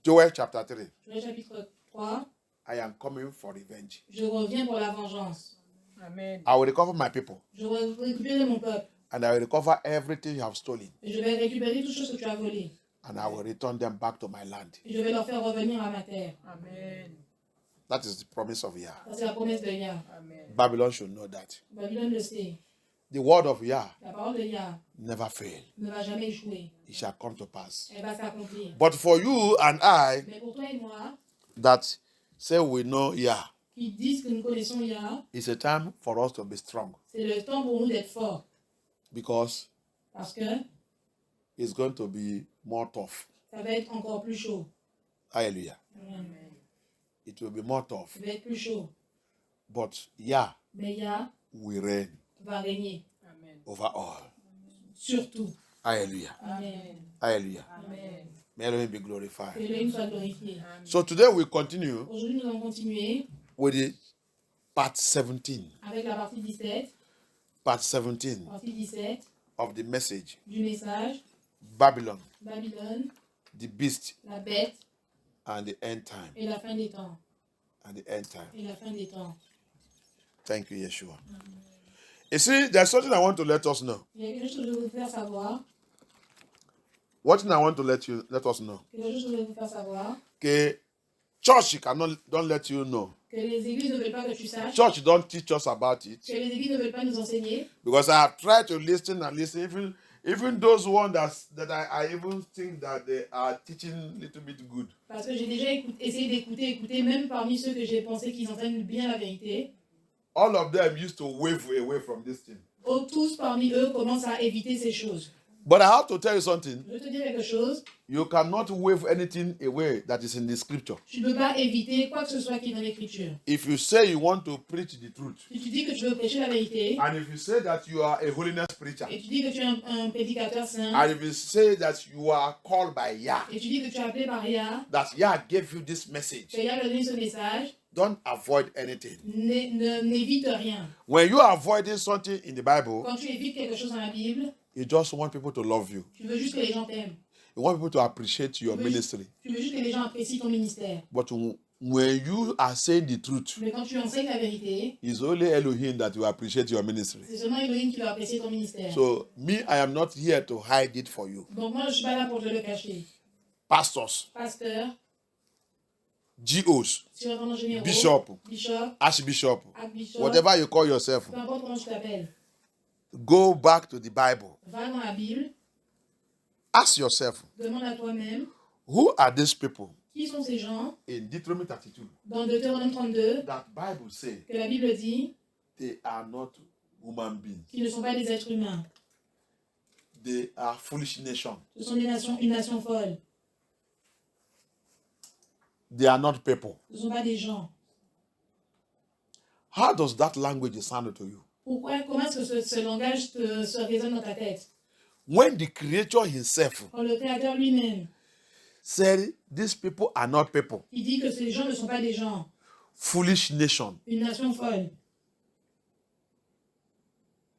[SPEAKER 1] Joel chapter 3.
[SPEAKER 2] Joël chapitre 3.
[SPEAKER 1] I am coming for revenge.
[SPEAKER 2] Je reviens pour la vengeance.
[SPEAKER 3] Amen.
[SPEAKER 1] I will recover my people.
[SPEAKER 2] Je vais récupérer mon peuple.
[SPEAKER 1] And I will recover everything you have stolen.
[SPEAKER 2] Et je vais récupérer toutes choses que tu as volées.
[SPEAKER 1] And I will return them back to my land.
[SPEAKER 2] Et je vais leur faire revenir à ma terre.
[SPEAKER 3] Amen.
[SPEAKER 1] That is the promise of Yah.
[SPEAKER 2] Ça, c'est la promesse de Yah.
[SPEAKER 3] Amen.
[SPEAKER 1] Babylon should know that.
[SPEAKER 2] Babylone le sait.
[SPEAKER 1] The word of Yah
[SPEAKER 2] La parole de Yah
[SPEAKER 1] never fail.
[SPEAKER 2] ne va jamais échouer.
[SPEAKER 1] It shall come to pass.
[SPEAKER 2] Elle va s'accomplir.
[SPEAKER 1] But for you and I,
[SPEAKER 2] Mais pour toi et moi,
[SPEAKER 1] that say we know Yah,
[SPEAKER 2] qui disent que nous connaissons Yah,
[SPEAKER 1] it's a time for us to be strong.
[SPEAKER 2] c'est le temps pour nous d'être forts.
[SPEAKER 1] Because
[SPEAKER 2] Parce que
[SPEAKER 1] it's going to be more tough.
[SPEAKER 2] ça va être encore plus chaud.
[SPEAKER 1] Hallelujah.
[SPEAKER 2] Amen.
[SPEAKER 1] It will be more tough.
[SPEAKER 2] Ça va être plus chaud.
[SPEAKER 1] But Yah
[SPEAKER 2] Mais Yah
[SPEAKER 1] will reign
[SPEAKER 2] va régner.
[SPEAKER 3] Amen.
[SPEAKER 1] over all.
[SPEAKER 2] Surtout.
[SPEAKER 1] Hallelujah.
[SPEAKER 2] Amen.
[SPEAKER 1] Hallelujah.
[SPEAKER 2] Amen.
[SPEAKER 1] May Elohim be glorified.
[SPEAKER 2] Que Elohim soit glorifié.
[SPEAKER 1] So today we continue
[SPEAKER 2] Aujourd'hui, nous allons continuer
[SPEAKER 1] with the part 17.
[SPEAKER 2] avec la partie 17.
[SPEAKER 1] Part 17
[SPEAKER 2] Partie 17
[SPEAKER 1] of the message.
[SPEAKER 2] du message.
[SPEAKER 1] Babylon,
[SPEAKER 2] Babylone,
[SPEAKER 1] the beast,
[SPEAKER 2] la bête
[SPEAKER 1] and the end time.
[SPEAKER 2] et la fin des temps.
[SPEAKER 1] And the end time.
[SPEAKER 2] Et la fin des temps.
[SPEAKER 1] Thank you, Yeshua. You see, there's something I want to let us know.
[SPEAKER 2] Il y a quelque chose que je veux vous faire savoir.
[SPEAKER 1] What thing I want to let us know.
[SPEAKER 2] Quelque chose que je veux vous faire savoir.
[SPEAKER 1] Okay, church don't let you know.
[SPEAKER 2] Que les églises ne veulent pas que tu saches.
[SPEAKER 1] Church don't teach us about it.
[SPEAKER 2] Que les églises ne veulent pas nous enseigner.
[SPEAKER 1] Because I have tried to listen and listen, even those ones that I even think that they are teaching a little bit good.
[SPEAKER 2] Parce que j'ai déjà essayé d'écouter, même parmi ceux que j'ai pensé qu'ils enseignent bien la vérité.
[SPEAKER 1] All of them used to wave away from this thing.
[SPEAKER 2] Tous parmi eux commencent à éviter ces choses.
[SPEAKER 1] But I have to tell you something.
[SPEAKER 2] Je veux te dire quelque chose.
[SPEAKER 1] You cannot wave anything away that is in the scripture.
[SPEAKER 2] Tu ne peux pas éviter quoi que ce soit qui est dans l'écriture.
[SPEAKER 1] If you say you want to preach the truth,
[SPEAKER 2] Si tu dis que tu veux prêcher la vérité,
[SPEAKER 1] and if you say that you are a holiness preacher,
[SPEAKER 2] et tu dis que tu es un prédicateur saint,
[SPEAKER 1] and if you say that you are called by Yah,
[SPEAKER 2] et tu dis que tu es appelé par Yah,
[SPEAKER 1] that Yah gave you this message,
[SPEAKER 2] que Yah te donne ce message,
[SPEAKER 1] don't avoid anything.
[SPEAKER 2] n'évite rien.
[SPEAKER 1] When you are avoiding something in the Bible,
[SPEAKER 2] Quand tu évites quelque chose dans la Bible,
[SPEAKER 1] you just want people to love you.
[SPEAKER 2] tu veux juste que les gens t'aiment.
[SPEAKER 1] You want people to appreciate your ministry.
[SPEAKER 2] Tu veux juste que les gens apprécient ton ministère.
[SPEAKER 1] But when you are saying the truth,
[SPEAKER 2] Mais quand tu enseignes la vérité,
[SPEAKER 1] it's only Elohim that will appreciate your ministry.
[SPEAKER 2] c'est seulement Elohim qui va apprécier ton ministère.
[SPEAKER 1] So me, I am not here to hide it for you.
[SPEAKER 2] Donc moi, je ne suis pas là pour te le cacher.
[SPEAKER 1] Pastors,
[SPEAKER 2] Pasteur,
[SPEAKER 1] GOs,
[SPEAKER 2] surintendant généraux,
[SPEAKER 1] Bishop,
[SPEAKER 2] bishop,
[SPEAKER 1] Archbishop,
[SPEAKER 2] archbishop,
[SPEAKER 1] whatever you call yourself,
[SPEAKER 2] peu importe comment tu t'appelles,
[SPEAKER 1] go back to the Bible.
[SPEAKER 2] va dans la Bible,
[SPEAKER 1] Ask yourself,
[SPEAKER 2] demande à toi-même,
[SPEAKER 1] who are these people
[SPEAKER 2] qui sont ces gens,
[SPEAKER 1] in Deuteronomy 32
[SPEAKER 2] dans Deutéronome 32,
[SPEAKER 1] that Bible say
[SPEAKER 2] que la Bible dit
[SPEAKER 1] they are not human beings.
[SPEAKER 2] qu'ils ne sont pas des êtres humains.
[SPEAKER 1] They are foolish nation.
[SPEAKER 2] Ce sont des nations, une nation folle.
[SPEAKER 1] They are not people.
[SPEAKER 2] Ce ne sont pas des gens.
[SPEAKER 1] How does that language sound to you?
[SPEAKER 2] Comment est-ce que ce langage se résonne dans ta tête?
[SPEAKER 1] When the creator himself
[SPEAKER 2] Quand le Créateur lui-même,
[SPEAKER 1] said, these people are not people.
[SPEAKER 2] il dit que ces gens ne sont pas des gens.
[SPEAKER 1] Foolish nation.
[SPEAKER 2] Une nation folle.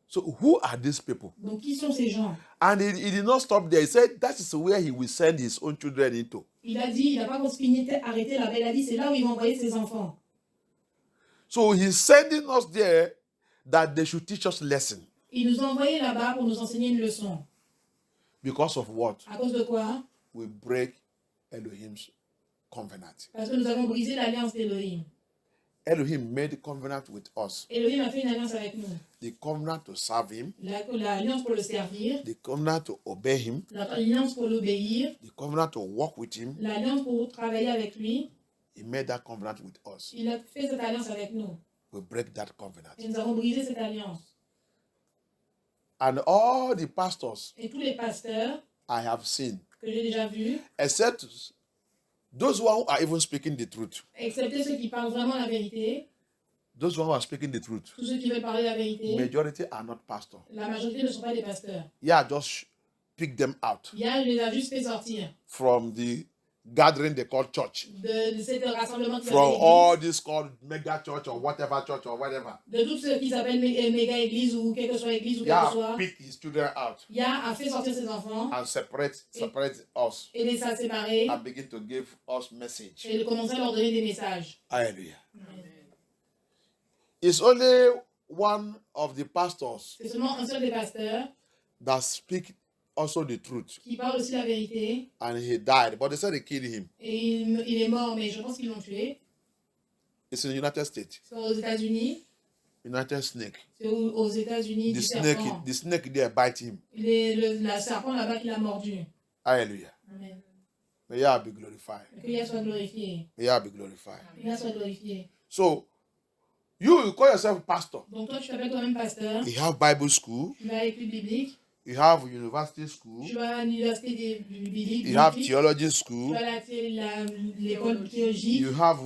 [SPEAKER 1] So who are these people?
[SPEAKER 2] Donc qui sont ces gens?
[SPEAKER 1] And he did not stop there. He said that is where he will send his own children into.
[SPEAKER 2] Il a dit, il n'a pas arrêté là, mais il a dit c'est là où il va envoyer ses enfants.
[SPEAKER 1] So he's sending us there that they should teach us lesson.
[SPEAKER 2] Il nous a envoyés là-bas pour nous enseigner une leçon.
[SPEAKER 1] Because of what?
[SPEAKER 2] À cause de quoi?
[SPEAKER 1] We break Elohim's covenant.
[SPEAKER 2] Parce que nous avons brisé l'alliance d'Elohim.
[SPEAKER 1] Elohim made a covenant with us.
[SPEAKER 2] Elohim a fait une alliance avec nous.
[SPEAKER 1] The covenant to serve him.
[SPEAKER 2] L'alliance pour le servir.
[SPEAKER 1] The covenant to obey him.
[SPEAKER 2] L'alliance pour l'obéir.
[SPEAKER 1] The covenant to walk with him.
[SPEAKER 2] L'alliance pour travailler avec lui.
[SPEAKER 1] He made that covenant with us.
[SPEAKER 2] Il a fait cette alliance avec nous.
[SPEAKER 1] We break that covenant.
[SPEAKER 2] Et nous avons brisé cette alliance.
[SPEAKER 1] And all the pastors
[SPEAKER 2] Et tous les pasteurs
[SPEAKER 1] I have seen,
[SPEAKER 2] que j'ai déjà vus,
[SPEAKER 1] except those who are even speaking the truth.
[SPEAKER 2] excepté ceux qui parlent vraiment la vérité,
[SPEAKER 1] Those who are speaking the truth.
[SPEAKER 2] tous ceux qui veulent parler la vérité,
[SPEAKER 1] Majority are not pastors.
[SPEAKER 2] la majorité ne sont pas des pasteurs.
[SPEAKER 1] Yeah, just pick them out
[SPEAKER 2] Hier, il les a juste fait sortir
[SPEAKER 1] from the gathering they call church.
[SPEAKER 2] de cet rassemblement qui
[SPEAKER 1] From
[SPEAKER 2] s'appelle
[SPEAKER 1] all
[SPEAKER 2] église,
[SPEAKER 1] this called mega church or whatever church or whatever.
[SPEAKER 2] de tout ce qui s'appelle méga église ou quelle que soit église ou quelle que
[SPEAKER 1] Yeah,
[SPEAKER 2] soit.
[SPEAKER 1] pick his children out
[SPEAKER 2] Hier a fait sortir ses enfants
[SPEAKER 1] and separate us
[SPEAKER 2] et les a séparés
[SPEAKER 1] and begin to give us message.
[SPEAKER 2] et de commencer à leur donner des messages.
[SPEAKER 1] Hallelujah. It's only one of the pastors
[SPEAKER 2] C'est seulement un seul des pasteurs
[SPEAKER 1] that speak also the truth,
[SPEAKER 2] qui parle aussi la vérité
[SPEAKER 1] and he died, but they said they killed him.
[SPEAKER 2] et il est mort, mais je pense qu'ils l'ont tué.
[SPEAKER 1] It's in the United States.
[SPEAKER 2] C'est aux États-Unis.
[SPEAKER 1] United snake.
[SPEAKER 2] C'est aux États-Unis
[SPEAKER 1] The
[SPEAKER 2] du
[SPEAKER 1] snake,
[SPEAKER 2] serpent.
[SPEAKER 1] the snake there bite him.
[SPEAKER 2] La serpent là-bas qui l'a mordu.
[SPEAKER 1] Hallelujah.
[SPEAKER 2] Amen.
[SPEAKER 1] May Yah be glorified.
[SPEAKER 2] Que Yah soit glorifié.
[SPEAKER 1] May Yah be glorified.
[SPEAKER 2] Que Yah soit glorifié.
[SPEAKER 1] So, you call yourself pastor.
[SPEAKER 2] Donc toi, tu t'appelles toi-même pasteur.
[SPEAKER 1] You have Bible school.
[SPEAKER 2] Tu vas à l'école biblique.
[SPEAKER 1] You have university school.
[SPEAKER 2] Tu vas à l'université biblique.
[SPEAKER 1] You have theology
[SPEAKER 2] Tu
[SPEAKER 1] school.
[SPEAKER 2] vas à l'école théologique.
[SPEAKER 1] You have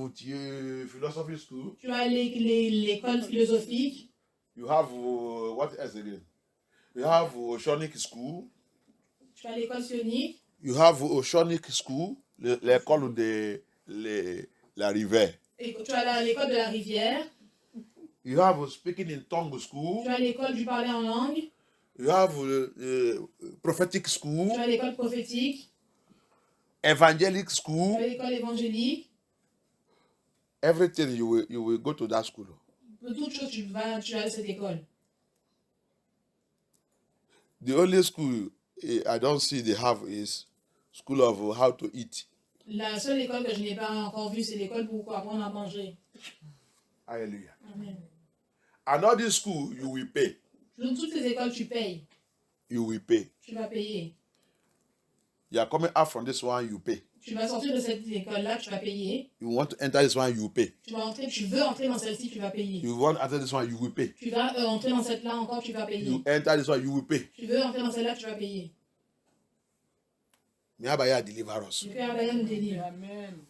[SPEAKER 1] philosophy school.
[SPEAKER 2] Tu vas à l'école philosophique.
[SPEAKER 1] You have what else again? You have Oceanic school.
[SPEAKER 2] Tu vas à l'école sionique.
[SPEAKER 1] You have Oceanic school, l'école de la rivière.
[SPEAKER 2] Et tu vas à l'école de la rivière.
[SPEAKER 1] You have speaking in tongue school.
[SPEAKER 2] Tu vas à l'école du parler en langue.
[SPEAKER 1] You have prophetic
[SPEAKER 2] Tu
[SPEAKER 1] school,
[SPEAKER 2] vas à l'école prophétique.
[SPEAKER 1] evangelic
[SPEAKER 2] Tu
[SPEAKER 1] school.
[SPEAKER 2] vas à l'école évangélique.
[SPEAKER 1] Everything you will go to that school.
[SPEAKER 2] De toutes choses, tu vas à cette école.
[SPEAKER 1] The only school I don't see they have is school of how to eat.
[SPEAKER 2] La seule école que je n'ai pas encore vue, c'est l'école pour apprendre à manger.
[SPEAKER 1] Hallelujah.
[SPEAKER 2] Amen.
[SPEAKER 1] Another school you will pay.
[SPEAKER 2] Dans toutes ces écoles, tu payes.
[SPEAKER 1] You will pay.
[SPEAKER 2] Tu vas payer.
[SPEAKER 1] You are coming out from this one, you pay.
[SPEAKER 2] Tu vas sortir de cette école-là, tu vas payer.
[SPEAKER 1] You want to enter this one, you pay.
[SPEAKER 2] Tu veux entrer dans celle-ci, tu vas payer.
[SPEAKER 1] You want to enter this one, you will pay.
[SPEAKER 2] Tu vas entrer dans cette-là encore, tu vas payer.
[SPEAKER 1] You enter this one, you will pay.
[SPEAKER 2] Tu veux entrer dans celle-là, tu vas payer.
[SPEAKER 1] May Abaya deliver us.
[SPEAKER 2] Le Père Abaya nous délivre.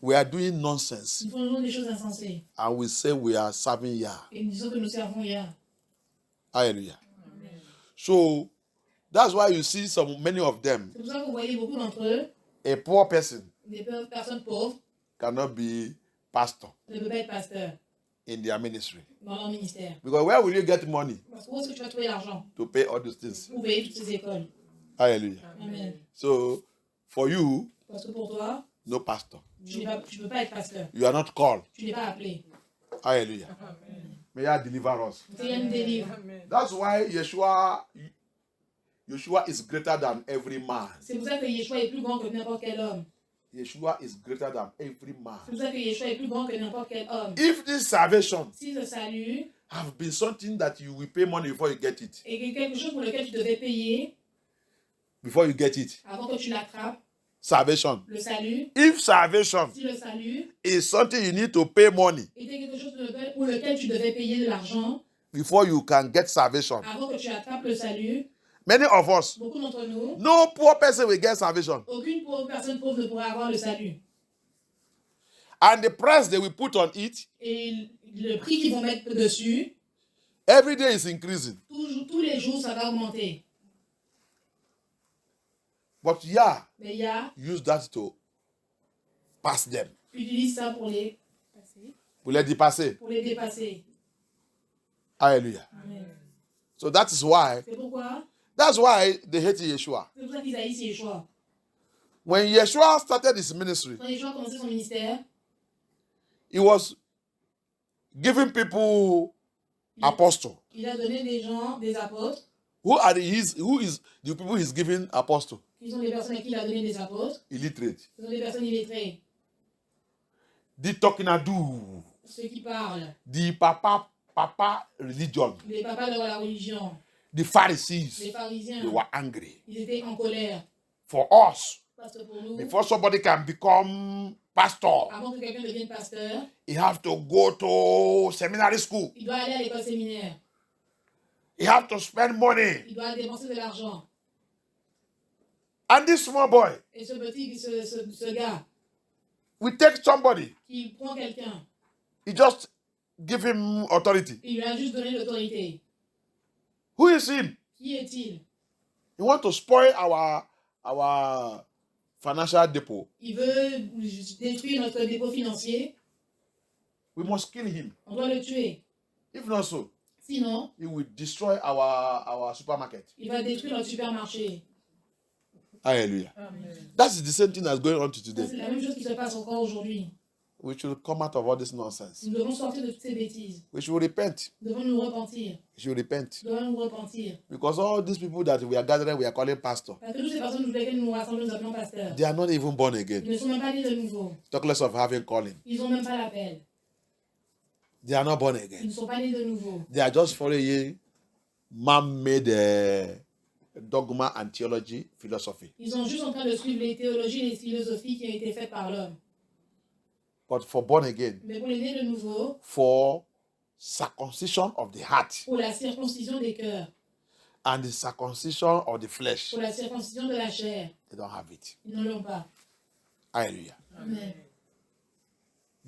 [SPEAKER 1] We are doing nonsense
[SPEAKER 2] Nous faisons des choses insensées.
[SPEAKER 1] and we say we are serving Yah.
[SPEAKER 2] Et nous disons que nous servons Yah.
[SPEAKER 1] Hallelujah. So that's why you see many of them.
[SPEAKER 2] C'est pour ça que vous voyez beaucoup d'entre eux,
[SPEAKER 1] A poor person
[SPEAKER 2] des personnes pauvres,
[SPEAKER 1] cannot be pastor
[SPEAKER 2] ne peuvent pas être pasteurs
[SPEAKER 1] in their ministry.
[SPEAKER 2] dans leur ministère.
[SPEAKER 1] Because where will you get money
[SPEAKER 2] Parce que où est-ce que tu vas trouver l'argent
[SPEAKER 1] to pay all those things?
[SPEAKER 2] pour payer toutes ces écoles?
[SPEAKER 1] Hallelujah.
[SPEAKER 2] Amen.
[SPEAKER 1] So for you,
[SPEAKER 2] Parce que pour toi,
[SPEAKER 1] no pastor.
[SPEAKER 2] tu ne peux pas être pasteur.
[SPEAKER 1] You are not called.
[SPEAKER 2] Tu n'es pas appelé.
[SPEAKER 1] Hallelujah. May God deliver us.
[SPEAKER 2] Que Yah nous délivre.
[SPEAKER 1] That's why Yeshua is greater than every man.
[SPEAKER 2] C'est pour ça que Yeshua est plus grand que n'importe quel homme.
[SPEAKER 1] Yeshua is greater than every man.
[SPEAKER 2] C'est pour ça que Yeshua est plus grand que n'importe quel homme.
[SPEAKER 1] If this salvation
[SPEAKER 2] Si ce salut
[SPEAKER 1] have been something that you will pay money before you get it,
[SPEAKER 2] est quelque chose pour lequel tu devais payer avant que tu l'attrapes,
[SPEAKER 1] salvation.
[SPEAKER 2] le salut,
[SPEAKER 1] If salvation
[SPEAKER 2] si le salut
[SPEAKER 1] is something you need to pay money
[SPEAKER 2] était quelque chose pour lequel tu devais payer de l'argent
[SPEAKER 1] before you can get salvation,
[SPEAKER 2] avant que tu attrapes le salut,
[SPEAKER 1] many of us,
[SPEAKER 2] beaucoup d'entre nous,
[SPEAKER 1] no poor person will get salvation.
[SPEAKER 2] aucune personne pauvre ne pourra avoir le salut.
[SPEAKER 1] And the price they will put on it,
[SPEAKER 2] et le prix qu'ils vont mettre dessus,
[SPEAKER 1] every day is increasing.
[SPEAKER 2] tous les jours, ça va augmenter.
[SPEAKER 1] But yeah,
[SPEAKER 2] Mais Yah
[SPEAKER 1] use that to pass them.
[SPEAKER 2] utilise ça pour les
[SPEAKER 1] Dépasser.
[SPEAKER 2] pour les dépasser.
[SPEAKER 1] Hallelujah.
[SPEAKER 2] Amen.
[SPEAKER 1] So that is why,
[SPEAKER 2] C'est pourquoi
[SPEAKER 1] that's why they hate Yeshua.
[SPEAKER 2] c'est pour ça qu'ils haïssent Yeshua.
[SPEAKER 1] When Yeshua started his ministry,
[SPEAKER 2] Quand Yeshua a commencé son ministère,
[SPEAKER 1] he was giving people apostles.
[SPEAKER 2] il a donné des gens, des apôtres,
[SPEAKER 1] Who is the people he's giving apostles?
[SPEAKER 2] qui sont des personnes à qui il a donné des apôtres,
[SPEAKER 1] Illiterate.
[SPEAKER 2] ce sont des personnes illettrées,
[SPEAKER 1] The Tokinadu.
[SPEAKER 2] ceux qui parlent,
[SPEAKER 1] The Papa religion.
[SPEAKER 2] les papas de la religion,
[SPEAKER 1] The Pharisees.
[SPEAKER 2] les pharisiens,
[SPEAKER 1] They were angry.
[SPEAKER 2] ils étaient en colère.
[SPEAKER 1] For us,
[SPEAKER 2] Parce que pour nous,
[SPEAKER 1] before somebody can become pastor,
[SPEAKER 2] avant que quelqu'un devienne pasteur,
[SPEAKER 1] he have to go to seminary school.
[SPEAKER 2] il doit aller à l'école séminaire,
[SPEAKER 1] He have to spend money.
[SPEAKER 2] il doit dépenser de l'argent.
[SPEAKER 1] And this small boy,
[SPEAKER 2] Et ce gars
[SPEAKER 1] we take somebody,
[SPEAKER 2] qui prend quelqu'un,
[SPEAKER 1] he just give him authority.
[SPEAKER 2] il lui a juste donné l'autorité.
[SPEAKER 1] Who is him?
[SPEAKER 2] Qui est-il?
[SPEAKER 1] He want to spoil our financial depot.
[SPEAKER 2] Il veut détruire notre dépôt financier.
[SPEAKER 1] We must kill him.
[SPEAKER 2] On doit le tuer.
[SPEAKER 1] If not so,
[SPEAKER 2] Sinon,
[SPEAKER 1] he will destroy our supermarket.
[SPEAKER 2] il va détruire notre supermarché.
[SPEAKER 1] Hallelujah.
[SPEAKER 3] Amen.
[SPEAKER 1] That's the same thing that's going on to
[SPEAKER 2] Ça, c'est
[SPEAKER 1] today.
[SPEAKER 2] la même chose qui se passe encore aujourd'hui.
[SPEAKER 1] We should come out of all this nonsense.
[SPEAKER 2] Nous devons sortir de toutes ces bêtises.
[SPEAKER 1] We should repent.
[SPEAKER 2] Nous devons nous repentir.
[SPEAKER 1] We should repent.
[SPEAKER 2] Nous devons nous repentir.
[SPEAKER 1] Because all these people that we are gathering, we are calling pastor.
[SPEAKER 2] Parce que toutes ces personnes pour lesquelles nous nous rassemblons, nous appelons pasteurs.
[SPEAKER 1] They are not even born
[SPEAKER 2] Ils
[SPEAKER 1] again.
[SPEAKER 2] ne sont même pas nés de nouveau.
[SPEAKER 1] Talk less of having calling.
[SPEAKER 2] Ils n'ont même pas l'appel.
[SPEAKER 1] They are not born
[SPEAKER 2] Ils
[SPEAKER 1] again.
[SPEAKER 2] ne sont pas nés de nouveau.
[SPEAKER 1] They are just following man-made dogma and theology philosophy.
[SPEAKER 2] Ils sont juste en train de suivre les théologies et les philosophies qui ont été faites par l'homme.
[SPEAKER 1] But for born again,
[SPEAKER 2] Mais pour les nés de nouveau,
[SPEAKER 1] for circumcision of the heart
[SPEAKER 2] pour la circoncision des cœurs,
[SPEAKER 1] and the circumcision of the flesh,
[SPEAKER 2] pour la circoncision de la chair,
[SPEAKER 1] they don't have it.
[SPEAKER 2] ils ne l'ont pas.
[SPEAKER 1] Hallelujah.
[SPEAKER 2] Amen.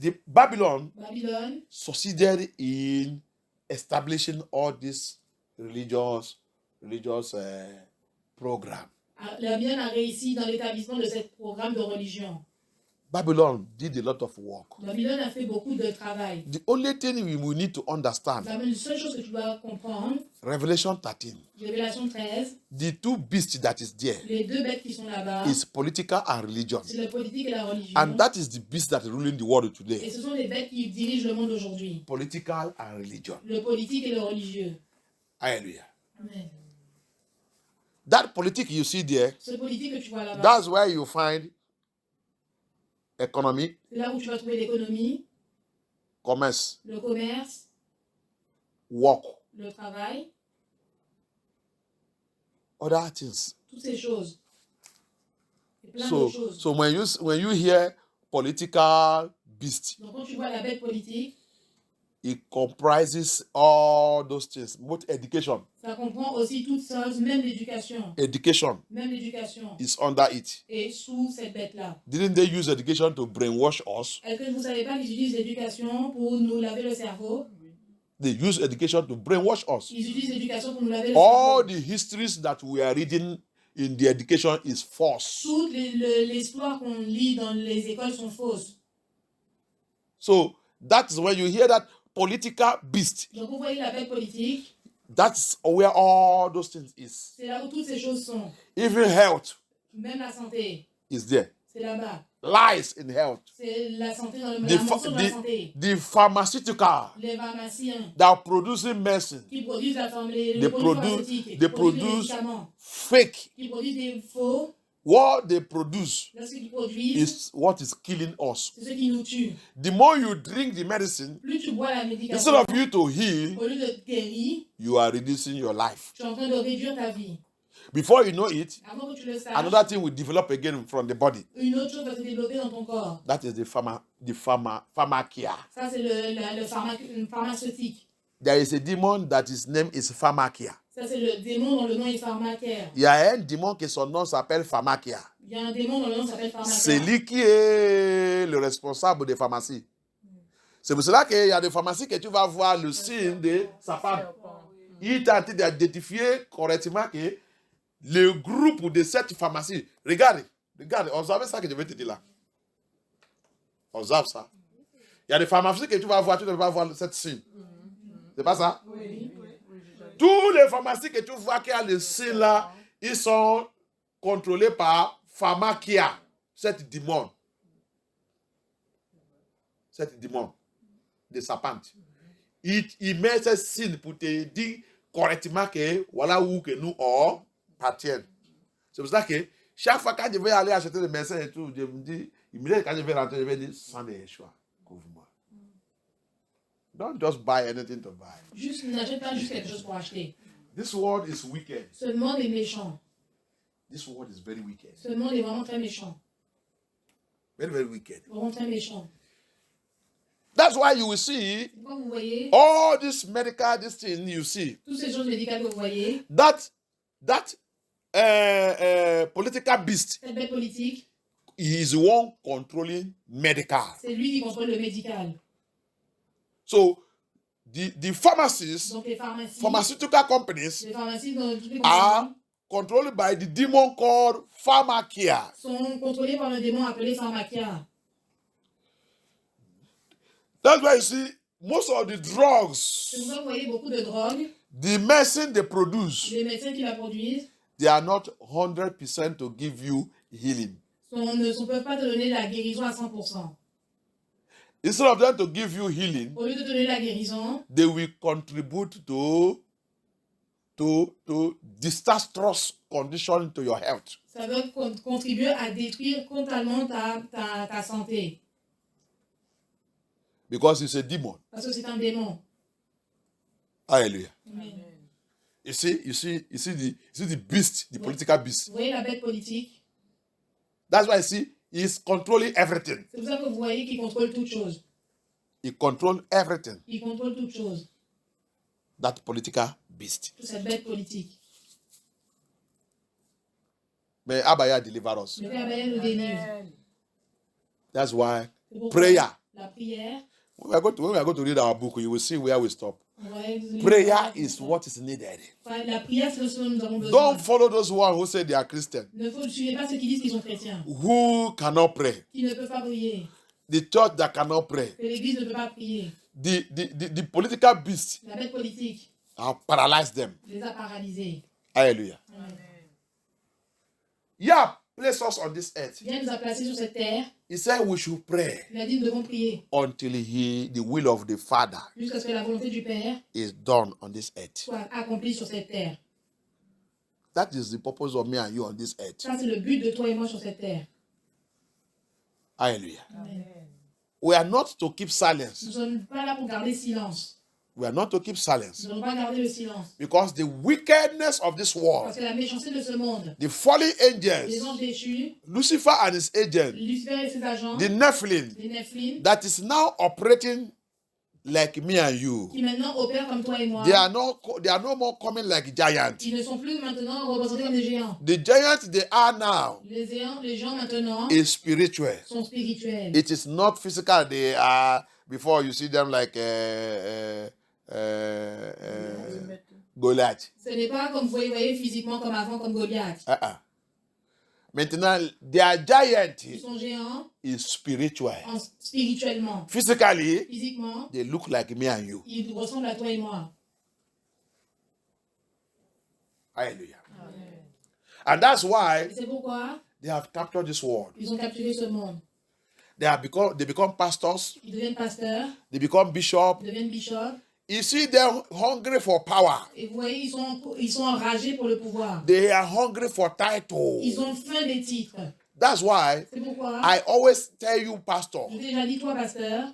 [SPEAKER 1] The Babylon
[SPEAKER 2] Babylone
[SPEAKER 1] succeeded in establishing all these religious programs.
[SPEAKER 2] Babylone a réussi dans l'établissement de ce programme de religion.
[SPEAKER 1] Babylon did a lot of work.
[SPEAKER 2] Babylone a fait beaucoup de travail.
[SPEAKER 1] The only thing we need to understand,
[SPEAKER 2] La seule chose que tu dois comprendre,
[SPEAKER 1] Revelation 13,
[SPEAKER 2] Révélation 13,
[SPEAKER 1] the two beasts that is there
[SPEAKER 2] les deux bêtes qui sont là-bas,
[SPEAKER 1] is political and religion.
[SPEAKER 2] c'est la politique et la religion.
[SPEAKER 1] And that is the beast that is ruling the world
[SPEAKER 2] Et
[SPEAKER 1] today.
[SPEAKER 2] ce sont les bêtes qui dirigent le monde aujourd'hui.
[SPEAKER 1] Political and religion.
[SPEAKER 2] Le politique et le religieux.
[SPEAKER 1] Hallelujah.
[SPEAKER 2] Amen.
[SPEAKER 1] That politic you see there,
[SPEAKER 2] Ce politique que tu vois là-bas,
[SPEAKER 1] that's where you find economy,
[SPEAKER 2] c'est là où tu vas trouver l'économie,
[SPEAKER 1] commerce,
[SPEAKER 2] le commerce,
[SPEAKER 1] work,
[SPEAKER 2] le travail,
[SPEAKER 1] other things.
[SPEAKER 2] toutes ces choses. Et plein
[SPEAKER 1] So,
[SPEAKER 2] de choses.
[SPEAKER 1] so when you hear political beast,
[SPEAKER 2] Donc quand tu vois la bête politique,
[SPEAKER 1] it comprises all those things, both education.
[SPEAKER 2] ça comprend aussi toutes choses, même l'éducation.
[SPEAKER 1] Education
[SPEAKER 2] Même l'éducation
[SPEAKER 1] is under it.
[SPEAKER 2] est sous cette bête-là.
[SPEAKER 1] Didn't they use education to brainwash us?
[SPEAKER 2] Est-ce que vous ne savez pas qu'ils utilisent l'éducation pour nous laver le cerveau?
[SPEAKER 1] They use education to brainwash us.
[SPEAKER 2] Ils utilisent l'éducation pour nous laver le
[SPEAKER 1] All
[SPEAKER 2] cerveau.
[SPEAKER 1] the histories that we are reading in the education is false.
[SPEAKER 2] Toute l'histoire qu'on lit dans les écoles sont fausses.
[SPEAKER 1] So that is when you hear that political beast.
[SPEAKER 2] Donc vous voyez la bête politique,
[SPEAKER 1] That's where all those things is.
[SPEAKER 2] c'est là où toutes ces choses sont.
[SPEAKER 1] Even health
[SPEAKER 2] Même la santé,
[SPEAKER 1] is there.
[SPEAKER 2] c'est là-bas.
[SPEAKER 1] Lies in health.
[SPEAKER 2] C'est la santé dans le
[SPEAKER 1] The,
[SPEAKER 2] la
[SPEAKER 1] pha-
[SPEAKER 2] mention de la santé.
[SPEAKER 1] the pharmaceutical
[SPEAKER 2] Les pharmaciens
[SPEAKER 1] that are producing medicine,
[SPEAKER 2] qui produisent les
[SPEAKER 1] They
[SPEAKER 2] produits
[SPEAKER 1] produce-
[SPEAKER 2] pharmaceutiques, qui
[SPEAKER 1] they
[SPEAKER 2] produisent des
[SPEAKER 1] produce
[SPEAKER 2] médicaments,
[SPEAKER 1] fake.
[SPEAKER 2] qui produisent des faux,
[SPEAKER 1] What they produce
[SPEAKER 2] lorsqu'ils produisent,
[SPEAKER 1] is what is killing us.
[SPEAKER 2] c'est ce qui nous tue.
[SPEAKER 1] The more you drink the medicine,
[SPEAKER 2] Plus tu bois la
[SPEAKER 1] instead
[SPEAKER 2] médication,
[SPEAKER 1] of you to heal,
[SPEAKER 2] au lieu de guérir,
[SPEAKER 1] you are reducing your life.
[SPEAKER 2] tu es en train de réduire ta vie.
[SPEAKER 1] Before you know it,
[SPEAKER 2] Avant que tu le saches,
[SPEAKER 1] another thing will develop again from the body.
[SPEAKER 2] une autre chose va se développer dans ton corps.
[SPEAKER 1] That is the pharmakia.
[SPEAKER 2] Ça, c'est le pharmaceutique.
[SPEAKER 1] There is a demon that his name is pharmakia.
[SPEAKER 2] Ça, c'est le démon dont le nom est pharmacaire.
[SPEAKER 1] Il y a un démon qui son nom s'appelle pharmakia.
[SPEAKER 2] Il y a un démon dans le nom qui s'appelle Pharmacia.
[SPEAKER 1] C'est lui qui est le responsable des pharmacies. C'est pour cela qu'il y a des pharmacies que tu vas voir le signe de sa femme. Il t'a tenté d'identifier correctement que le groupe de cette pharmacie. Regarde, observez ça que je vais te dire là. Observe ça. Il y a des pharmacies que tu vas voir, tu ne vas pas voir cette signe. C'est pas ça?
[SPEAKER 3] Oui.
[SPEAKER 1] Tous les pharmacies que tu vois qui a le signe là, ils sont contrôlés par Pharmacia, cette démon. Cette démon de serpente. Il met ce signe pour te dire correctement que voilà où que nous on appartiennent. C'est pour ça que chaque fois quand je vais aller acheter des médecins et tout, je me dis, quand je vais rentrer, je vais dire, sans des choix, couvre-moi. Don't just buy anything to buy.
[SPEAKER 2] Juste, n'achète pas juste quelque chose pour acheter.
[SPEAKER 1] This world is wicked.
[SPEAKER 2] Ce monde est méchant.
[SPEAKER 1] This world is very wicked.
[SPEAKER 2] Ce monde est vraiment très méchant.
[SPEAKER 1] Very, very wicked.
[SPEAKER 2] Vraiment très méchant.
[SPEAKER 1] That's why you will see
[SPEAKER 2] Pourquoi vous voyez
[SPEAKER 1] all this medical, this thing you see.
[SPEAKER 2] toutes ces choses médicales que vous voyez,
[SPEAKER 1] That political beast,
[SPEAKER 2] cette bête politique,
[SPEAKER 1] he is the one controlling medical.
[SPEAKER 2] c'est lui qui contrôle le médical.
[SPEAKER 1] So the pharmacies,
[SPEAKER 2] Donc les pharmacies,
[SPEAKER 1] pharmaceutical companies
[SPEAKER 2] les pharmacies dans toutes les
[SPEAKER 1] are
[SPEAKER 2] compagnies
[SPEAKER 1] controlled by the demon called Pharmacia.
[SPEAKER 2] sont contrôlées par le démon appelé Pharmacia.
[SPEAKER 1] That's why you see most of the drugs,
[SPEAKER 2] C'est pour ça que vous voyez beaucoup de drogues,
[SPEAKER 1] the medicine they produce,
[SPEAKER 2] les médecins qui la produisent
[SPEAKER 1] they are not 100% to give you healing.
[SPEAKER 2] ne peuvent pas te donner la guérison à 100%.
[SPEAKER 1] Instead of them to give you healing,
[SPEAKER 2] Au lieu de te donner la guérison,
[SPEAKER 1] they will contribute to disastrous condition to your health.
[SPEAKER 2] ça va contribuer à détruire totalement ta santé.
[SPEAKER 1] Because it's a demon.
[SPEAKER 2] Parce que c'est un démon.
[SPEAKER 1] Hallelujah.
[SPEAKER 2] Amen.
[SPEAKER 1] You see the beast, the political beast.
[SPEAKER 2] Vous voyez la bête politique?
[SPEAKER 1] That's why you see he's controlling everything.
[SPEAKER 2] C'est pour ça que vous voyez qu'il contrôle toutes choses.
[SPEAKER 1] He controls everything.
[SPEAKER 2] Il contrôle toutes choses.
[SPEAKER 1] That political beast.
[SPEAKER 2] Toute cette bête politique.
[SPEAKER 1] May Abaya deliver us.
[SPEAKER 2] Le Père Abaya nous délivre.
[SPEAKER 1] That's why
[SPEAKER 2] C'est pourquoi
[SPEAKER 1] prayer.
[SPEAKER 2] La prière.
[SPEAKER 1] When we are going to read our book, you will see where we stop.
[SPEAKER 2] Ouais,
[SPEAKER 1] Prayer is what is needed.
[SPEAKER 2] La prière, c'est ce dont nous avons besoin.
[SPEAKER 1] Don't follow those ones who say they are Christian,
[SPEAKER 2] Ne suivez pas ceux qui disent qu'ils sont chrétiens,
[SPEAKER 1] who cannot pray.
[SPEAKER 2] qui ne peuvent pas prier,
[SPEAKER 1] The church that cannot pray.
[SPEAKER 2] que l'Église ne peut pas prier.
[SPEAKER 1] The political beast
[SPEAKER 2] La bête politique
[SPEAKER 1] have paralyzed them.
[SPEAKER 2] les a paralysés.
[SPEAKER 1] Hallelujah.
[SPEAKER 2] Amen.
[SPEAKER 1] Yeah, place us on this earth.
[SPEAKER 2] Dieu nous a placés sur cette terre.
[SPEAKER 1] He said we should pray
[SPEAKER 2] Il a dit nous devons prier
[SPEAKER 1] until the will of the Father
[SPEAKER 2] jusqu'à ce que la volonté du Père
[SPEAKER 1] is done on this earth.
[SPEAKER 2] soit accomplie sur cette terre.
[SPEAKER 1] That is the purpose of me and you on this earth.
[SPEAKER 2] Ça, c'est le but de toi et moi sur cette terre.
[SPEAKER 1] Hallelujah.
[SPEAKER 2] Amen.
[SPEAKER 1] We are not to keep silence.
[SPEAKER 2] Nous ne sommes pas là pour garder silence.
[SPEAKER 1] We are not to keep silence.
[SPEAKER 2] Nous ne devons pas garder le silence.
[SPEAKER 1] Because the wickedness of this world,
[SPEAKER 2] Parce que la méchanceté de ce monde,
[SPEAKER 1] the fallen
[SPEAKER 2] les
[SPEAKER 1] angels,
[SPEAKER 2] anges déchus,
[SPEAKER 1] Lucifer and his agent,
[SPEAKER 2] Lucifer et ses agents,
[SPEAKER 1] the Nephilim,
[SPEAKER 2] les Nephilim,
[SPEAKER 1] that is now operating like me and you.
[SPEAKER 2] qui maintenant opèrent comme toi et moi,
[SPEAKER 1] They are no more coming like giants.
[SPEAKER 2] ils ne sont plus maintenant représentés comme des géants.
[SPEAKER 1] The giants they are now
[SPEAKER 2] Les géants maintenant
[SPEAKER 1] is spiritual.
[SPEAKER 2] sont spirituels.
[SPEAKER 1] It is not physical. They are before you see them like Goliath.
[SPEAKER 2] Ce n'est pas comme vous voyez physiquement comme avant, comme Goliath.
[SPEAKER 1] Maintenant, their giant
[SPEAKER 2] Ils sont géants
[SPEAKER 1] is spiritual.
[SPEAKER 2] spirituellement.
[SPEAKER 1] Physically,
[SPEAKER 2] Physiquement,
[SPEAKER 1] they look like me and you.
[SPEAKER 2] ils ressemblent à toi et moi.
[SPEAKER 1] Hallelujah. And that's why
[SPEAKER 2] Et c'est pourquoi
[SPEAKER 1] they have captured this world.
[SPEAKER 2] ils ont capturé ce monde.
[SPEAKER 1] They become pastors.
[SPEAKER 2] Ils deviennent pasteurs,
[SPEAKER 1] They become bishops.
[SPEAKER 2] ils deviennent bishops.
[SPEAKER 1] You see them hungry for power.
[SPEAKER 2] Et vous voyez, ils sont enragés pour le pouvoir.
[SPEAKER 1] They are hungry for title.
[SPEAKER 2] Ils ont faim des titres.
[SPEAKER 1] That's why
[SPEAKER 2] C'est pourquoi
[SPEAKER 1] I always tell you, pastor,
[SPEAKER 2] je t'ai déjà dit, toi, pasteur,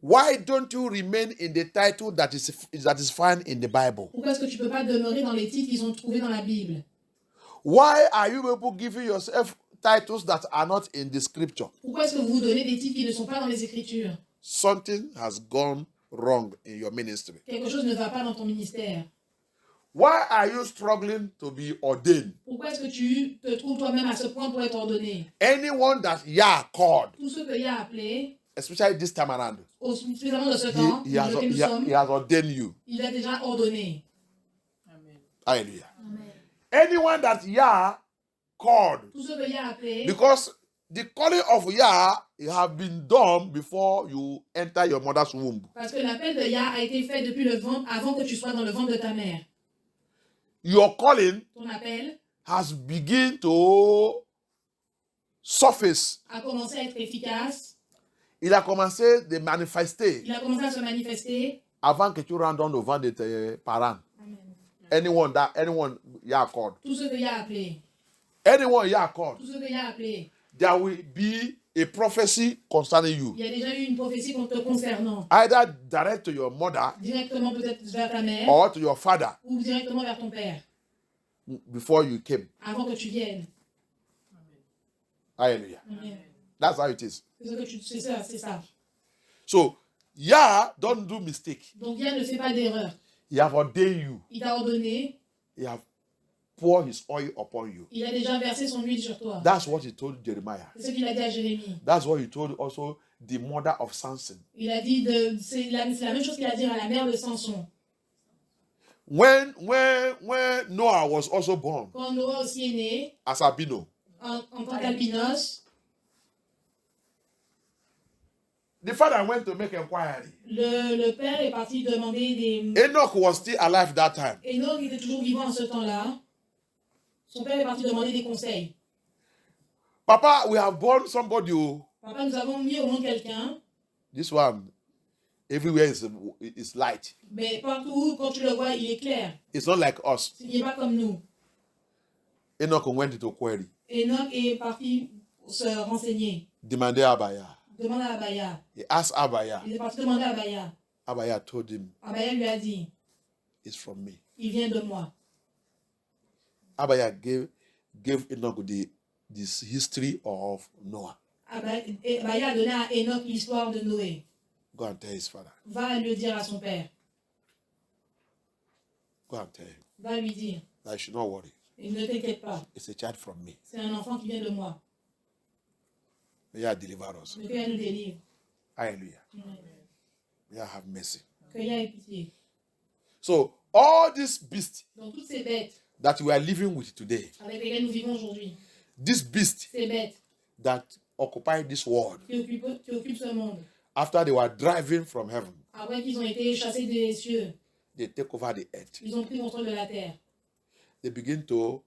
[SPEAKER 1] why don't you remain in the title that is found in the Bible?
[SPEAKER 2] pourquoi est-ce que tu ne peux pas demeurer dans les titres qu'ils ont trouvés dans la Bible?
[SPEAKER 1] Why are you people giving yourself titles that are not in the scripture?
[SPEAKER 2] Pourquoi est-ce que vous vous donnez des titres qui ne sont pas dans les Écritures?
[SPEAKER 1] Something has gone wrong in your ministry.
[SPEAKER 2] Quelque chose ne va pas dans ton ministère.
[SPEAKER 1] Why are you struggling to be ordained?
[SPEAKER 2] Pourquoi est-ce que tu te trouves toi-même à ce point pour être ordonné?
[SPEAKER 1] Anyone that Yah called,
[SPEAKER 2] Tous ceux que Yah a appelés,
[SPEAKER 1] especially this time around,
[SPEAKER 2] suffisamment de ce temps,
[SPEAKER 1] he
[SPEAKER 2] dans lequel nous sommes,
[SPEAKER 1] has ordained you.
[SPEAKER 2] il a déjà ordonné.
[SPEAKER 3] Amen.
[SPEAKER 1] Hallelujah.
[SPEAKER 2] Amen.
[SPEAKER 1] Anyone that Yah called,
[SPEAKER 2] Tous ceux que Yah a appelés,
[SPEAKER 1] because the calling of Yah have been done before you enter your mother's womb.
[SPEAKER 2] parce que l'appel de Yah a été fait depuis le ventre, avant que tu sois dans le ventre de ta mère.
[SPEAKER 1] Your calling
[SPEAKER 2] Ton appel
[SPEAKER 1] has begun to surface.
[SPEAKER 2] a commencé à être efficace,
[SPEAKER 1] Il a commencé de manifester
[SPEAKER 2] il a commencé à se manifester
[SPEAKER 1] avant que tu rentres dans le ventre de tes parents.
[SPEAKER 2] Amen.
[SPEAKER 1] Anyone Yah called.
[SPEAKER 2] Tous ceux que Yah a appelés,
[SPEAKER 1] Anyone Yah called.
[SPEAKER 2] tous ceux que Yah a appelés,
[SPEAKER 1] There will be a prophecy concerning you.
[SPEAKER 2] il y a déjà eu une prophétie te concernant,
[SPEAKER 1] Either direct to your mother
[SPEAKER 2] directement peut-être vers ta mère,
[SPEAKER 1] or to your father
[SPEAKER 2] ou directement vers ton père,
[SPEAKER 1] before you came.
[SPEAKER 2] avant que tu viennes.
[SPEAKER 1] Hallelujah.
[SPEAKER 2] Amen.
[SPEAKER 1] That's how it is.
[SPEAKER 2] C'est ça, c'est ça.
[SPEAKER 1] So, Yah don't do mistake.
[SPEAKER 2] Donc Yah ne fait pas d'erreur.
[SPEAKER 1] He have ordained you.
[SPEAKER 2] Il t'a ordonné,
[SPEAKER 1] He have poured his oil upon you.
[SPEAKER 2] il a déjà versé son huile sur toi.
[SPEAKER 1] That's what he told Jeremiah.
[SPEAKER 2] C'est ce qu'il a dit à Jérémie.
[SPEAKER 1] That's what he told also the mother of Samson.
[SPEAKER 2] Il a dit, c'est la même chose qu'il a dit à la mère de Samson.
[SPEAKER 1] When Noah was also born
[SPEAKER 2] Quand Noah aussi est né,
[SPEAKER 1] as albino,
[SPEAKER 2] en tant qu'albinos,
[SPEAKER 1] the father went to make inquiry.
[SPEAKER 2] le père est parti demander des...
[SPEAKER 1] Enoch was still alive that time.
[SPEAKER 2] Enoch était toujours vivant en ce temps-là. Son père est parti demander des conseils.
[SPEAKER 1] Papa, we have born somebody.
[SPEAKER 2] Papa, nous avons mis au monde quelqu'un,
[SPEAKER 1] This one, everywhere is light.
[SPEAKER 2] mais partout, quand tu le vois, il est clair.
[SPEAKER 1] It's not like us.
[SPEAKER 2] Il n'est pas comme nous.
[SPEAKER 1] Enoch went to query.
[SPEAKER 2] Enoch est parti se renseigner.
[SPEAKER 1] Demanded Abaya.
[SPEAKER 2] Demande à Abaya.
[SPEAKER 1] He asked Abaya.
[SPEAKER 2] Il est parti demander à Abaya.
[SPEAKER 1] Abaya told him,
[SPEAKER 2] Abaya lui a dit,
[SPEAKER 1] it's from me.
[SPEAKER 2] il vient de moi.
[SPEAKER 1] Abaya gave Enoch this history of Noah.
[SPEAKER 2] Abaya a donné à Enoch l'histoire de Noé.
[SPEAKER 1] Go and tell his father.
[SPEAKER 2] Va le dire à son père.
[SPEAKER 1] Go and tell him.
[SPEAKER 2] Va lui dire.
[SPEAKER 1] That you should not worry.
[SPEAKER 2] Et ne t'inquiète pas.
[SPEAKER 1] It's a child from me.
[SPEAKER 2] C'est un enfant qui vient de moi.
[SPEAKER 1] May Yah deliver us.
[SPEAKER 2] Que Yah nous délivre.
[SPEAKER 1] Hallelujah.
[SPEAKER 2] Amen.
[SPEAKER 1] May Yah have mercy.
[SPEAKER 2] Que Yah ait pitié.
[SPEAKER 1] So, all these beasts
[SPEAKER 2] Donc toutes ces bêtes
[SPEAKER 1] that we are living with today,
[SPEAKER 2] avec lesquelles nous vivons aujourd'hui,
[SPEAKER 1] these beasts
[SPEAKER 2] ces bêtes
[SPEAKER 1] that occupy this world,
[SPEAKER 2] qui occupent ce monde,
[SPEAKER 1] after they were driven from heaven,
[SPEAKER 2] après qu'ils ont été chassés des cieux,
[SPEAKER 1] they take over the earth.
[SPEAKER 2] ils ont pris contrôle de la terre.
[SPEAKER 1] They begin to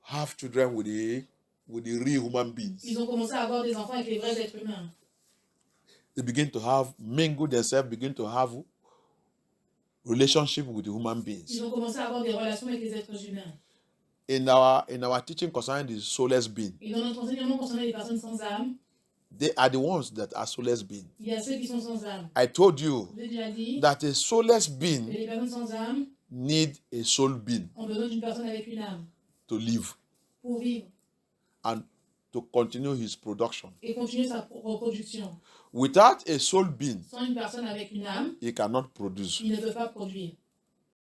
[SPEAKER 1] have children with the real human beings.
[SPEAKER 2] Ils ont commencé à avoir des enfants avec les vrais êtres humains.
[SPEAKER 1] They begin to have mingled themselves, begin to have relationship with the human beings.
[SPEAKER 2] Ils ont commencé à avoir des relations avec les êtres humains.
[SPEAKER 1] In our teaching concerning the soulless being,
[SPEAKER 2] Et dans notre enseignement concernant les personnes sans âme,
[SPEAKER 1] they are the ones that are soulless being.
[SPEAKER 2] il y a ceux qui sont sans âme.
[SPEAKER 1] I told you
[SPEAKER 2] Je vous ai déjà dit
[SPEAKER 1] that a soulless
[SPEAKER 2] que
[SPEAKER 1] being
[SPEAKER 2] les personnes sans âme
[SPEAKER 1] need a soul being
[SPEAKER 2] ont besoin d'une personne avec une âme
[SPEAKER 1] to live
[SPEAKER 2] pour vivre
[SPEAKER 1] and to continue his production.
[SPEAKER 2] et continuer sa reproduction.
[SPEAKER 1] Without a soul being,
[SPEAKER 2] Sans une personne avec une âme,
[SPEAKER 1] he cannot produce.
[SPEAKER 2] il ne peut pas produire.